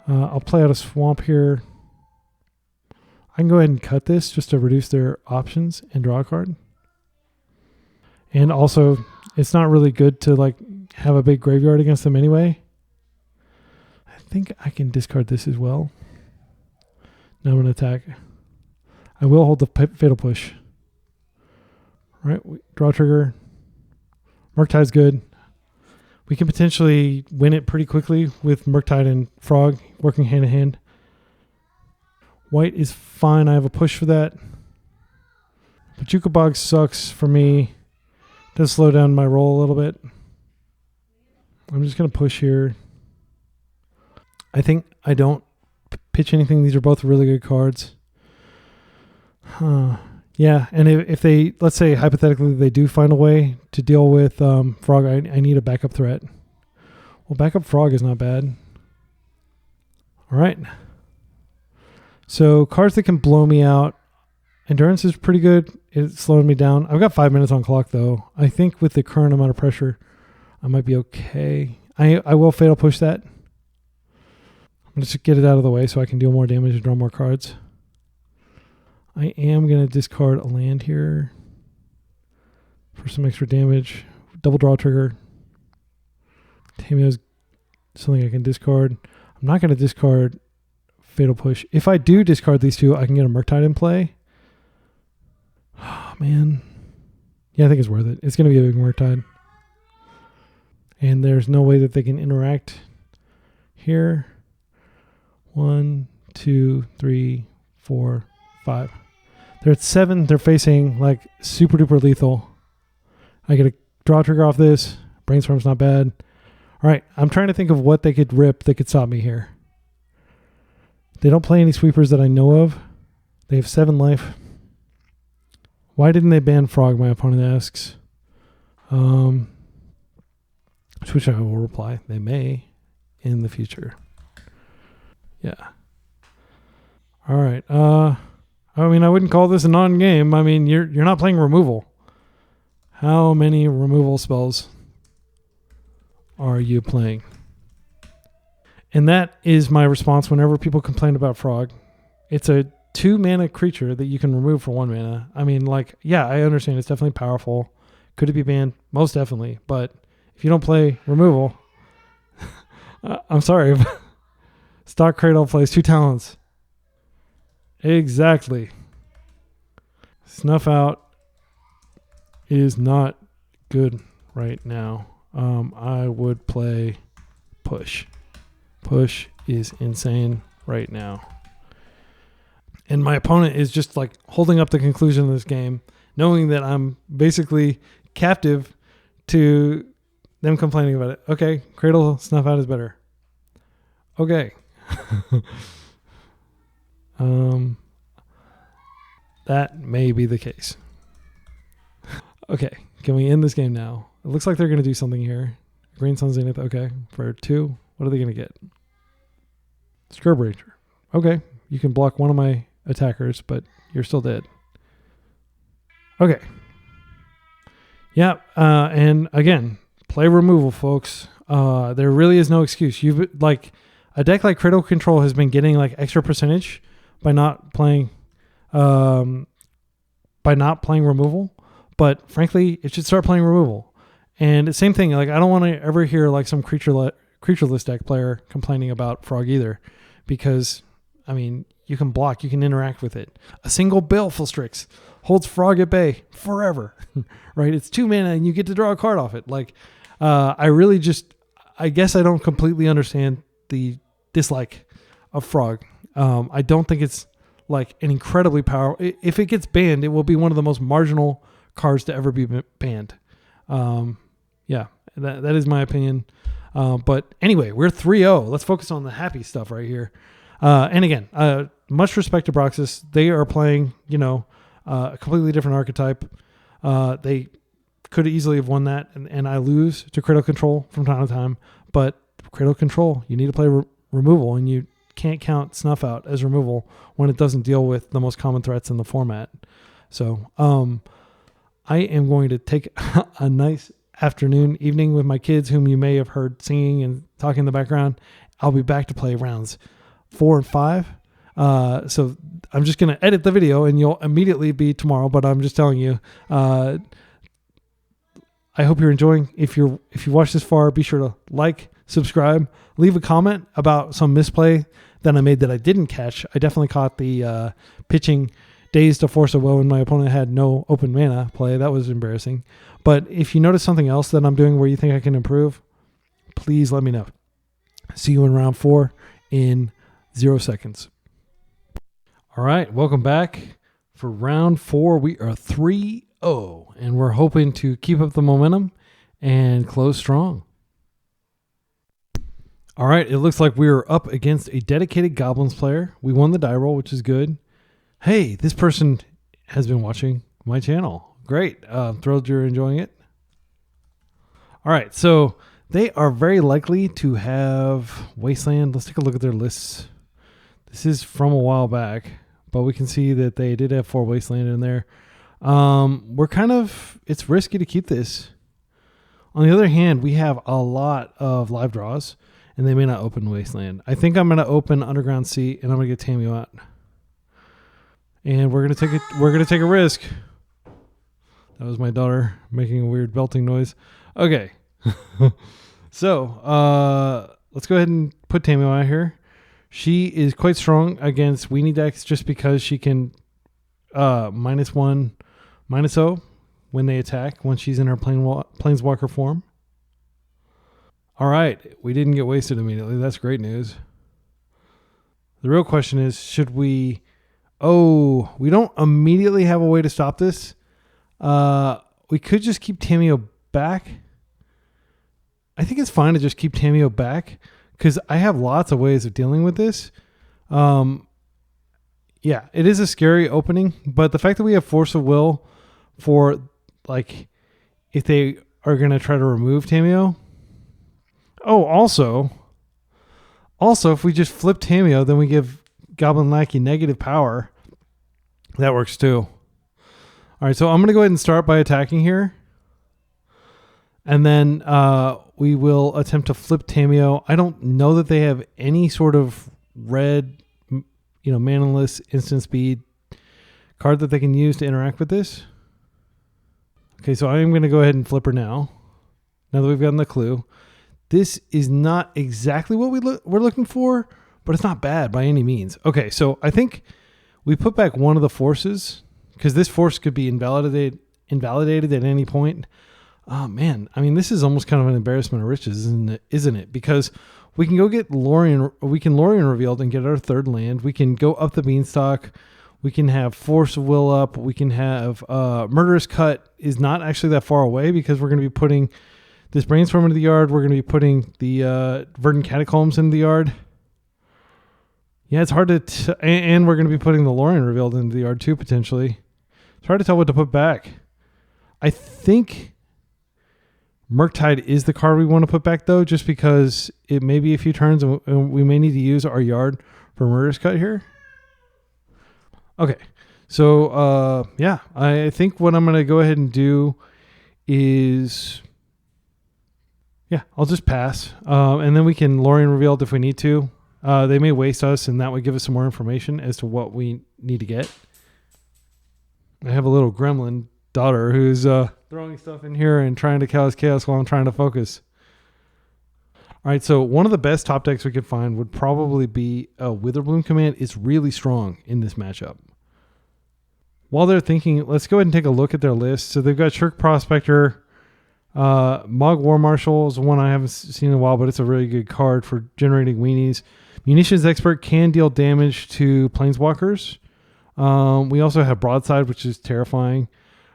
I'll play out a Swamp here. I can go ahead and cut this just to reduce their options and draw a card. And also, it's not really good to like have a big graveyard against them anyway. I think I can discard this as well. Now I'm going to attack. I will hold the Fatal Push. All right, draw trigger. Murktide's good. We can potentially win it pretty quickly with Murktide and Frog working hand in hand. White is fine. I have a push for that. Pachuca Bog sucks for me. Does slow down my roll a little bit. I'm just going to push here. I think I don't pitch anything. These are both really good cards. Yeah, and if they, let's say hypothetically, they do find a way to deal with Frog, I need a backup threat. Well, backup Frog is not bad. All right. So cards that can blow me out. Endurance is pretty good. It's slowing me down. I've got 5 minutes on clock, though. I think with the current amount of pressure, I might be okay. I will Fatal Push that. I'm going to just get it out of the way so I can deal more damage and draw more cards. I am going to discard a land here for some extra damage. Double draw trigger. Tamiyo is something I can discard. I'm not going to discard Fatal Push. If I do discard these two, I can get a Murktide in play. Oh, man. Yeah, I think it's worth it. It's going to be a big Murktide. And there's no way that they can interact here. 1, 2, 3, 4, 5. They're at 7. They're facing like super duper lethal. I get a draw trigger off this. Brainstorm's not bad. All right. I'm trying to think of what they could rip that could stop me here. They don't play any sweepers that I know of. They have 7 life. Why didn't they ban Frog? My opponent asks. To which I will reply, they may in the future. Yeah. All right. I mean, I wouldn't call this a non-game. I mean, you're not playing removal. How many removal spells are you playing? And that is my response whenever people complain about Frog. It's a 2-mana creature that you can remove for 1 mana. I mean, like, yeah, I understand it's definitely powerful. Could it be banned? Most definitely. But if you don't play removal, I'm sorry. Stock Cradle plays 2 talents. Exactly. Snuff Out is not good right now. I would play Push. Push is insane right now. And my opponent is just like holding up the conclusion of this game, knowing that I'm basically captive to them complaining about it. Okay, Cradle Snuff Out is better. Okay. That may be the case. Okay, can we end this game now? It looks like they're going to do something here. Green Sun Zenith, okay. For 2, what are they going to get? Scrub Ranger. Okay, you can block one of my attackers, but you're still dead. Okay. Yeah, and again, play removal, folks. There really is no excuse. You've like a deck like Critical Control has been getting like extra percentage by not playing removal, but frankly, it should start playing removal. And the same thing, like I don't want to ever hear like some creatureless deck player complaining about Frog either, because I mean, you can block, you can interact with it. A single Baleful Strix holds Frog at bay forever, right? It's 2 mana and you get to draw a card off it. Like, I guess I don't completely understand the dislike of Frog. I don't think it's like an incredibly powerful. If it gets banned, it will be one of the most marginal cards to ever be banned. Yeah, that is my opinion. But anyway, we're 3-0. Let's focus on the happy stuff right here. And again, much respect to Broxus. They are playing, a completely different archetype. They could easily have won that, and I lose to Cradle Control from time to time. But Cradle Control, you need to play removal, and you can't count Snuff out as removal when it doesn't deal with the most common threats in the format. So I am going to take a nice afternoon, evening with my kids, whom you may have heard singing and talking in the background. I'll be back to play rounds 4 and 5. So I'm just going to edit the video and you'll immediately be tomorrow, but I'm just telling you, I hope you're enjoying. If you watched this far, be sure to like, subscribe, leave a comment about some misplay that I made that I didn't catch. I definitely caught the pitching Days to Force of Woe and my opponent had no open mana play. That was embarrassing. But if you notice something else that I'm doing where you think I can improve, please let me know. See you in round 4 in 0 seconds. All right, welcome back. For round 4, we are 3-0, and we're hoping to keep up the momentum and close strong. All right, it looks like we're up against a dedicated Goblins player. We won the die roll, which is good. Hey, this person has been watching my channel. Great. Thrilled you're enjoying it. All right, so they are very likely to have Wasteland. Let's take a look at their lists. This is from a while back, but we can see that they did have 4 Wasteland in there. It's risky to keep this. On the other hand, we have a lot of live draws, and they may not open Wasteland. I think I'm going to open Underground Sea, and I'm going to get Tamiyo out. And we're gonna take a risk. That was my daughter making a weird belting noise. Okay. So let's go ahead and put Tamiyo out here. She is quite strong against weenie decks just because she can -1, -0 when they attack when she's in her planeswalker form. All right, we didn't get wasted immediately. That's great news. The real question is, should we? Oh, we don't immediately have a way to stop this. We could just keep Tamiyo back. I think it's fine to just keep Tamiyo back because I have lots of ways of dealing with this. Yeah, it is a scary opening, but the fact that we have Force of Will for, like, if they are going to try to remove Tamiyo. Oh, also, if we just flip Tamiyo, then we give Goblin Lackey negative power. That works too. All right, so I'm going to go ahead and start by attacking here. And then we will attempt to flip Tamiyo. I don't know that they have any sort of red, manaless instant speed card that they can use to interact with this. Okay, so I am going to go ahead and flip her now. Now that we've gotten the clue. This is not exactly what we're looking for, but it's not bad by any means. Okay, so I think we put back one of the forces because this force could be invalidated at any point. Oh man, I mean, this is almost kind of an embarrassment of riches, isn't it? Because we can go get Lorien revealed and get our 3rd land. We can go up the Beanstalk. We can have Force of Will up. We can have Murderous Cut is not actually that far away because we're going to be putting this Brainstorm into the yard. We're going to be putting the Verdant Catacombs into the yard. Yeah, it's hard to... and we're going to be putting the Lorien revealed into the yard too, potentially. It's hard to tell what to put back. I think Murktide is the card we want to put back, though, just because it may be a few turns and we may need to use our yard for Murderous Cut here. Okay, so, yeah, I think what I'm going to go ahead and do is... Yeah, I'll just pass. And then we can Lorien revealed if we need to. They may waste us, and that would give us some more information as to what we need to get. I have a little gremlin daughter who's throwing stuff in here and trying to cause chaos while I'm trying to focus. All right, so one of the best top decks we could find would probably be a Witherbloom command. It's really strong in this matchup. While they're thinking, let's go ahead and take a look at their list. So they've got Shirk Prospector. Mog War Marshal is one I haven't seen in a while, but it's a really good card for generating weenies. Munitions Expert can deal damage to Planeswalkers. We also have Broadside, which is terrifying.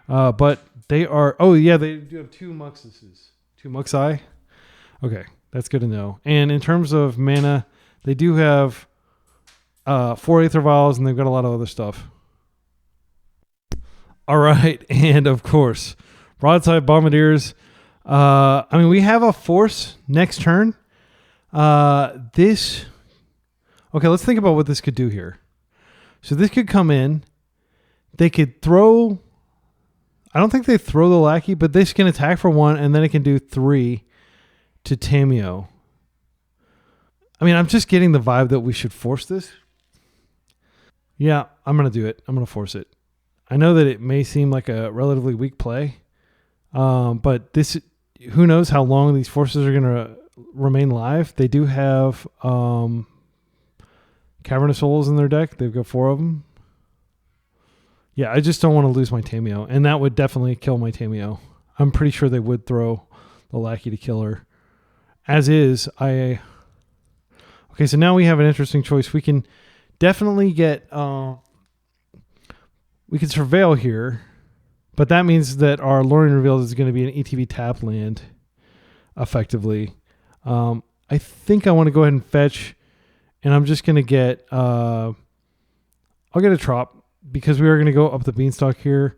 But they are... Oh, yeah, they do have 2 Muxuses. 2 Muxi? Okay, That's good to know. And in terms of mana, they do have 4 Aether Vials, and they've got a lot of other stuff. All right, and of course, Broadside Bombardiers. I mean, we have a Force next turn. Okay, let's think about what this could do here. So this could come in. They could throw... I don't think they throw the Lackey, but this can attack for 1, and then it can do 3 to Tamiyo. I mean, I'm just getting the vibe that we should force this. Yeah, I'm going to do it. I'm going to force it. I know that it may seem like a relatively weak play, but this, who knows how long these forces are going to remain live. They do have Cavernous Souls in their deck. They've got 4 of them. Yeah, I just don't want to lose my Tamiyo, and that would definitely kill my Tamiyo. I'm pretty sure they would throw the Lackey to kill her. As is, okay, so now we have an interesting choice. We can definitely get... we can Surveil here, but that means that our Luring Reveal is going to be an ETB tap land, effectively. I think I want to go ahead and fetch, and I'm just going to get... I'll get a Trop, because we are going to go up the Beanstalk here.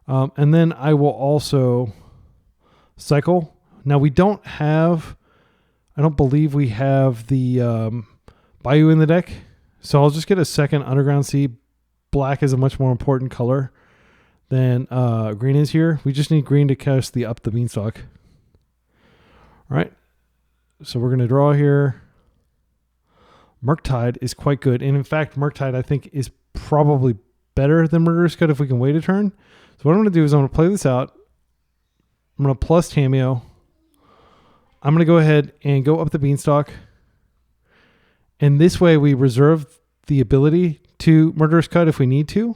And then I will also cycle. Now we don't have... I don't believe we have the Bayou in the deck. So I'll just get a second Underground Sea. Black is a much more important color than green is here. We just need green to cast the Up the Beanstalk. All right. So we're going to draw here. Murktide is quite good. And in fact, Murktide I think is probably better than Murderous Cut if we can wait a turn. So what I'm going to do is I'm going to play this out. I'm going to plus Tamiyo. I'm going to go ahead and go up the Beanstalk. And this way we reserve the ability to Murderous Cut if we need to.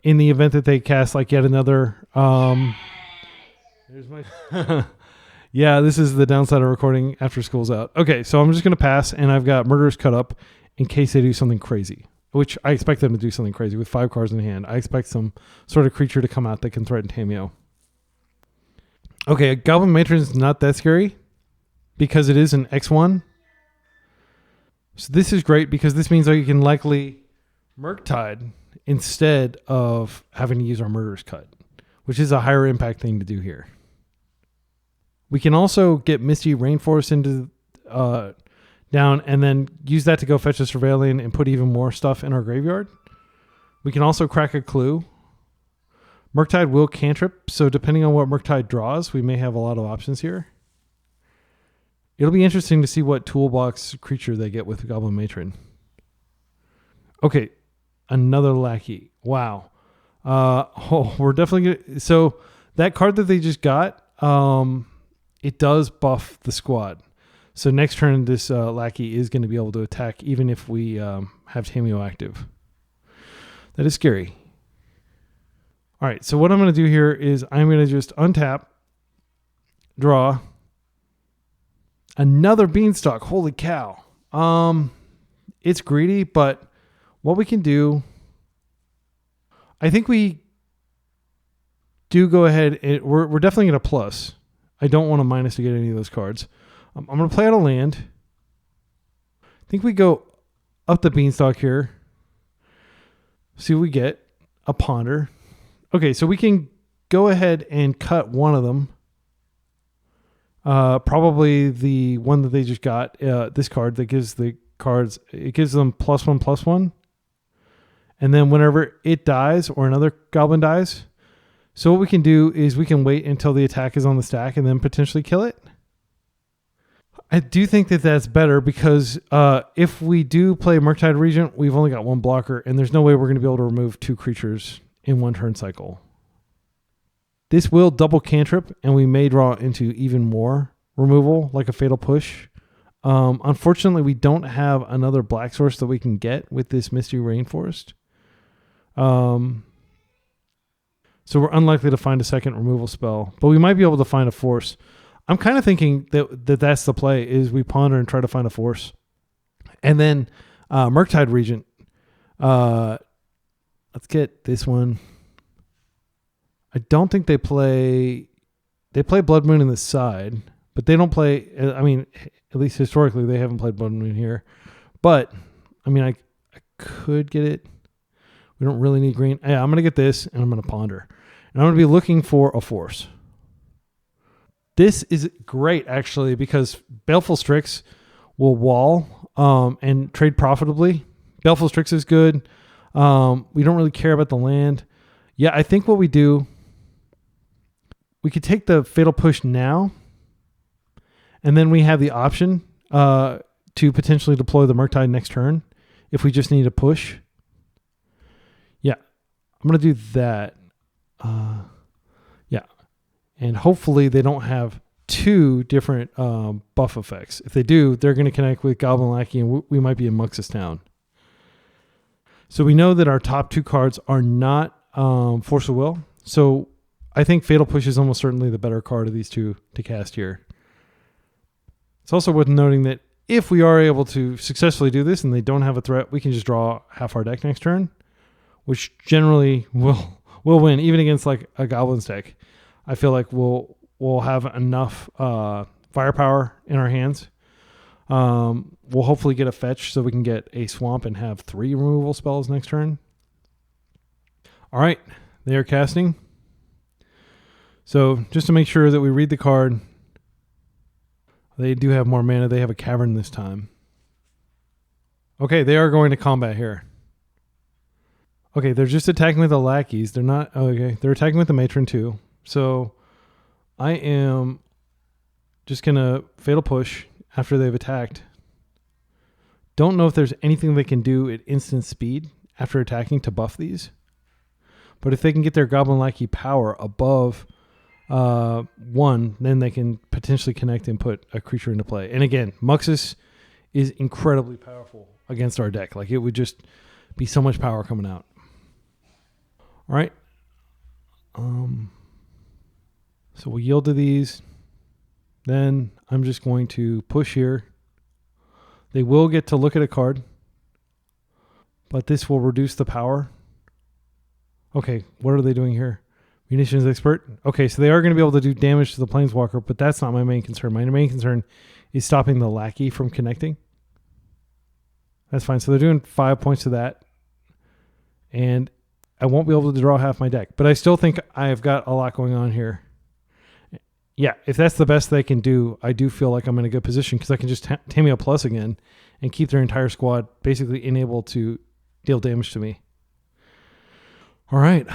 In the event that they cast like yet another... There's my... Yeah, this is the downside of recording after school's out. Okay, so I'm just going to pass, and I've got Murderous Cut up in case they do something crazy. Which I expect them to do something crazy with 5 cards in hand. I expect some sort of creature to come out that can threaten Tamiyo. Okay, Goblin Matron is not that scary because it is an X1. So this is great because this means that you can likely Murktide instead of having to use our Murderous Cut, which is a higher impact thing to do here. We can also get Misty Rainforest into down and then use that to go fetch a Surveilling and put even more stuff in our graveyard. We can also crack a Clue. Murktide will cantrip, so depending on what Murktide draws, we may have a lot of options here. It'll be interesting to see what toolbox creature they get with Goblin Matron. Okay, another Lackey. Wow. We're definitely gonna... So that card that they just got, it does buff the squad. So next turn, this Lackey is going to be able to attack even if we have Tamiyo active. That is scary. All right, so what I'm going to do here is I'm going to just untap, draw, another Beanstalk. Holy cow. It's greedy, but what we can do, I think we do go ahead. We're definitely going to plus. I don't want to minus to get any of those cards. I'm going to play out a land. I think we go up the Beanstalk here. See what we get. A Ponder. Okay, so we can go ahead and cut one of them. Probably the one that they just got. This card that gives the cards, it gives them +1/+1. And then whenever it dies or another goblin dies. So what we can do is we can wait until the attack is on the stack and then potentially kill it. I do think that that's better because if we do play Murktide Regent, we've only got 1 blocker, and there's no way we're going to be able to remove 2 creatures in 1 turn cycle. This will double cantrip, and we may draw into even more removal, like a Fatal Push. Unfortunately, we don't have another black source that we can get with this Misty Rainforest. So we're unlikely to find a second removal spell, but we might be able to find a force. I'm kind of thinking that that's the play, is we ponder and try to find a force. And then Murktide Regent. Let's get this one. I don't think they play Blood Moon in the side, But they don't play, I mean, at least historically, they haven't played Blood Moon here. But, I mean, I could get it. We don't really need green. Yeah, I'm going to get this, and I'm going to ponder. And I'm going to be looking for a force. This is great, actually, because Baleful Strix will wall and trade profitably. Baleful Strix is good. We don't really care about the land. Yeah, I think what we do, we could take the Fatal Push now, and then we have the option to potentially deploy the Murktide next turn if we just need a push. Yeah, I'm going to do that. Yeah, and hopefully they don't have two different buff effects. If they do, they're going to connect with Goblin Lackey, and we might be in Muxus Town. So we know that our top two cards are not Force of Will. So I think Fatal Push is almost certainly the better card of these two to cast here. It's also worth noting that if we are able to successfully do this and they don't have a threat, we can just draw half our deck next turn, which generally will win, even against like a Goblins deck. I feel like we'll have enough firepower in our hands. We'll hopefully get a fetch so we can get a swamp and have 3 removal spells next turn. All right, they are casting. So just to make sure that we read the card, they do have more mana. They have a Cavern this time. Okay, they are going to combat here. Okay, they're just attacking with the lackeys. They're not, okay, they're attacking with the matron too. So I am just going to Fatal Push after they've attacked. Don't know if there's anything they can do at instant speed after attacking to buff these. But if they can get their Goblin Lackey power above 1, then they can potentially connect and put a creature into play. And again, Muxus is incredibly powerful against our deck. Like, it would just be so much power coming out. All right. So we'll yield to these. Then I'm just going to push here. They will get to look at a card, but this will reduce the power. Okay, what are they doing here? Munitions Expert. Okay, so they are going to be able to do damage to the Planeswalker, but that's not my main concern. My main concern is stopping the Lackey from connecting. That's fine. So they're doing 5 points to that, and I won't be able to draw half my deck, but I still think I've got a lot going on here. Yeah, if that's the best they can do, I do feel like I'm in a good position because I can just Tamiyo Plus again and keep their entire squad basically unable to deal damage to me. All right.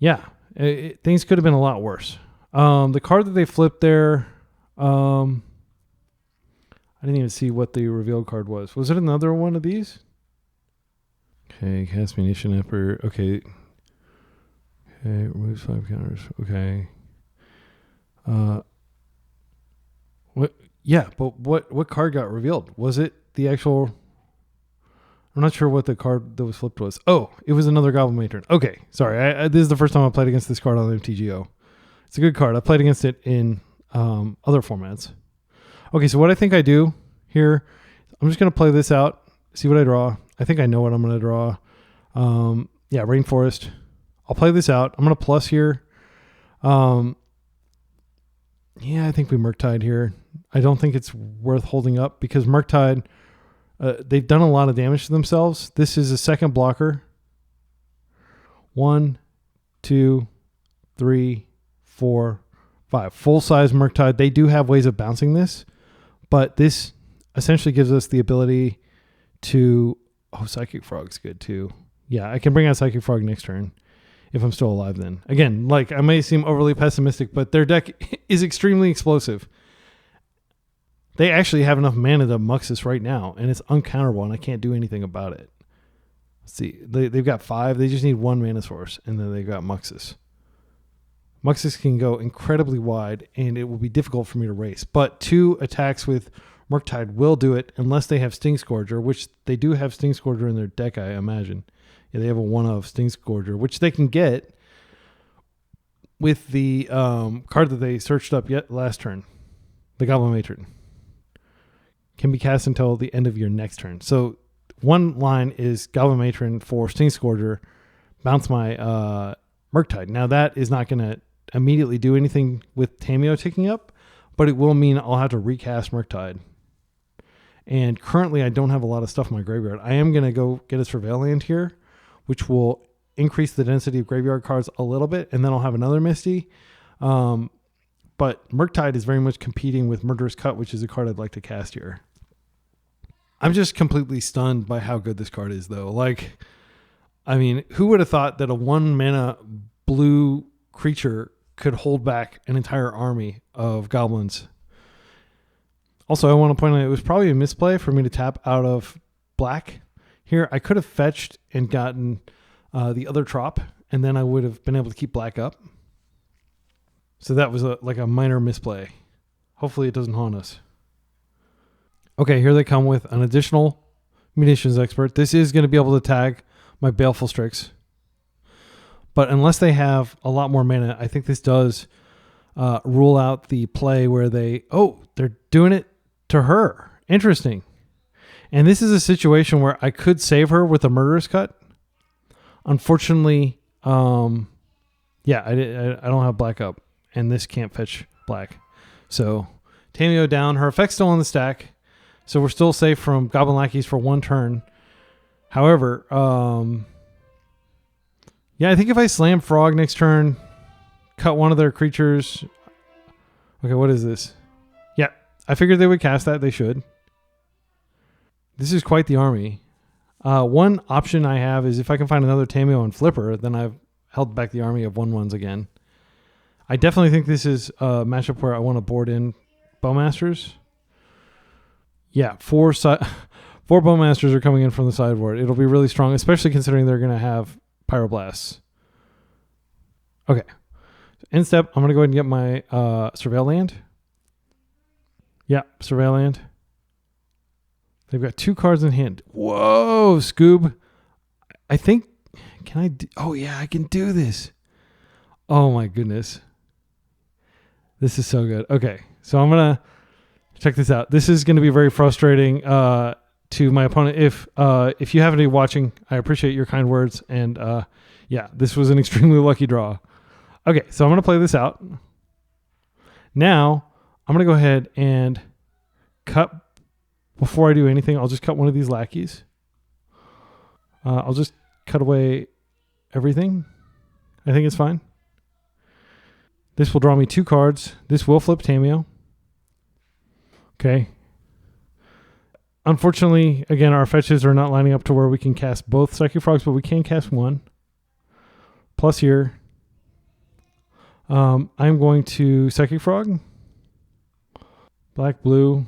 Yeah, things could have been a lot worse. The card that they flipped there, I didn't even see what the revealed card was. Was it another one of these? Okay, cast Munition Emperor. Okay. Okay, removes 5 counters. Okay. What? Yeah, but what card got revealed? Was it the actual? I'm not sure what the card that was flipped was. Oh, it was another Goblin Matron. Okay, sorry. This is the first time I played against this card on MTGO. It's a good card. I played against it in other formats. Okay, so what I think I do here, I'm just going to play this out, see what I draw. I think I know what I'm going to draw. Yeah, Rainforest. I'll play this out. I'm going to plus here. Yeah, I think we Murktide here. I don't think it's worth holding up because Murktide, they've done a lot of damage to themselves. This is a second blocker. 1, 2, 3, 4, 5. Full-size Murktide. They do have ways of bouncing this, but this essentially gives us the ability to... Oh, Psychic Frog's good too. Yeah, I can bring out Psychic Frog next turn if I'm still alive then. Again, like, I may seem overly pessimistic, but their deck is extremely explosive. They actually have enough mana to Muxus right now, and it's uncounterable, and I can't do anything about it. Let's see. They've got 5. They just need 1 mana source, and then they've got Muxus. Muxus can go incredibly wide, and it will be difficult for me to race. But 2 attacks with Murktide will do it, unless they have Sting Scourger, which they do have Sting Scourger in their deck, I imagine. Yeah, they have a 1-of Sting Scourger, which they can get with the card that they searched up yet last turn, the Goblin Matron. Can be cast until the end of your next turn. So one line is Goblin Matron for Sting Scourger, bounce my Murktide. Now that is not going to immediately do anything with Tamiyo ticking up, but it will mean I'll have to recast Murktide. And currently I don't have a lot of stuff in my graveyard. I am going to go get a Surveil Land here, which will increase the density of graveyard cards a little bit, and then I'll have another Misty. But Murktide is very much competing with Murderous Cut, which is a card I'd like to cast here. I'm just completely stunned by how good this card is, though. Like, I mean, who would have thought that a 1-mana blue creature could hold back an entire army of goblins? Also, I want to point out it was probably a misplay for me to tap out of black here. I could have fetched and gotten the other trop, and then I would have been able to keep black up. So that was like a minor misplay. Hopefully it doesn't haunt us. Okay, here they come with an additional munitions expert. This is going to be able to tag my Baleful Strix. But unless they have a lot more mana, I think this does rule out the play where they're doing it to her. Interesting. And this is a situation where I could save her with a Murderous Cut. Unfortunately, I don't have black up, and this can't fetch black. So Tamiyo down. Her effect's still on the stack, so we're still safe from Goblin Lackeys for one turn. However, I think if I slam Frog next turn, cut one of their creatures. Okay, what is this? Yeah, I figured they would cast that. They should. This is quite the army. One option I have is if I can find another Tamiyo and Flipper, then I've held back the army of 1/1s again. I definitely think this is a matchup where I want to board in Bowmasters. Yeah, four Bowmasters are coming in from the sideboard. It'll be really strong, especially considering they're going to have Pyroblasts. Okay. End step, I'm going to go ahead and get my Surveil Land. Yeah, Surveil Land. They've got 2 cards in hand. Whoa, Scoob. I think, I can do this. Oh my goodness. This is so good. Okay, so I'm going to check this out. This is going to be very frustrating to my opponent. If you happen to be watching, I appreciate your kind words. And this was an extremely lucky draw. Okay, so I'm going to play this out. Now, I'm going to go ahead and cut. Before I do anything, I'll just cut one of these lackeys. I'll just cut away everything. I think it's fine. This will draw me 2 cards. This will flip Tamiyo. Okay. Unfortunately, again, our fetches are not lining up to where we can cast both Psychic Frogs, but we can cast one. Plus here, I'm going to Psychic Frog. Black, blue.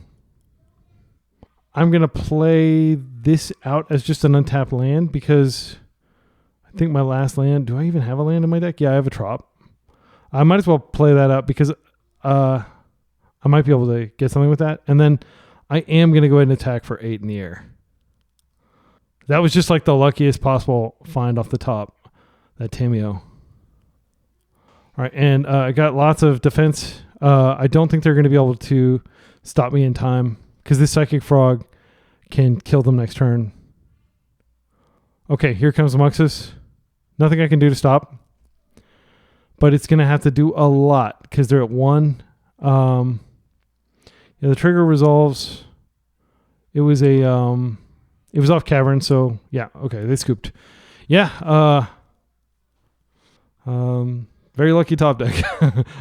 I'm going to play this out as just an untapped land because I think my last land... Do I even have a land in my deck? Yeah, I have a trop. I might as well play that out because I might be able to get something with that. And then I am going to go ahead and attack for 8 in the air. That was just like the luckiest possible find off the top, that Tamiyo. All right, and I got lots of defense. I don't think they're going to be able to stop me in time because this Psychic Frog can kill them next turn. Okay, here comes Muxus. Nothing I can do to stop. But it's going to have to do a lot because they're at 1. The trigger resolves. It was off Cavern, so yeah, okay, they scooped. Yeah, very lucky top deck.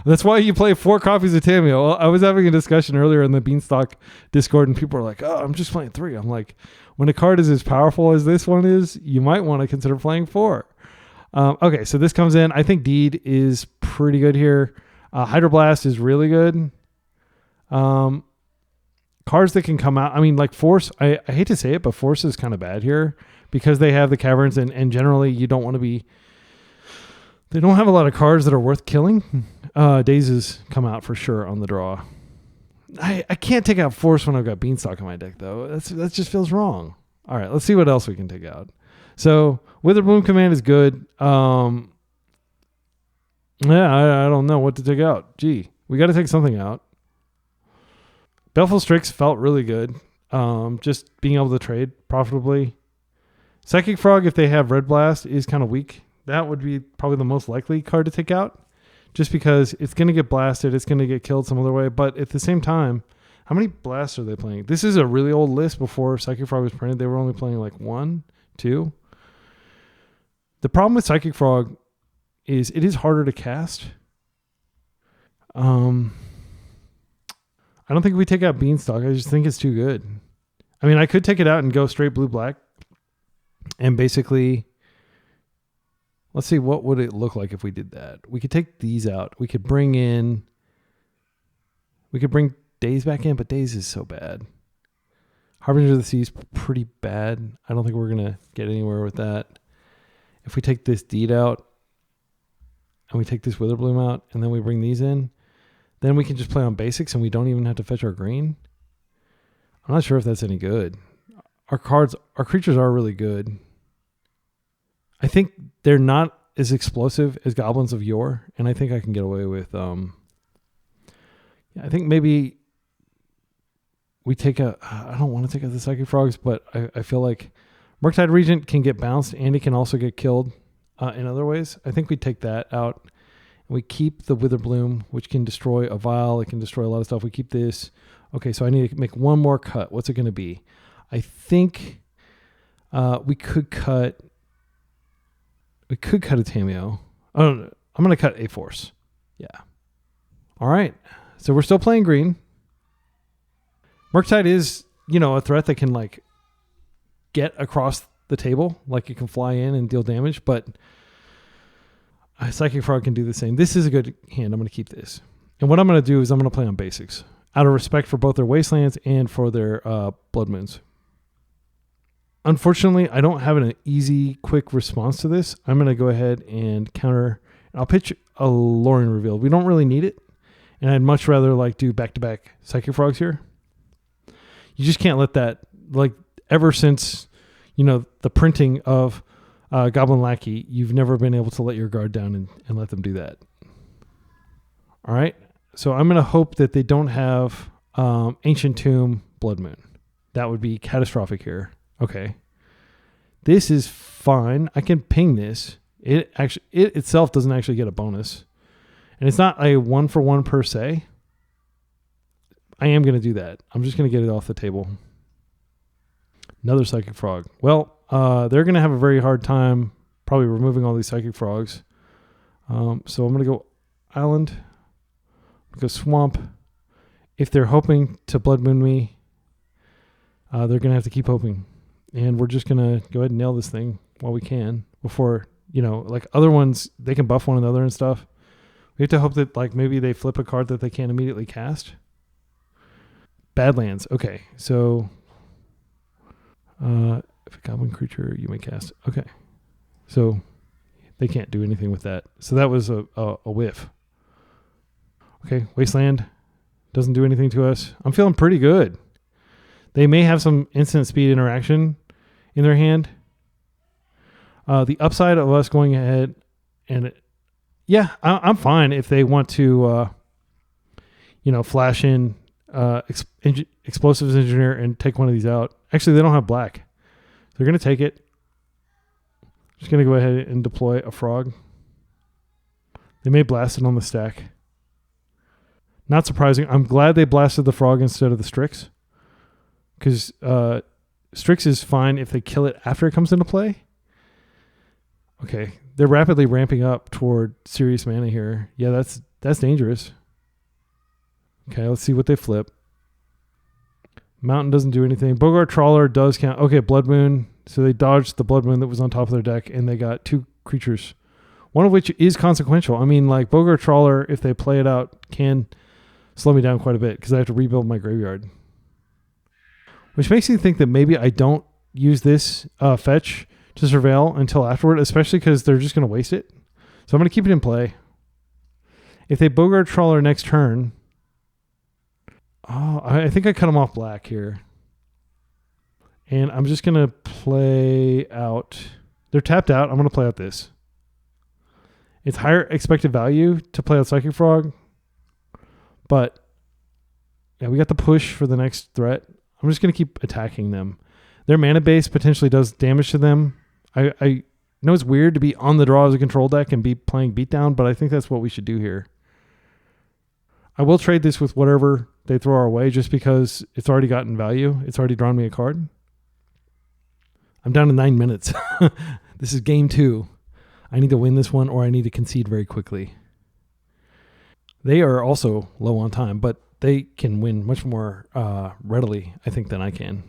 That's why you play 4 copies of Tamiyo. I was having a discussion earlier in the Beanstalk Discord, and people were like, "Oh, I'm just playing 3." I'm like, when a card is as powerful as this one is, you might want to consider playing 4. Okay, so this comes in. I think Deed is pretty good here. Hydroblast is really good. Cards that can come out. I mean, like Force. I hate to say it, but Force is kind of bad here because they have the Caverns, and generally you don't want to be. They don't have a lot of cards that are worth killing. Dazes come out for sure on the draw. I can't take out Force when I've got Beanstalk in my deck, though. That just feels wrong. All right, let's see what else we can take out. So Witherbloom command is good. I don't know what to take out. Gee, we got to take something out. Baleful Strix felt really good. Just being able to trade profitably. Psychic Frog, if they have Red Blast, is kind of weak. That would be probably the most likely card to take out. just because it's going to get blasted. It's going to get killed some other way. But at the same time, how many blasts are they playing? This is a really old list before Psychic Frog was printed. They were only playing like 1, 2. The problem with Psychic Frog is it is harder to cast. I don't think we take out Beanstalk. I just think it's too good. I mean, I could take it out and go straight blue-black. And basically, let's see, what would it look like if we did that? We could take these out. We could bring Daze back in, but Daze is so bad. Harbinger of the Sea is pretty bad. I don't think we're going to get anywhere with that. If we take this Deed out, and we take this Witherbloom out, and then we bring these in, then we can just play on basics, and we don't even have to fetch our green. I'm not sure if that's any good. Our creatures are really good. I think they're not as explosive as Goblins of yore, and I think I can get away with. I think maybe we take I don't want to take out the Psychic Frogs, but I feel like Murktide Regent can get bounced, and he can also get killed in other ways. I think we take that out. We keep the Witherbloom, which can destroy a vial. It can destroy a lot of stuff. We keep this. Okay, so I need to make one more cut. What's it going to be? I think we could cut a Tamiyo. Oh, no, I'm going to cut a Force. Yeah. All right. So we're still playing green. Murktide is, a threat that can like get across the table. Like it can fly in and deal damage, but Psychic Frog can do the same. This is a good hand. I'm going to keep this. And what I'm going to do is I'm going to play on basics out of respect for both their Wastelands and for their Blood Moons. Unfortunately, I don't have an easy, quick response to this. I'm going to go ahead and counter. I'll pitch a Lorien Revealed. We don't really need it. And I'd much rather like do back-to-back Psychic Frogs here. You just can't let that, like ever since, the printing of Goblin Lackey, you've never been able to let your guard down and let them do that. All right. So I'm going to hope that they don't have Ancient Tomb Blood Moon. That would be catastrophic here. Okay. This is fine. I can ping this. It itself doesn't actually get a bonus. And it's not a 1-for-1 per se. I am going to do that. I'm just going to get it off the table. Another Psychic Frog. Well, they're going to have a very hard time probably removing all these Psychic Frogs. So I'm going to go Island. Go Swamp. If they're hoping to Blood Moon me, they're going to have to keep hoping. And we're just going to go ahead and nail this thing while we can before, like other ones, they can buff one another and stuff. We have to hope that like maybe they flip a card that they can't immediately cast. Badlands. Okay. So if a goblin creature you may cast. Okay. So they can't do anything with that. So that was a whiff. Okay, Wasteland doesn't do anything to us. I'm feeling pretty good. They may have some instant speed interaction in their hand. The upside of us going ahead and I'm fine if they want to, flash in Explosives Engineer and take one of these out. Actually, they don't have black. They're going to take it. Just going to go ahead and deploy a frog. They may blast it on the stack. Not surprising. I'm glad they blasted the frog instead of the Strix. Because Strix is fine if they kill it after it comes into play. Okay. They're rapidly ramping up toward serious mana here. Yeah, that's dangerous. Okay, let's see what they flip. Mountain doesn't do anything. Bogart Trawler does count. Okay, Blood Moon. So they dodged the Blood Moon that was on top of their deck, and they got 2 creatures. One of which is consequential. I mean, like, Bogart Trawler, if they play it out, can slow me down quite a bit because I have to rebuild my graveyard. Which makes me think that maybe I don't use this fetch to surveil until afterward, especially because they're just going to waste it. So I'm going to keep it in play. If they Bogart Trawler next turn... Oh, I think I cut them off black here. And I'm just going to play out... They're tapped out. I'm going to play out this. It's higher expected value to play out Psychic Frog. But yeah, we got the push for the next threat. I'm just going to keep attacking them. Their mana base potentially does damage to them. I I know it's weird to be on the draw as a control deck and be playing beatdown, but I think that's what we should do here. I will trade this with whatever they throw our way just because it's already gotten value. It's already drawn me a card. I'm down to 9 minutes. This is game 2. I need to win this one or I need to concede very quickly. They are also low on time, but they can win much more readily, I think, than I can.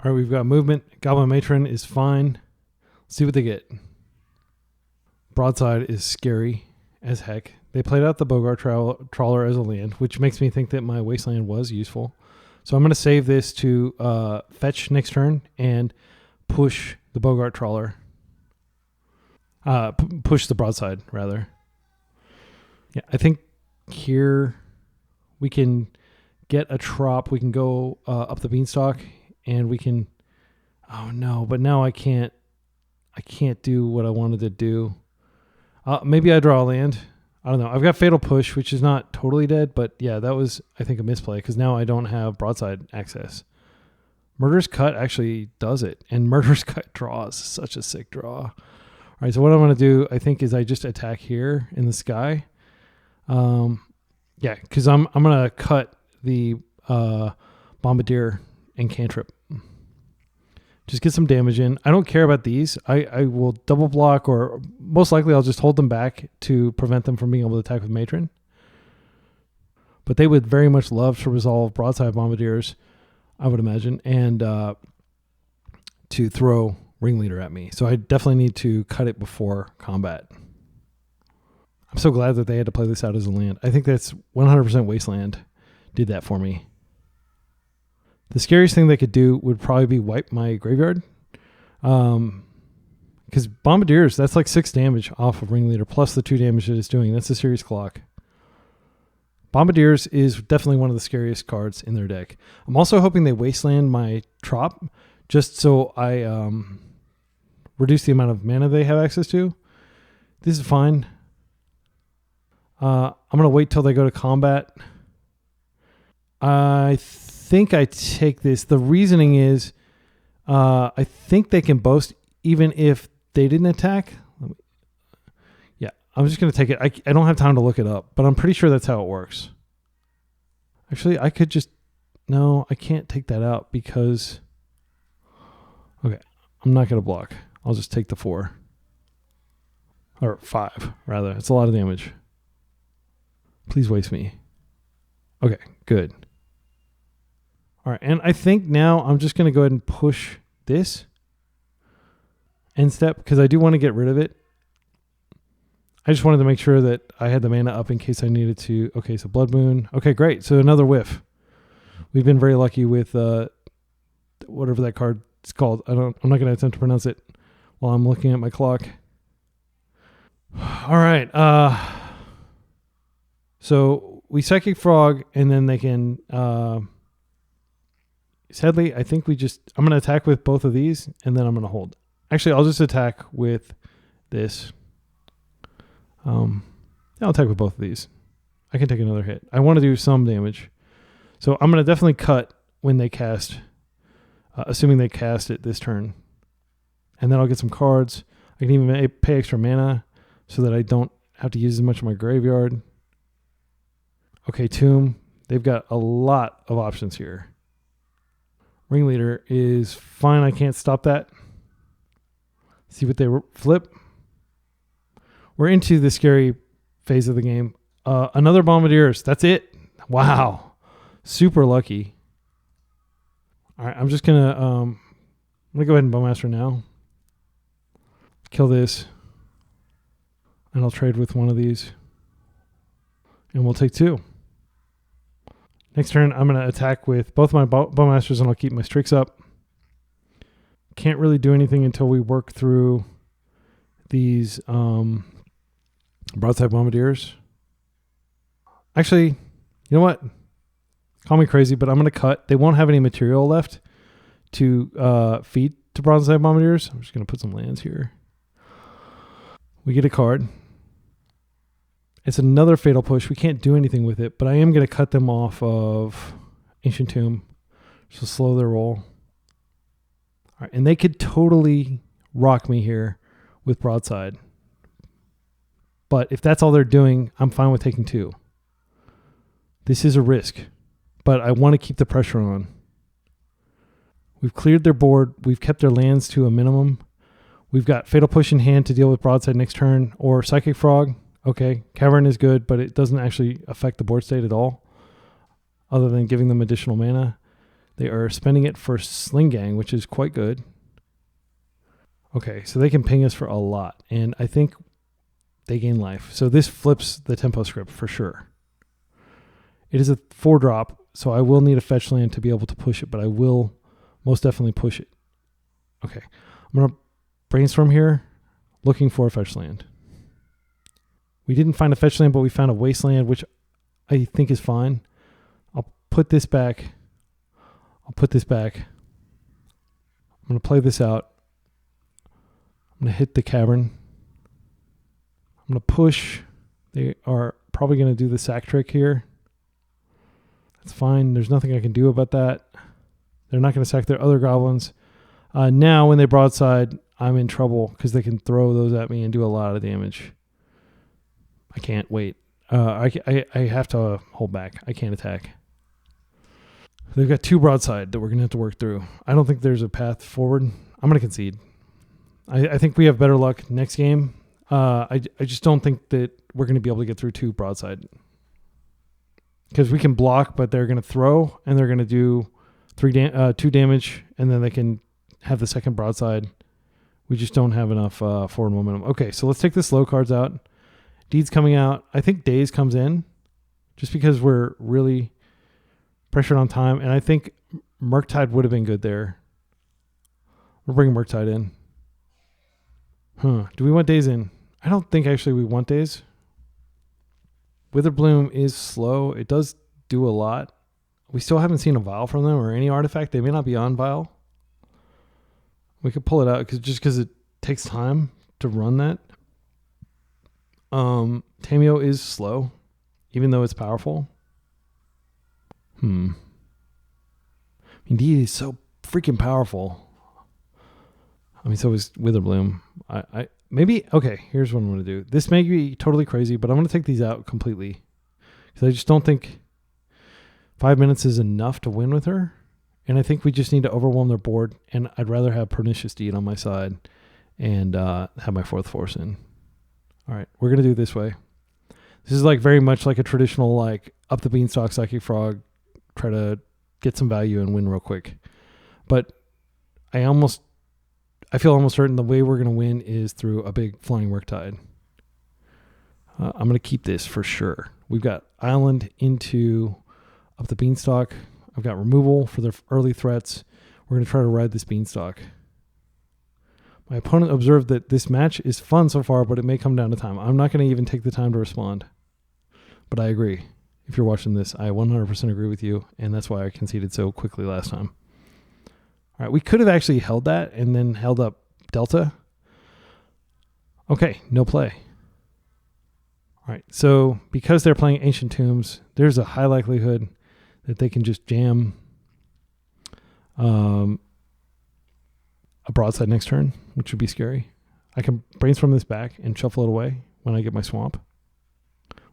All right, we've got movement. Goblin Matron is fine. Let's see what they get. Broadside is scary as heck. They played out the Bogart Trawler as a land, which makes me think that my Wasteland was useful. So I'm going to save this to fetch next turn and push the Bogart Trawler. Push the Broadside, rather. Yeah, I think here we can get a trop. We can go up the Beanstalk, and we can... Oh, no, but now I can't do what I wanted to do. Maybe I draw a land. I don't know. I've got Fatal Push, which is not totally dead, but yeah, that was, I think, a misplay because now I don't have Broadside access. Murderous Cut actually does it, and Murderous Cut draws. Such a sick draw. All right, so what I'm going to do, I think, is I just attack here in the sky. Yeah, because I'm going to cut the Bombardier and Cantrip. Just get some damage in. I don't care about these. I will double block, or most likely I'll just hold them back to prevent them from being able to attack with Matron. But they would very much love to resolve Broadside Bombardiers, I would imagine, and to throw Ringleader at me. So I definitely need to cut it before combat. I'm so glad that they had to play this out as a land. I think that's 100% Wasteland did that for me. The scariest thing they could do would probably be wipe my graveyard. Because Bombardiers, that's like 6 damage off of Ringleader, plus the 2 damage that it's doing. That's a serious clock. Bombardiers is definitely one of the scariest cards in their deck. I'm also hoping they Wasteland my Trop, just so I reduce the amount of mana they have access to. This is fine. I'm going to wait till they go to combat. I think I take this. The reasoning is I think they can boast even if they didn't attack. Yeah, I'm just going to take it. I don't have time to look it up, but I'm pretty sure that's how it works. Actually, I could just... No, I can't take that out because... Okay, I'm not going to block. I'll just take the 4. Or 5, rather. It's a lot of damage. Please waste me. Okay, good. All right, and I think now I'm just going to go ahead and push this end step because I do want to get rid of it. I just wanted to make sure that I had the mana up in case I needed to. Okay, so Blood Moon. Okay, great. So another whiff. We've been very lucky with whatever that card is called. I'm not going to attempt to pronounce it while I'm looking at my clock. All right. So we Psychic Frog, and then they can... Sadly, I think I'm going to attack with both of these, and then I'm going to hold. Actually, I'll just attack with this. I'll attack with both of these. I can take another hit. I want to do some damage. So I'm going to definitely cut when they cast, assuming they cast it this turn. And then I'll get some cards. I can even pay extra mana so that I don't have to use as much of my graveyard. Okay, Tomb. They've got a lot of options here. Ringleader is fine. I can't stop that. See what they flip. We're into the scary phase of the game. Another Bombardiers. That's it. Wow. Super lucky. All right, I'm just going to I'm gonna go ahead and Bowmaster now. Kill this. And I'll trade with one of these. And we'll take 2. Next turn, I'm going to attack with both my Bowmasters, and I'll keep my Strix up. Can't really do anything until we work through these Broadside Bombardiers. Actually, you know what? Call me crazy, but I'm going to cut. They won't have any material left to feed to Broadside Bombardiers. I'm just going to put some lands here. We get a card. It's another Fatal Push. We can't do anything with it, but I am going to cut them off of Ancient Tomb. So slow their roll. All right, and they could totally rock me here with broadside. But if that's all they're doing, I'm fine with taking 2. This is a risk, but I want to keep the pressure on. We've cleared their board. We've kept their lands to a minimum. We've got Fatal Push in hand to deal with broadside next turn, or Psychic Frog. Okay, Cavern is good, but it doesn't actually affect the board state at all, other than giving them additional mana. They are spending it for Sling Gang, which is quite good. Okay, so they can ping us for a lot, and I think they gain life. So this flips the tempo script for sure. It is a 4-drop, so I will need a fetch land to be able to push it, but I will most definitely push it. Okay, I'm going to brainstorm here, looking for a fetch land. We didn't find a fetch land, but we found a Wasteland, which I think is fine. I'll put this back. I'm going to play this out. I'm going to hit the Cavern. I'm going to push. They are probably going to do the sack trick here. That's fine. There's nothing I can do about that. They're not going to sack their other goblins. Now, when they broadside, I'm in trouble because they can throw those at me and do a lot of damage. I can't wait. I have to hold back. I can't attack. They've got 2 broadside that we're going to have to work through. I don't think there's a path forward. I'm going to concede. I think we have better luck next game. I just don't think that we're going to be able to get through 2 broadside. Because we can block, but they're going to throw, and they're going to do 2 damage, and then they can have the second broadside. We just don't have enough forward momentum. Okay, so let's take the slow cards out. Deed's coming out. I think Daze comes in, just because we're really pressured on time, and I think Murktide would have been good there. We're bringing Murktide in. Do we want Daze in? I don't think actually we want Daze. Witherbloom is slow. It does do a lot. We still haven't seen a Vial from them or any artifact. They may not be on Vial. We could pull it out because it takes time to run that. Tamiyo is slow, even though it's powerful. Indeed, he's so freaking powerful. I mean, so is Witherbloom. Okay, here's what I'm going to do. This may be totally crazy, but I'm going to take these out completely. Because I just don't think 5 minutes is enough to win with her. And I think we just need to overwhelm their board. And I'd rather have Pernicious Deed on my side and have my 4th force in. All right, we're going to do it this way. This is like very much like a traditional like Up the Beanstalk Psychic Frog. Try to get some value and win real quick. But I feel almost certain the way we're going to win is through a big flying Murktide. I'm going to keep this for sure. We've got Island into Up the Beanstalk. I've got removal for their early threats. We're going to try to ride this Beanstalk. My opponent observed that this match is fun so far, but it may come down to time. I'm not going to even take the time to respond. But I agree. If you're watching this, I 100% agree with you, and that's why I conceded so quickly last time. All right, we could have actually held that and then held up Delta. Okay, no play. All right, so because they're playing Ancient Tombs, there's a high likelihood that they can just jam a broadside next turn, which would be scary. I can brainstorm this back and shuffle it away when I get my swamp,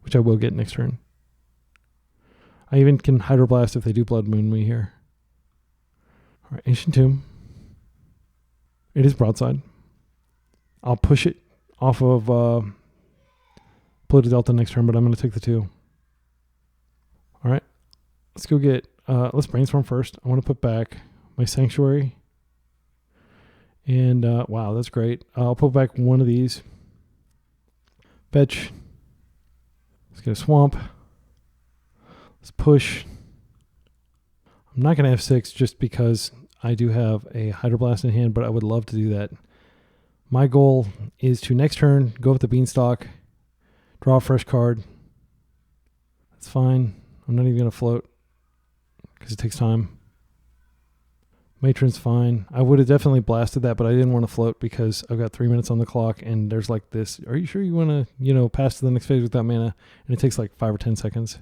which I will get next turn. I even can Hydroblast if they do Blood Moon me here. All right, Ancient Tomb. It is broadside. I'll push it off of Polluted Delta next turn, but I'm going to take the 2. All right, let's go get, let's brainstorm first. I want to put back my Sanctuary. And wow, that's great. I'll put back one of these. Fetch. Let's get a Swamp. Let's push. I'm not going to F6 just because I do have a Hydroblast in hand, but I would love to do that. My goal is to next turn go with the Beanstalk, draw a fresh card. That's fine. I'm not even going to float because it takes time. Matron's fine. I would have definitely blasted that, but I didn't want to float because I've got 3 minutes on the clock and there's like this. Are you sure you want to, pass to the next phase without mana? And it takes like 5 or 10 seconds.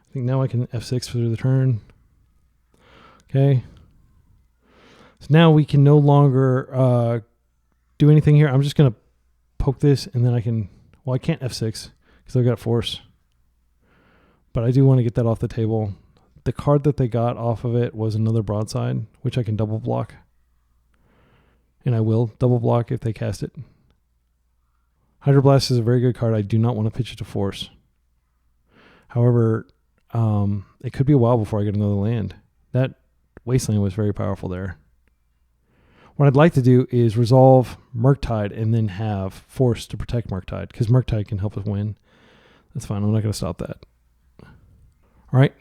I think now I can F6 for the turn. Okay. So now we can no longer do anything here. I'm just going to poke this, and then I can... Well, I can't F6 because I've got force. But I do want to get that off the table. The card that they got off of it was another broadside, which I can double block. And I will double block if they cast it. Hydroblast is a very good card. I do not want to pitch it to force. However, it could be a while before I get another land. That Wasteland was very powerful there. What I'd like to do is resolve Murktide and then have force to protect Murktide, because Murktide can help us win. That's fine. I'm not going to stop that. All right.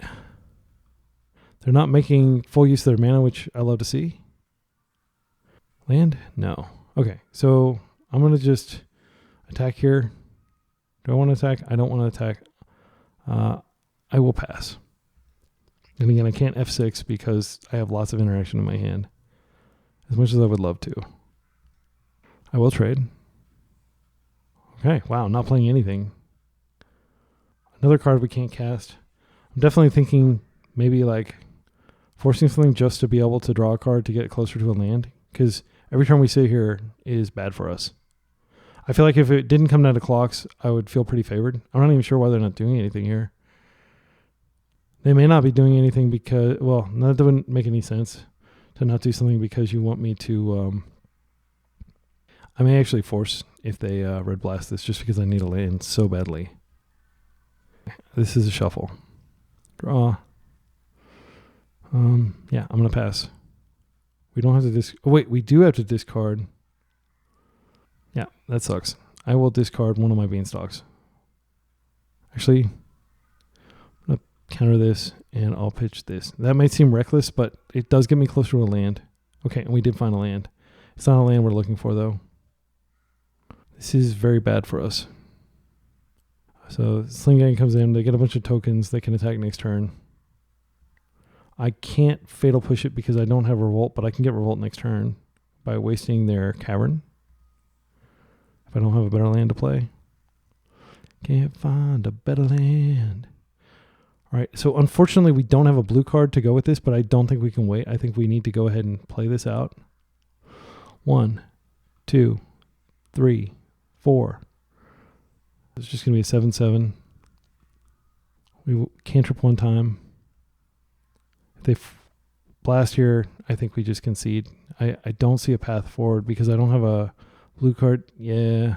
They're not making full use of their mana, which I love to see. Land? No. Okay, so I'm going to just attack here. Do I want to attack? I don't want to attack. I will pass. And again, I can't F6 because I have lots of interaction in my hand, as much as I would love to. I will trade. Okay, wow, not playing anything. Another card we can't cast. I'm definitely thinking maybe like forcing something just to be able to draw a card to get closer to a land, because every turn we sit here is bad for us. I feel like if it didn't come down to clocks, I would feel pretty favored. I'm not even sure why they're not doing anything here. They may not be doing anything because, well, that wouldn't make any sense to not do something because you want me to, I may actually force if they red blast this just because I need a land so badly. This is a shuffle. Draw. Yeah, I'm going to pass. We don't have to oh, wait, we do have to discard. Yeah, that sucks. I will discard one of my Beanstalks. Actually, I'm going to counter this, and I'll pitch this. That might seem reckless, but it does get me closer to a land. Okay, and we did find a land. It's not a land we're looking for, though. This is very bad for us. So Sling Gang comes in. They get a bunch of tokens. They can attack next turn. I can't Fatal Push it because I don't have Revolt, but I can get Revolt next turn by wasting their Cavern. If I don't have a better land to play. Can't find a better land. All right, so unfortunately we don't have a blue card to go with this, but I don't think we can wait. I think we need to go ahead and play this out. 1, 2, 3, 4. It's just going to be a 7/7. We cantrip one time. If they blast here, I think we just concede. I don't see a path forward because I don't have a blue card. Yeah.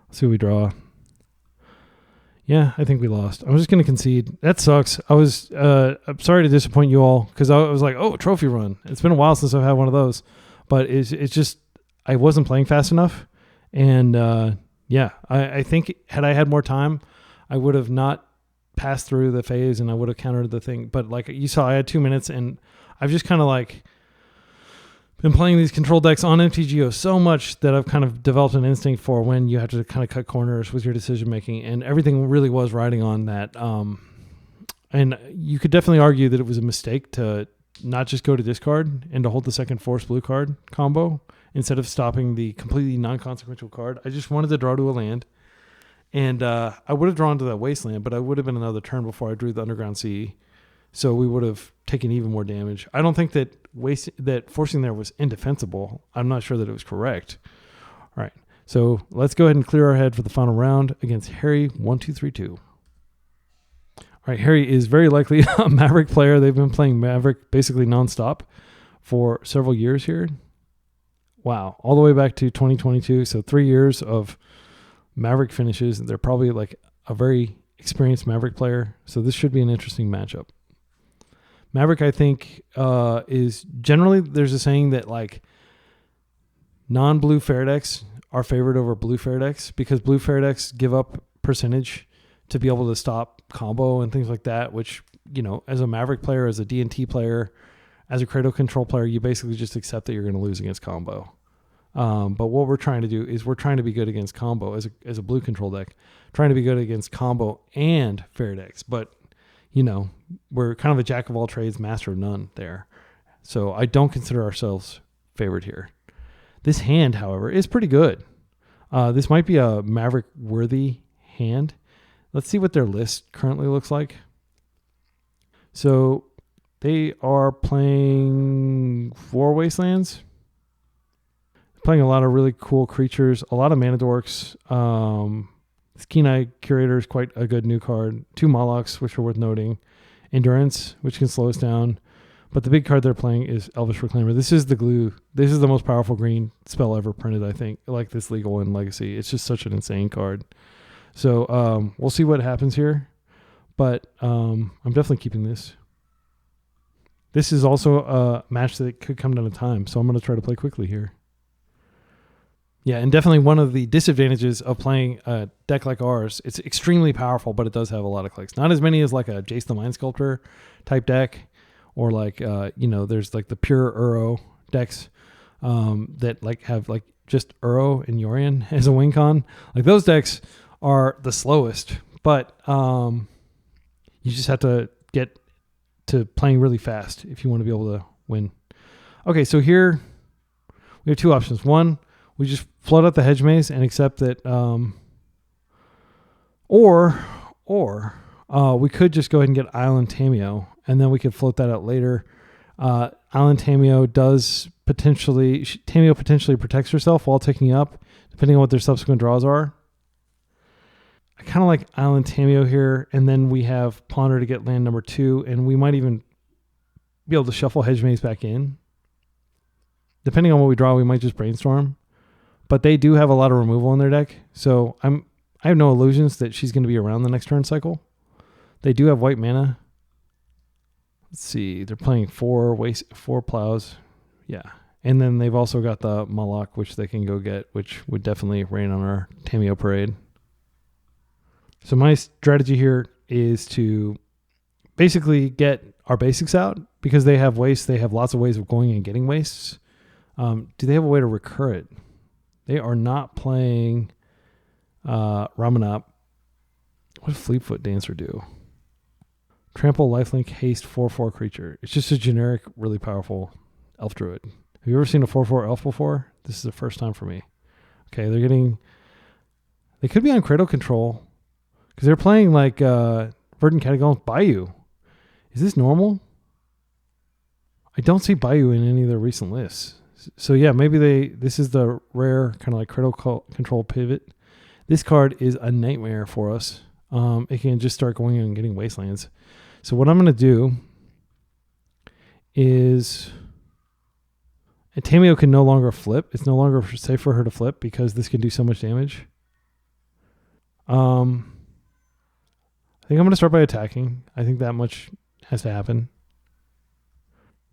Let's see what we draw. Yeah, I think we lost. I'm just going to concede. That sucks. I'm sorry to disappoint you all because I was like, oh, trophy run. It's been a while since I've had one of those. But it's just, I wasn't playing fast enough. And yeah, I think had I had more time, I would have not passed through the phase and I would have countered the thing. But like you saw, I had 2 minutes and I've just kind of like been playing these control decks on MTGO so much that I've kind of developed an instinct for when you have to kind of cut corners with your decision making, and everything really was riding on that. And you could definitely argue that it was a mistake to not just go to discard and to hold the second force blue card combo instead of stopping the completely non-consequential card. I just wanted to draw to a land. And I would have drawn to that Wasteland, but I would have been another turn before I drew the Underground Sea. So we would have taken even more damage. I don't think that forcing there was indefensible. I'm not sure that it was correct. All right. So let's go ahead and clear our head for the final round against Harry 1232. All right. Harry is very likely a Maverick player. They've been playing Maverick basically nonstop for several years here. Wow. All the way back to 2022. So 3 years of Maverick finishes. They're probably like a very experienced Maverick player. So this should be an interesting matchup. Maverick, I think, is generally, there's a saying that like non-blue fair decks are favored over blue fair decks because blue fair decks give up percentage to be able to stop combo and things like that, which, you know, as a Maverick player, as a D&T player, as a Cradle control player, you basically just accept that you're going to lose against combo. But what we're trying to do is we're trying to be good against combo as a blue control deck, trying to be good against combo and fair decks. But, you know, we're kind of a jack of all trades, master of none there. So I don't consider ourselves favored here. This hand, however, is pretty good. This might be a Maverick worthy hand. Let's see what their list currently looks like. So they are playing 4 Wastelands. Playing a lot of really cool creatures, a lot of mana dorks. This Keen Eye Curator is quite a good new card. 2 Molochs, which are worth noting. Endurance, which can slow us down. But the big card they're playing is Elvish Reclaimer. This is the glue. This is the most powerful green spell ever printed, I think. Like this legal in Legacy. It's just such an insane card. So we'll see what happens here. But I'm definitely keeping this. This is also a match that could come down to time. So I'm going to try to play quickly here. Yeah, and definitely one of the disadvantages of playing a deck like ours, it's extremely powerful, but it does have a lot of clicks. Not as many as like a Jace the Mind Sculptor type deck, or like, there's like the pure Uro decks that like have like just Uro and Yorion as a win con. Like those decks are the slowest, but you just have to get to playing really fast if you want to be able to win. Okay, so here we have 2 options. One, we just float out the Hedge Maze and accept that, or we could just go ahead and get Island Tamiyo, and then we could float that out later. Island Tamiyo potentially protects herself while taking up, depending on what their subsequent draws are. I kind of like Island Tamiyo here, and then we have Ponder to get land number 2, and we might even be able to shuffle Hedge Maze back in. Depending on what we draw, we might just Brainstorm. But they do have a lot of removal in their deck, so I have no illusions that she's going to be around the next turn cycle. They do have white mana. Let's see, they're playing 4 plows. Yeah. And then they've also got the Moloch, which they can go get, which would definitely rain on our Tamiyo parade. So my strategy here is to basically get our basics out, because they have waste. They have lots of ways of going and getting wastes. Do they have a way to recur it? They are not playing Ramanop. What does Fleetfoot Dancer do? Trample, Lifelink, Haste, 4/4 creature. It's just a generic, really powerful elf druid. Have you ever seen a 4/4 elf before? This is the first time for me. Okay, they could be on Cradle control, because they're playing like Verdant Catacombs Bayou. Is this normal? I don't see Bayou in any of their recent lists. So yeah, maybe this is the rare kind of like Cradle control pivot. This card is a nightmare for us. It can just start going and getting Wastelands. So what I'm going to do is, and Tamiyo can no longer flip. It's no longer safe for her to flip because this can do so much damage. I think I'm going to start by attacking. I think that much has to happen.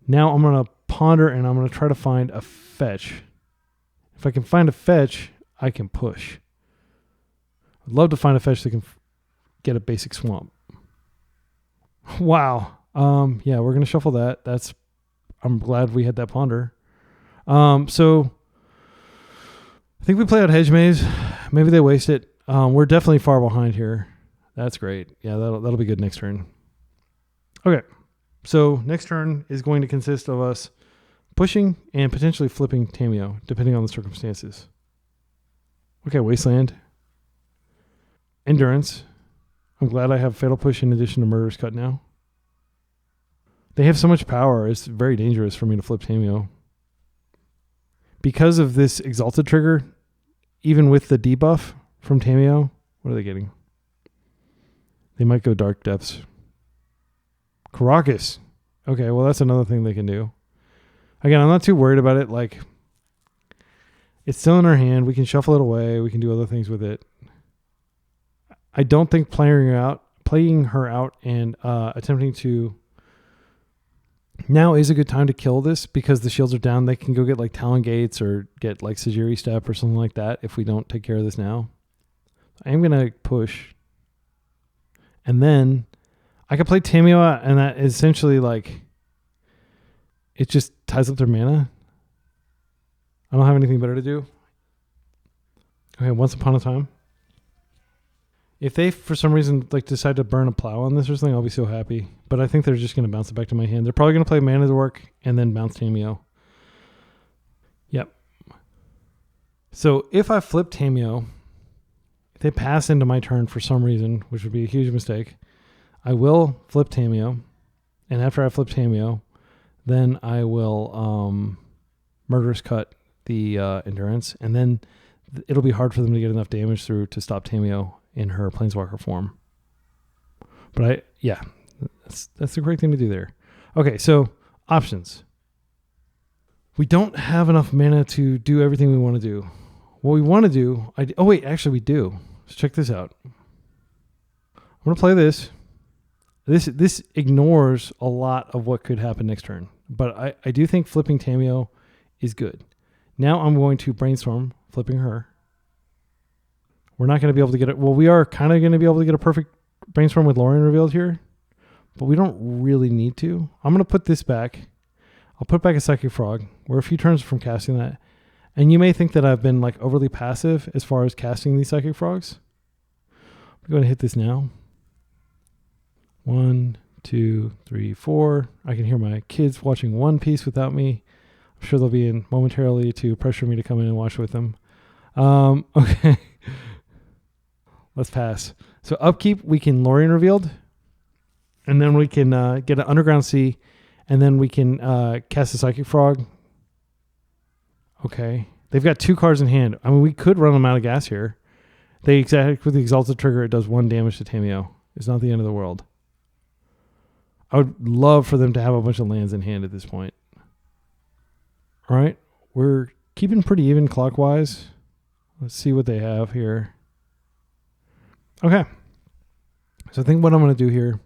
Now I'm going to Ponder, and I'm going to try to find a fetch. If I can find a fetch, I can push. I'd love to find a fetch that can get a basic swamp. Wow. Yeah, we're going to shuffle that. I'm glad we had that Ponder. So I think we play out Hedge Maze. Maybe they waste it. We're definitely far behind here. That's great. Yeah, that'll be good next turn. Okay. So next turn is going to consist of us pushing and potentially flipping Tamiyo, depending on the circumstances. Okay, Wasteland. Endurance. I'm glad I have Fatal Push in addition to Murderous Cut now. They have so much power, it's very dangerous for me to flip Tamiyo. Because of this Exalted trigger, even with the debuff from Tamiyo, what are they getting? They might go Dark Depths. Karakas. Okay, well, that's another thing they can do. Again, I'm not too worried about it. Like, it's still in our hand. We can shuffle it away. We can do other things with it. I don't think playing her out and attempting to... Now is a good time to kill this because the shields are down. They can go get like Talon Gates or get like Sajiri Step or something like that if we don't take care of this now. I am going to push. And then I could play Tamiyo out, and that is essentially like... It just ties up their mana. I don't have anything better to do. Okay, Once Upon a Time. If they, for some reason, like decide to burn a plow on this or something, I'll be so happy. But I think they're just going to bounce it back to my hand. They're probably going to play Mana to work and then bounce Tamiyo. Yep. So if I flip Tamiyo, if they pass into my turn for some reason, which would be a huge mistake, I will flip Tamiyo. And after I flip Tamiyo, then I will Murderous Cut the endurance, and then it'll be hard for them to get enough damage through to stop Tamiyo in her Planeswalker form. But that's the great thing to do there. Okay, so options. We don't have enough mana to do everything we want to do. What we want to do, actually we do. So check this out. I'm going to play this. This ignores a lot of what could happen next turn. But I do think flipping Tamiyo is good. Now I'm going to brainstorm flipping her. We're not going to be able to get it. Well, we are kind of going to be able to get a perfect brainstorm with Lorien revealed here. But we don't really need to. I'm going to put this back. I'll put back a Psychic Frog. We're a few turns from casting that. And you may think that I've been like overly passive as far as casting these Psychic Frogs. I'm going to hit this now. 1, 2, 3, 4. I can hear my kids watching One Piece without me. I'm sure they'll be in momentarily to pressure me to come in and watch with them. Okay. Let's pass. So upkeep, we can Lorien revealed. And then we can get an Underground Sea. And then we can cast a Psychic Frog. Okay. They've got 2 cards in hand. I mean, we could run them out of gas here. With the Exalted trigger, it does 1 damage to Tamiyo. It's not the end of the world. I would love for them to have a bunch of lands in hand at this point. All right. We're keeping pretty even clockwise. Let's see what they have here. Okay. So I think what I'm going to do here,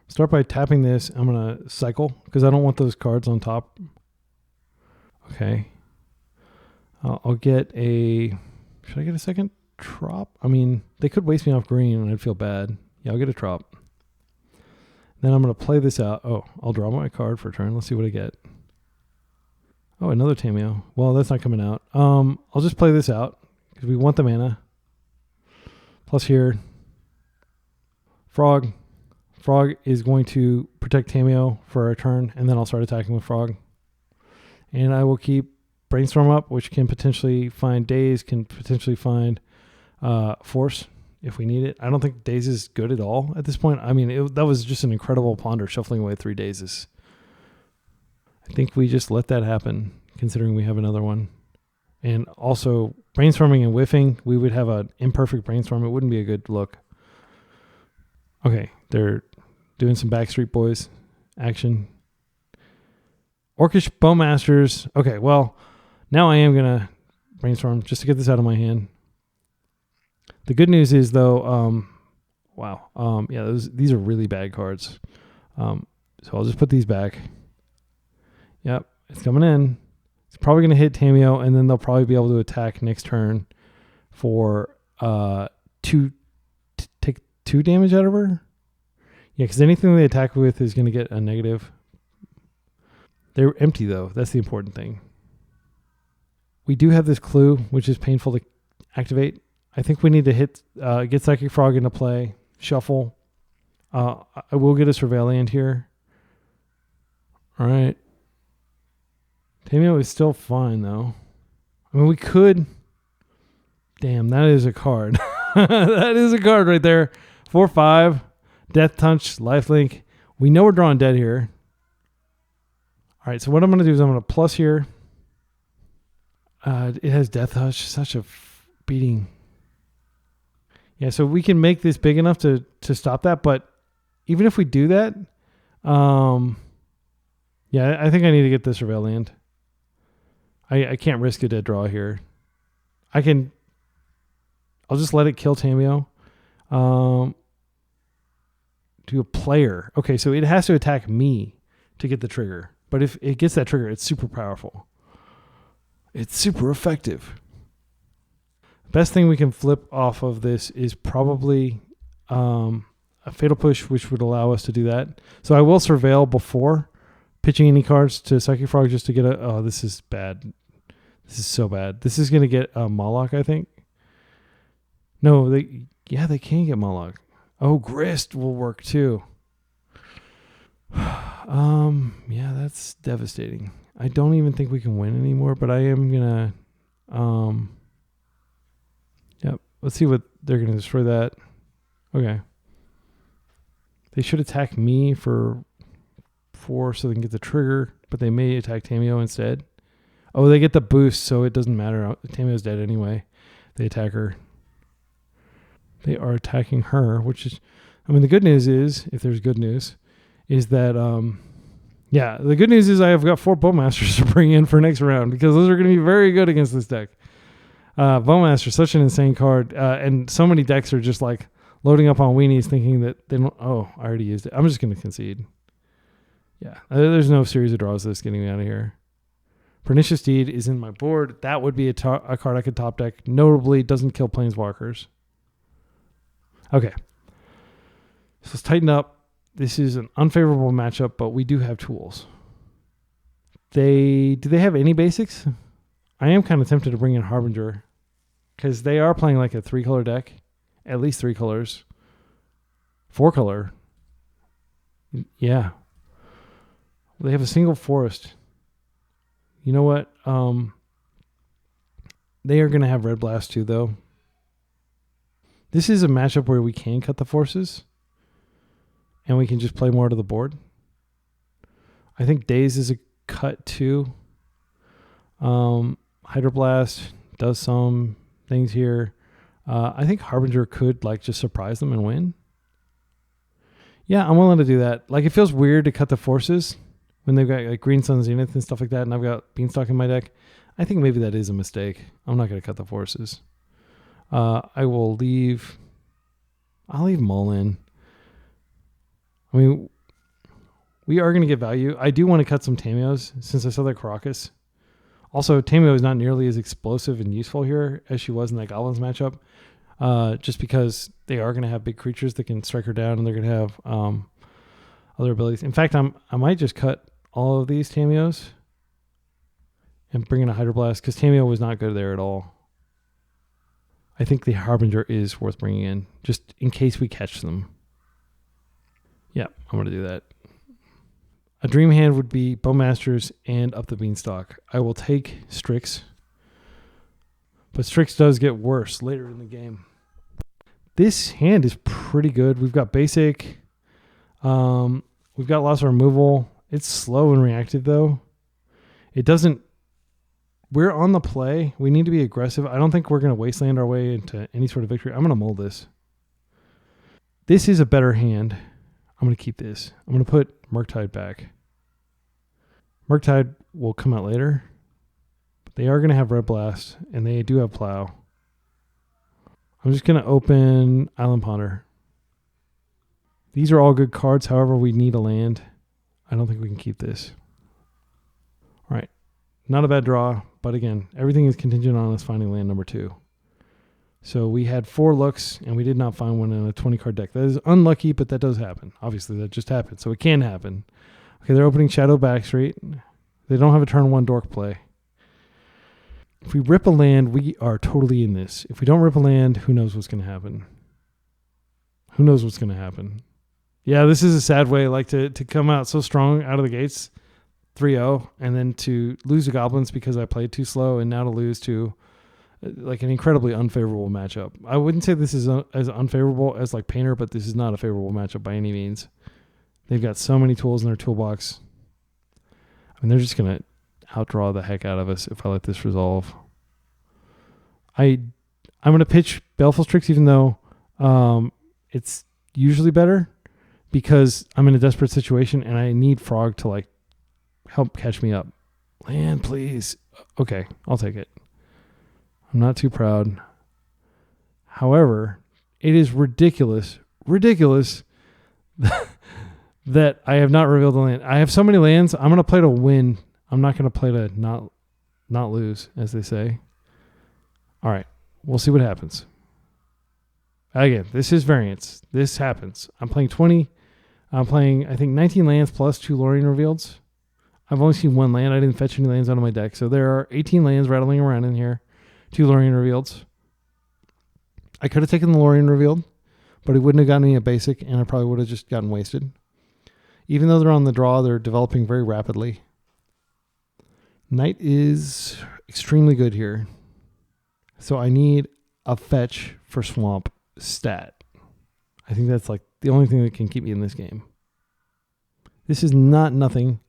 start by tapping this. I'm going to cycle because I don't want those cards on top. Okay. I'll get a... Should I get a second trop? I mean, they could waste me off green and I'd feel bad. Yeah, I'll get a trop. Then I'm going to play this out. Oh, I'll draw my card for a turn. Let's see what I get. Oh, another Tamiyo. Well, that's not coming out. I'll just play this out because we want the mana. Plus here, Frog. Frog is going to protect Tamiyo for a turn, and then I'll start attacking with Frog. And I will keep Brainstorm up, which can potentially find Daze, can potentially find Force if we need it. I don't think Daze is good at all at this point. I mean, that was just an incredible ponder shuffling away 3 Dazes. I think we just let that happen, considering we have another one. And also, brainstorming and whiffing, we would have an imperfect brainstorm. It wouldn't be a good look. Okay, they're doing some Backstreet Boys action. Orcish Bowmasters. Okay, well, now I am going to brainstorm just to get this out of my hand. The good news is, though, these are really bad cards. So I'll just put these back. Yep, it's coming in. It's probably going to hit Tamiyo, and then they'll probably be able to attack next turn for take 2 damage out of her. Yeah, because anything they attack with is going to get a negative. They're empty, though. That's the important thing. We do have this clue, which is painful to activate. I think we need to get Psychic Frog into play, shuffle. I will get a Surveillant here. All right. Tamiyo is still fine, though. I mean, we could... Damn, that is a card. That is a card right there. 4/5, Death Touch, Lifelink. We know we're drawing dead here. All right, so what I'm going to do is I'm going to plus here. It has Death Touch. Such a beating. Yeah, so we can make this big enough to stop that. But even if we do that, I think I need to get the Surveillant. I can't risk a dead draw here. I'll just let it kill Tamiyo. To a player. Okay, so it has to attack me to get the trigger. But if it gets that trigger, it's super powerful. It's super effective. Best thing we can flip off of this is probably a Fatal Push, which would allow us to do that. So I will Surveil before pitching any cards to Psychic Frog just to get a... Oh, this is bad. This is so bad. This is going to get Moloch, I think. No, they can get Moloch. Oh, Grist will work too. Yeah, that's devastating. I don't even think we can win anymore, but I am going to... Let's see what they're going to destroy that. Okay. They should attack me for 4 so they can get the trigger, but they may attack Tamiyo instead. Oh, they get the boost, so it doesn't matter. Tamiyo's dead anyway. They attack her. They are attacking her, which is, I mean, the good news is, if there's good news, is that, yeah, the good news is I have got 4 Bowmasters to bring in for next round because those are going to be very good against this deck. Bowmaster, such an insane card, and so many decks are just like loading up on weenies thinking that they don't, oh, I already used it. I'm just going to concede. Yeah, there's no series of draws that's getting me out of here. Pernicious Deed is in my board. That would be a card I could top deck. Notably, doesn't kill planeswalkers. Okay. So let's tighten up. This is an unfavorable matchup, but we do have tools. Do they have any basics? I am kind of tempted to bring in Harbinger because they are playing like a 3-color deck. At least 3 colors. 4-color. Yeah. They have a single forest. You know what? They are going to have Red Blast too, though. This is a matchup where we can cut the forces. And we can just play more to the board. I think Daze is a cut too. Hydroblast does some things here. I think Harbinger could like just surprise them and win. Yeah, I'm willing to do that. Like, it feels weird to cut the forces when they've got like Green Sun Zenith and stuff like that, and I've got Beanstalk in my deck. I think maybe that is a mistake. I'm not going to cut the forces. I'll leave them all in. I mean, we are going to get value. I do want to cut some Tamiyos since I saw that Caracas. Also, Tamiyo is not nearly as explosive and useful here as she was in that Goblins matchup. Just because they are going to have big creatures that can strike her down, and they're going to have other abilities. In fact, I might just cut all of these Tamiyos and bring in a Hydroblast because Tamiyo was not good there at all. I think the Harbinger is worth bringing in just in case we catch them. Yeah, I'm going to do that. A dream hand would be Bowmasters and Up the Beanstalk. I will take Strix. But Strix does get worse later in the game. This hand is pretty good. We've got basic. We've got lots of removal. It's slow and reactive, though. It doesn't... We're on the play. We need to be aggressive. I don't think we're going to wasteland our way into any sort of victory. I'm going to mold this. This is a better hand. I'm going to keep this. I'm going to put Murktide back. Murktide will come out later. But they are going to have Red Blast, and they do have Plow. I'm just going to open Island Ponder. These are all good cards. However, we need a land. I don't think we can keep this. All right. Not a bad draw, but again, everything is contingent on us finding land number 2. So we had 4 looks, and we did not find one in a 20-card deck. That is unlucky, but that does happen. Obviously, that just happened, so it can happen. Okay, they're opening Shadow Backstreet. They don't have a turn 1 Dork play. If we rip a land, we are totally in this. If we don't rip a land, who knows what's going to happen? Who knows what's going to happen? Yeah, this is a sad way like to come out so strong out of the gates, 3-0, and then to lose to Goblins because I played too slow, and now to lose to like an incredibly unfavorable matchup. I wouldn't say this is as unfavorable as like Painter, but this is not a favorable matchup by any means. They've got so many tools in their toolbox. I mean, they're just going to outdraw the heck out of us if I let this resolve. I'm going to pitch Baleful Strix even though it's usually better because I'm in a desperate situation and I need Frog to like help catch me up. Land, please. Okay, I'll take it. I'm not too proud. However, it is ridiculous that I have not revealed the land. I have so many lands. I'm going to play to win. I'm not going to play to not lose, as they say. All right. We'll see what happens. Again, this is variance. This happens. I'm playing 20. I'm playing, I think, 19 lands plus 2 Lorien Revealeds. I've only seen 1 land. I didn't fetch any lands out of my deck. So there are 18 lands rattling around in here. 2 Lorien Revealeds. I could have taken the Lorien Revealed, but it wouldn't have gotten me a basic, and I probably would have just gotten wasted. Even though they're on the draw, they're developing very rapidly. Knight is extremely good here. So I need a fetch for Swamp stat. I think that's like the only thing that can keep me in this game. This is not nothing.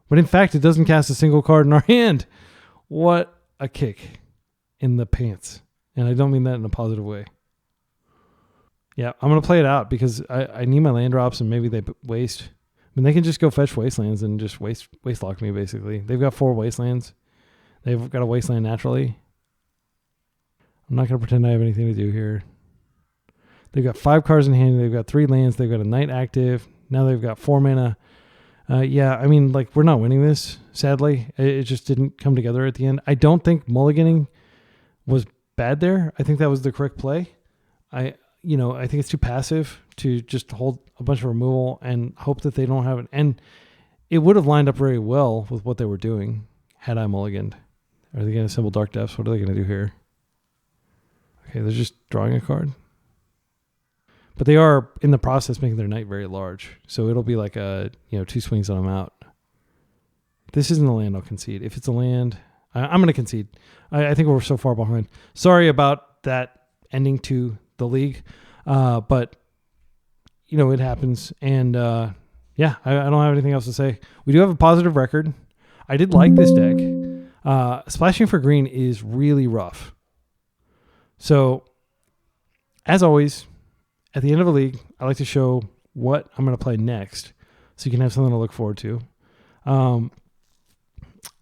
But in fact, it doesn't cast a single card in our hand. What a kick in the pants. And I don't mean that in a positive way. Yeah, I'm going to play it out because I need my land drops and maybe they waste. I mean, they can just go fetch Wastelands and just waste lock me, basically. They've got 4 Wastelands. They've got a Wasteland naturally. I'm not going to pretend I have anything to do here. They've got 5 cards in hand. They've got 3 lands. They've got a Knight active. Now they've got 4 mana. Yeah, I mean, like, we're not winning this, sadly. It just didn't come together at the end. I don't think mulliganing was bad there. I think that was the correct play. I think it's too passive to just hold a bunch of removal and hope that they don't have it. And it would have lined up very well with what they were doing had I mulliganed. Are they going to assemble Dark Depths? What are they going to do here? Okay, they're just drawing a card. But they are in the process making their Knight very large. So it'll be like 2 swings on them out. This isn't a land I'll concede. If it's a land, I'm going to concede. I think we're so far behind. Sorry about that ending to the league. But, it happens. And, I don't have anything else to say. We do have a positive record. I did like this deck. Splashing for green is really rough. So, as always, at the end of a league, I like to show what I'm going to play next so you can have something to look forward to.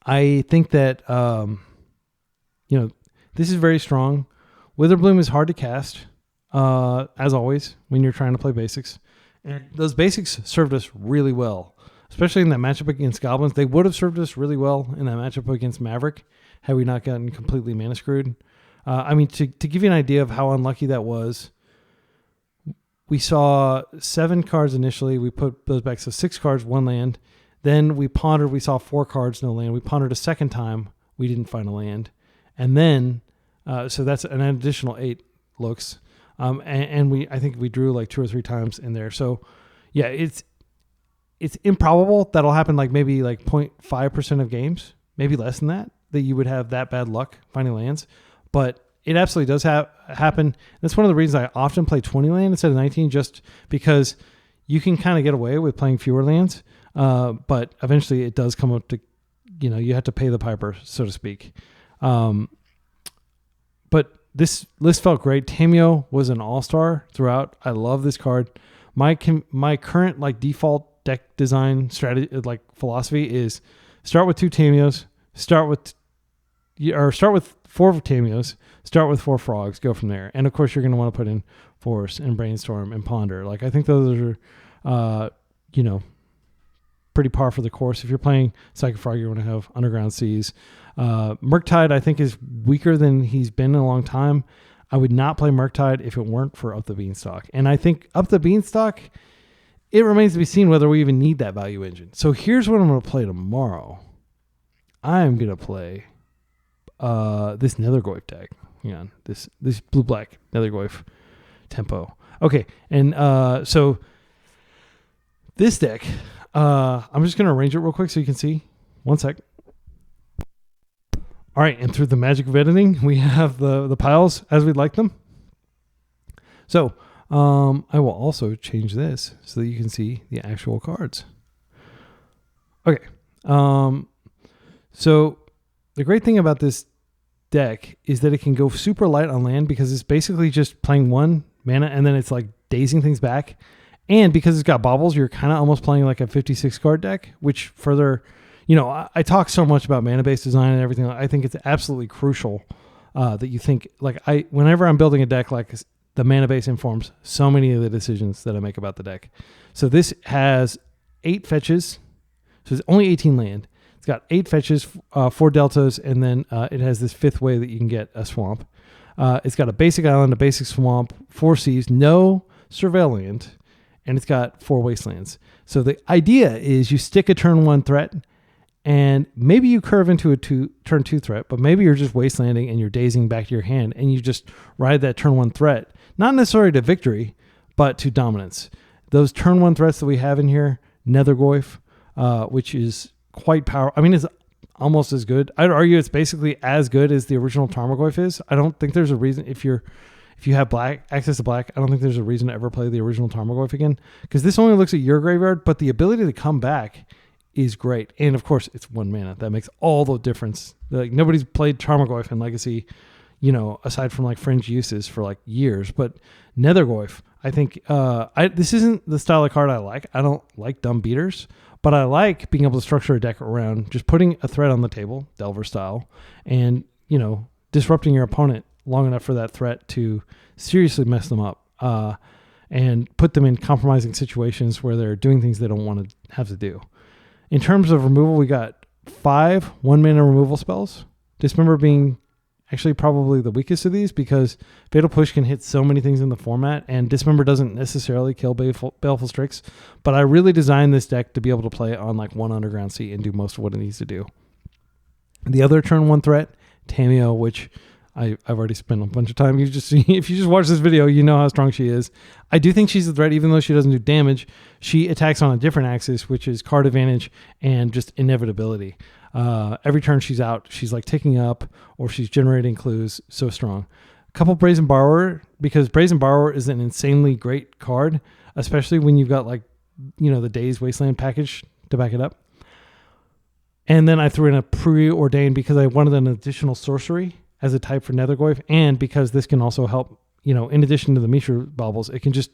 I think that, this is very strong. Witherbloom is hard to cast, as always, when you're trying to play basics. And those basics served us really well, especially in that matchup against Goblins. They would have served us really well in that matchup against Maverick had we not gotten completely mana screwed. To give you an idea of how unlucky that was, we saw 7 cards initially. We put those back. So 6 cards, 1 land. Then we pondered. We saw 4 cards, no land. We pondered a second time. We didn't find a land. And then, so that's an additional 8 looks. I think we drew like 2 or 3 times in there. So yeah, it's improbable that'll happen like maybe like 0.5% of games, maybe less than that you would have that bad luck finding lands. But it absolutely does happen. That's one of the reasons I often play 20 land instead of 19, just because you can kind of get away with playing fewer lands. But eventually it does come up to, you have to pay the piper, so to speak. But this list felt great. Tamiyo was an all-star throughout. I love this card. My current like default deck design strategy, like philosophy, is start with 2 Tamiyos, start with 4 Tamiyos, start with 4 frogs, go from there. And of course, you're going to want to put in Force and Brainstorm and Ponder. Like, I think those are, pretty par for the course. If you're playing Psychic Frog, you're going to have Underground Seas. Murktide, I think, is weaker than he's been in a long time. I would not play Murktide if it weren't for Up the Beanstalk. And I think Up the Beanstalk, it remains to be seen whether we even need that value engine. So here's what I'm going to play tomorrow. I am going to play this Nethergoyf deck. Hang on. This blue-black Nethergoyf tempo. Okay, and so this deck, I'm just going to arrange it real quick so you can see. One sec. All right, and through the magic of editing, we have the piles as we'd like them. So I will also change this so that you can see the actual cards. Okay. So the great thing about this deck is that it can go super light on land because it's basically just playing 1 mana and then it's like dazing things back. And because it's got baubles, you're kind of almost playing like a 56 card deck, which further, I talk so much about mana-based design and everything. I think it's absolutely crucial that you think, whenever I'm building a deck, like, the mana base informs so many of the decisions that I make about the deck. So this has 8 fetches. So it's only 18 land. It's got 8 fetches, 4 deltas, and then it has this 5th way that you can get a swamp. It's got a basic island, a basic swamp, 4 seas, no surveillant, and it's got 4 wastelands. So the idea is you stick a turn 1 threat, and maybe you curve into a turn 2 threat, but maybe you're just wastelanding and you're dazing back to your hand, and you just ride that turn 1 threat, not necessarily to victory, but to dominance. Those turn 1 threats that we have in here, Nethergoyf, which is quite powerful. I mean, it's almost as good. I'd argue it's basically as good as the original Tarmogoyf is. I don't think there's a reason, if you have access to black, I don't think there's a reason to ever play the original Tarmogoyf again, because this only looks at your graveyard, but the ability to come back is great. And of course, it's 1 mana. That makes all the difference. Like, nobody's played Tarmogoyf in Legacy, aside from like fringe uses for like years. But Nethergoyf, I think this isn't the style of card I like. I don't like dumb beaters, but I like being able to structure a deck around just putting a threat on the table, Delver style, and disrupting your opponent long enough for that threat to seriously mess them up. And put them in compromising situations where they're doing things they don't want to have to do. In terms of removal, we got 5 1-mana removal spells. Dismember being actually probably the weakest of these because Fatal Push can hit so many things in the format, and Dismember doesn't necessarily kill Baleful Strix, but I really designed this deck to be able to play on like 1 Underground Sea and do most of what it needs to do. The other turn 1 threat, Tamiyo, which I've already spent a bunch of time. If you just watch this video, you know how strong she is. I do think she's a threat, even though she doesn't do damage. She attacks on a different axis, which is card advantage and just inevitability. Every turn she's out, she's like ticking up, or she's generating clues. So strong. A couple Brazen Borrower, because Brazen Borrower is an insanely great card, especially when you've got like, the Days Wasteland package to back it up. And then I threw in a Preordained because I wanted an additional sorcery as a type for Nethergoyf, and because this can also help, in addition to the Mishra baubles, it can just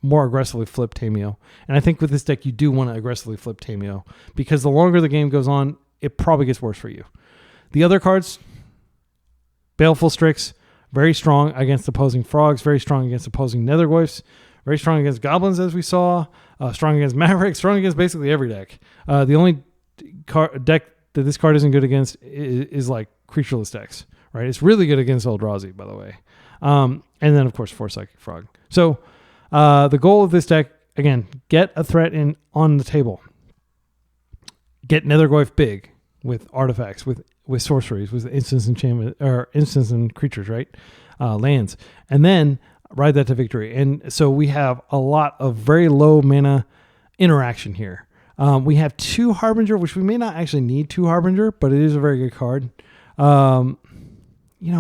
more aggressively flip Tamiyo. And I think with this deck, you do want to aggressively flip Tamiyo, because the longer the game goes on, it probably gets worse for you. The other cards, Baleful Strix, very strong against opposing frogs, very strong against opposing Nethergoyfs, very strong against goblins, as we saw, strong against Maverick, strong against basically every deck. The only deck that this card isn't good against is like creatureless decks. Right, it's really good against Eldrazi, by the way. And then, of course, 4 Psychic Frog. So the goal of this deck, again, get a threat on the table. Get Nethergoyf big with artifacts, with sorceries, with instants and creatures, right? Lands. And then ride that to victory. And so we have a lot of very low mana interaction here. We have 2 Harbinger, which we may not actually need 2 Harbinger, but it is a very good card.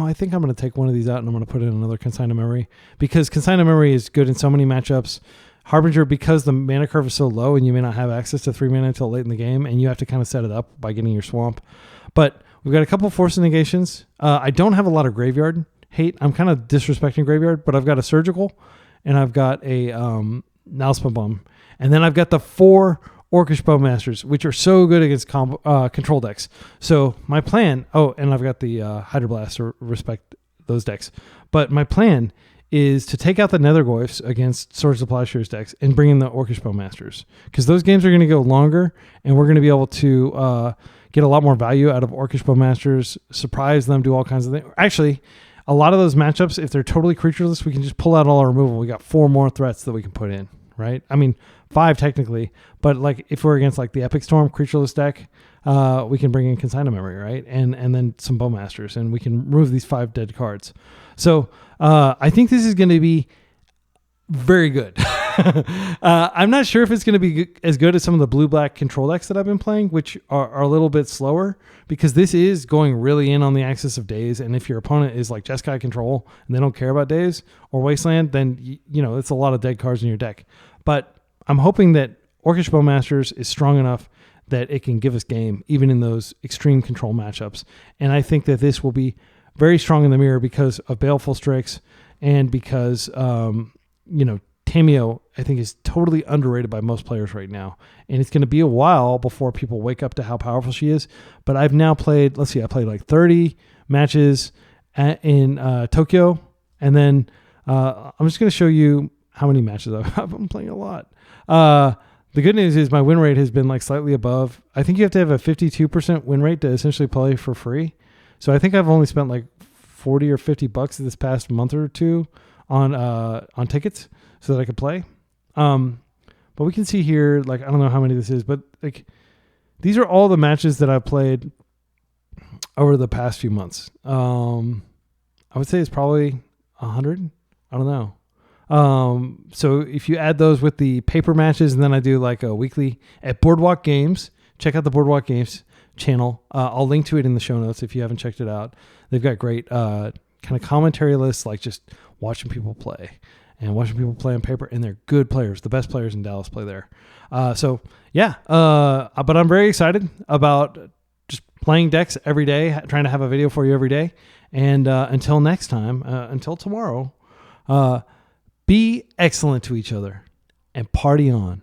I think I'm going to take one of these out and I'm going to put in another Consign of Memory, because Consign of Memory is good in so many matchups. Harbinger, because the mana curve is so low and you may not have access to 3 mana until late in the game, and you have to kind of set it up by getting your swamp. But we've got a couple Force Negations. I don't have a lot of Graveyard hate. I'm kind of disrespecting Graveyard, but I've got a Surgical and I've got a Nailspin, and then I've got the 4 Orcish Bowmasters, which are so good against control decks. So my plan, and I've got the Hydroblast to respect those decks. But my plan is to take out the Nethergoyfs against Swords of Plowshares decks and bring in the Orcish Bowmasters, because those games are going to go longer, and we're going to be able to get a lot more value out of Orcish Bowmasters, surprise them, do all kinds of things. Actually, a lot of those matchups, if they're totally creatureless, we can just pull out all our removal. We got 4 more threats that we can put in, right? I mean, 5 technically, but like if we're against like the Epic Storm creatureless deck, we can bring in Consign of Memory, right? And then some Bowmasters, and we can remove these 5 dead cards. So I think this is going to be very good. I'm not sure if it's going to be as good as some of the blue-black control decks that I've been playing, which are a little bit slower, because this is going really in on the axis of Days. And if your opponent is like Jeskai control and they don't care about Days or Wasteland, then it's a lot of dead cards in your deck. But I'm hoping that Orcish Bowmasters is strong enough that it can give us game, even in those extreme control matchups. And I think that this will be very strong in the mirror because of Baleful Strix, and because, Tamiyo, I think, is totally underrated by most players right now. And it's going to be a while before people wake up to how powerful she is. But I've now played, I played like 30 matches in Tokyo. And then I'm just going to show you how many matches I've been playing. A lot. The good news is my win rate has been like slightly above. I think you have to have a 52% win rate to essentially play for free. So I think I've only spent like $40 or $50 this past month or two on tickets so that I could play. But we can see here, like, I don't know how many this is, but like these are all the matches that I've played over the past few months. I would say it's probably 100. I don't know. So if you add those with the paper matches, and then I do like a weekly at Boardwalk Games, check out the Boardwalk Games channel. I'll link to it in the show notes if you haven't checked it out. They've got great kind of commentary lists, like just watching people play. and watching people play on paper, and they're good players. The best players in Dallas play there. But I'm very excited about just playing decks every day, trying to have a video for you every day. And until next time, until tomorrow, be excellent to each other and party on.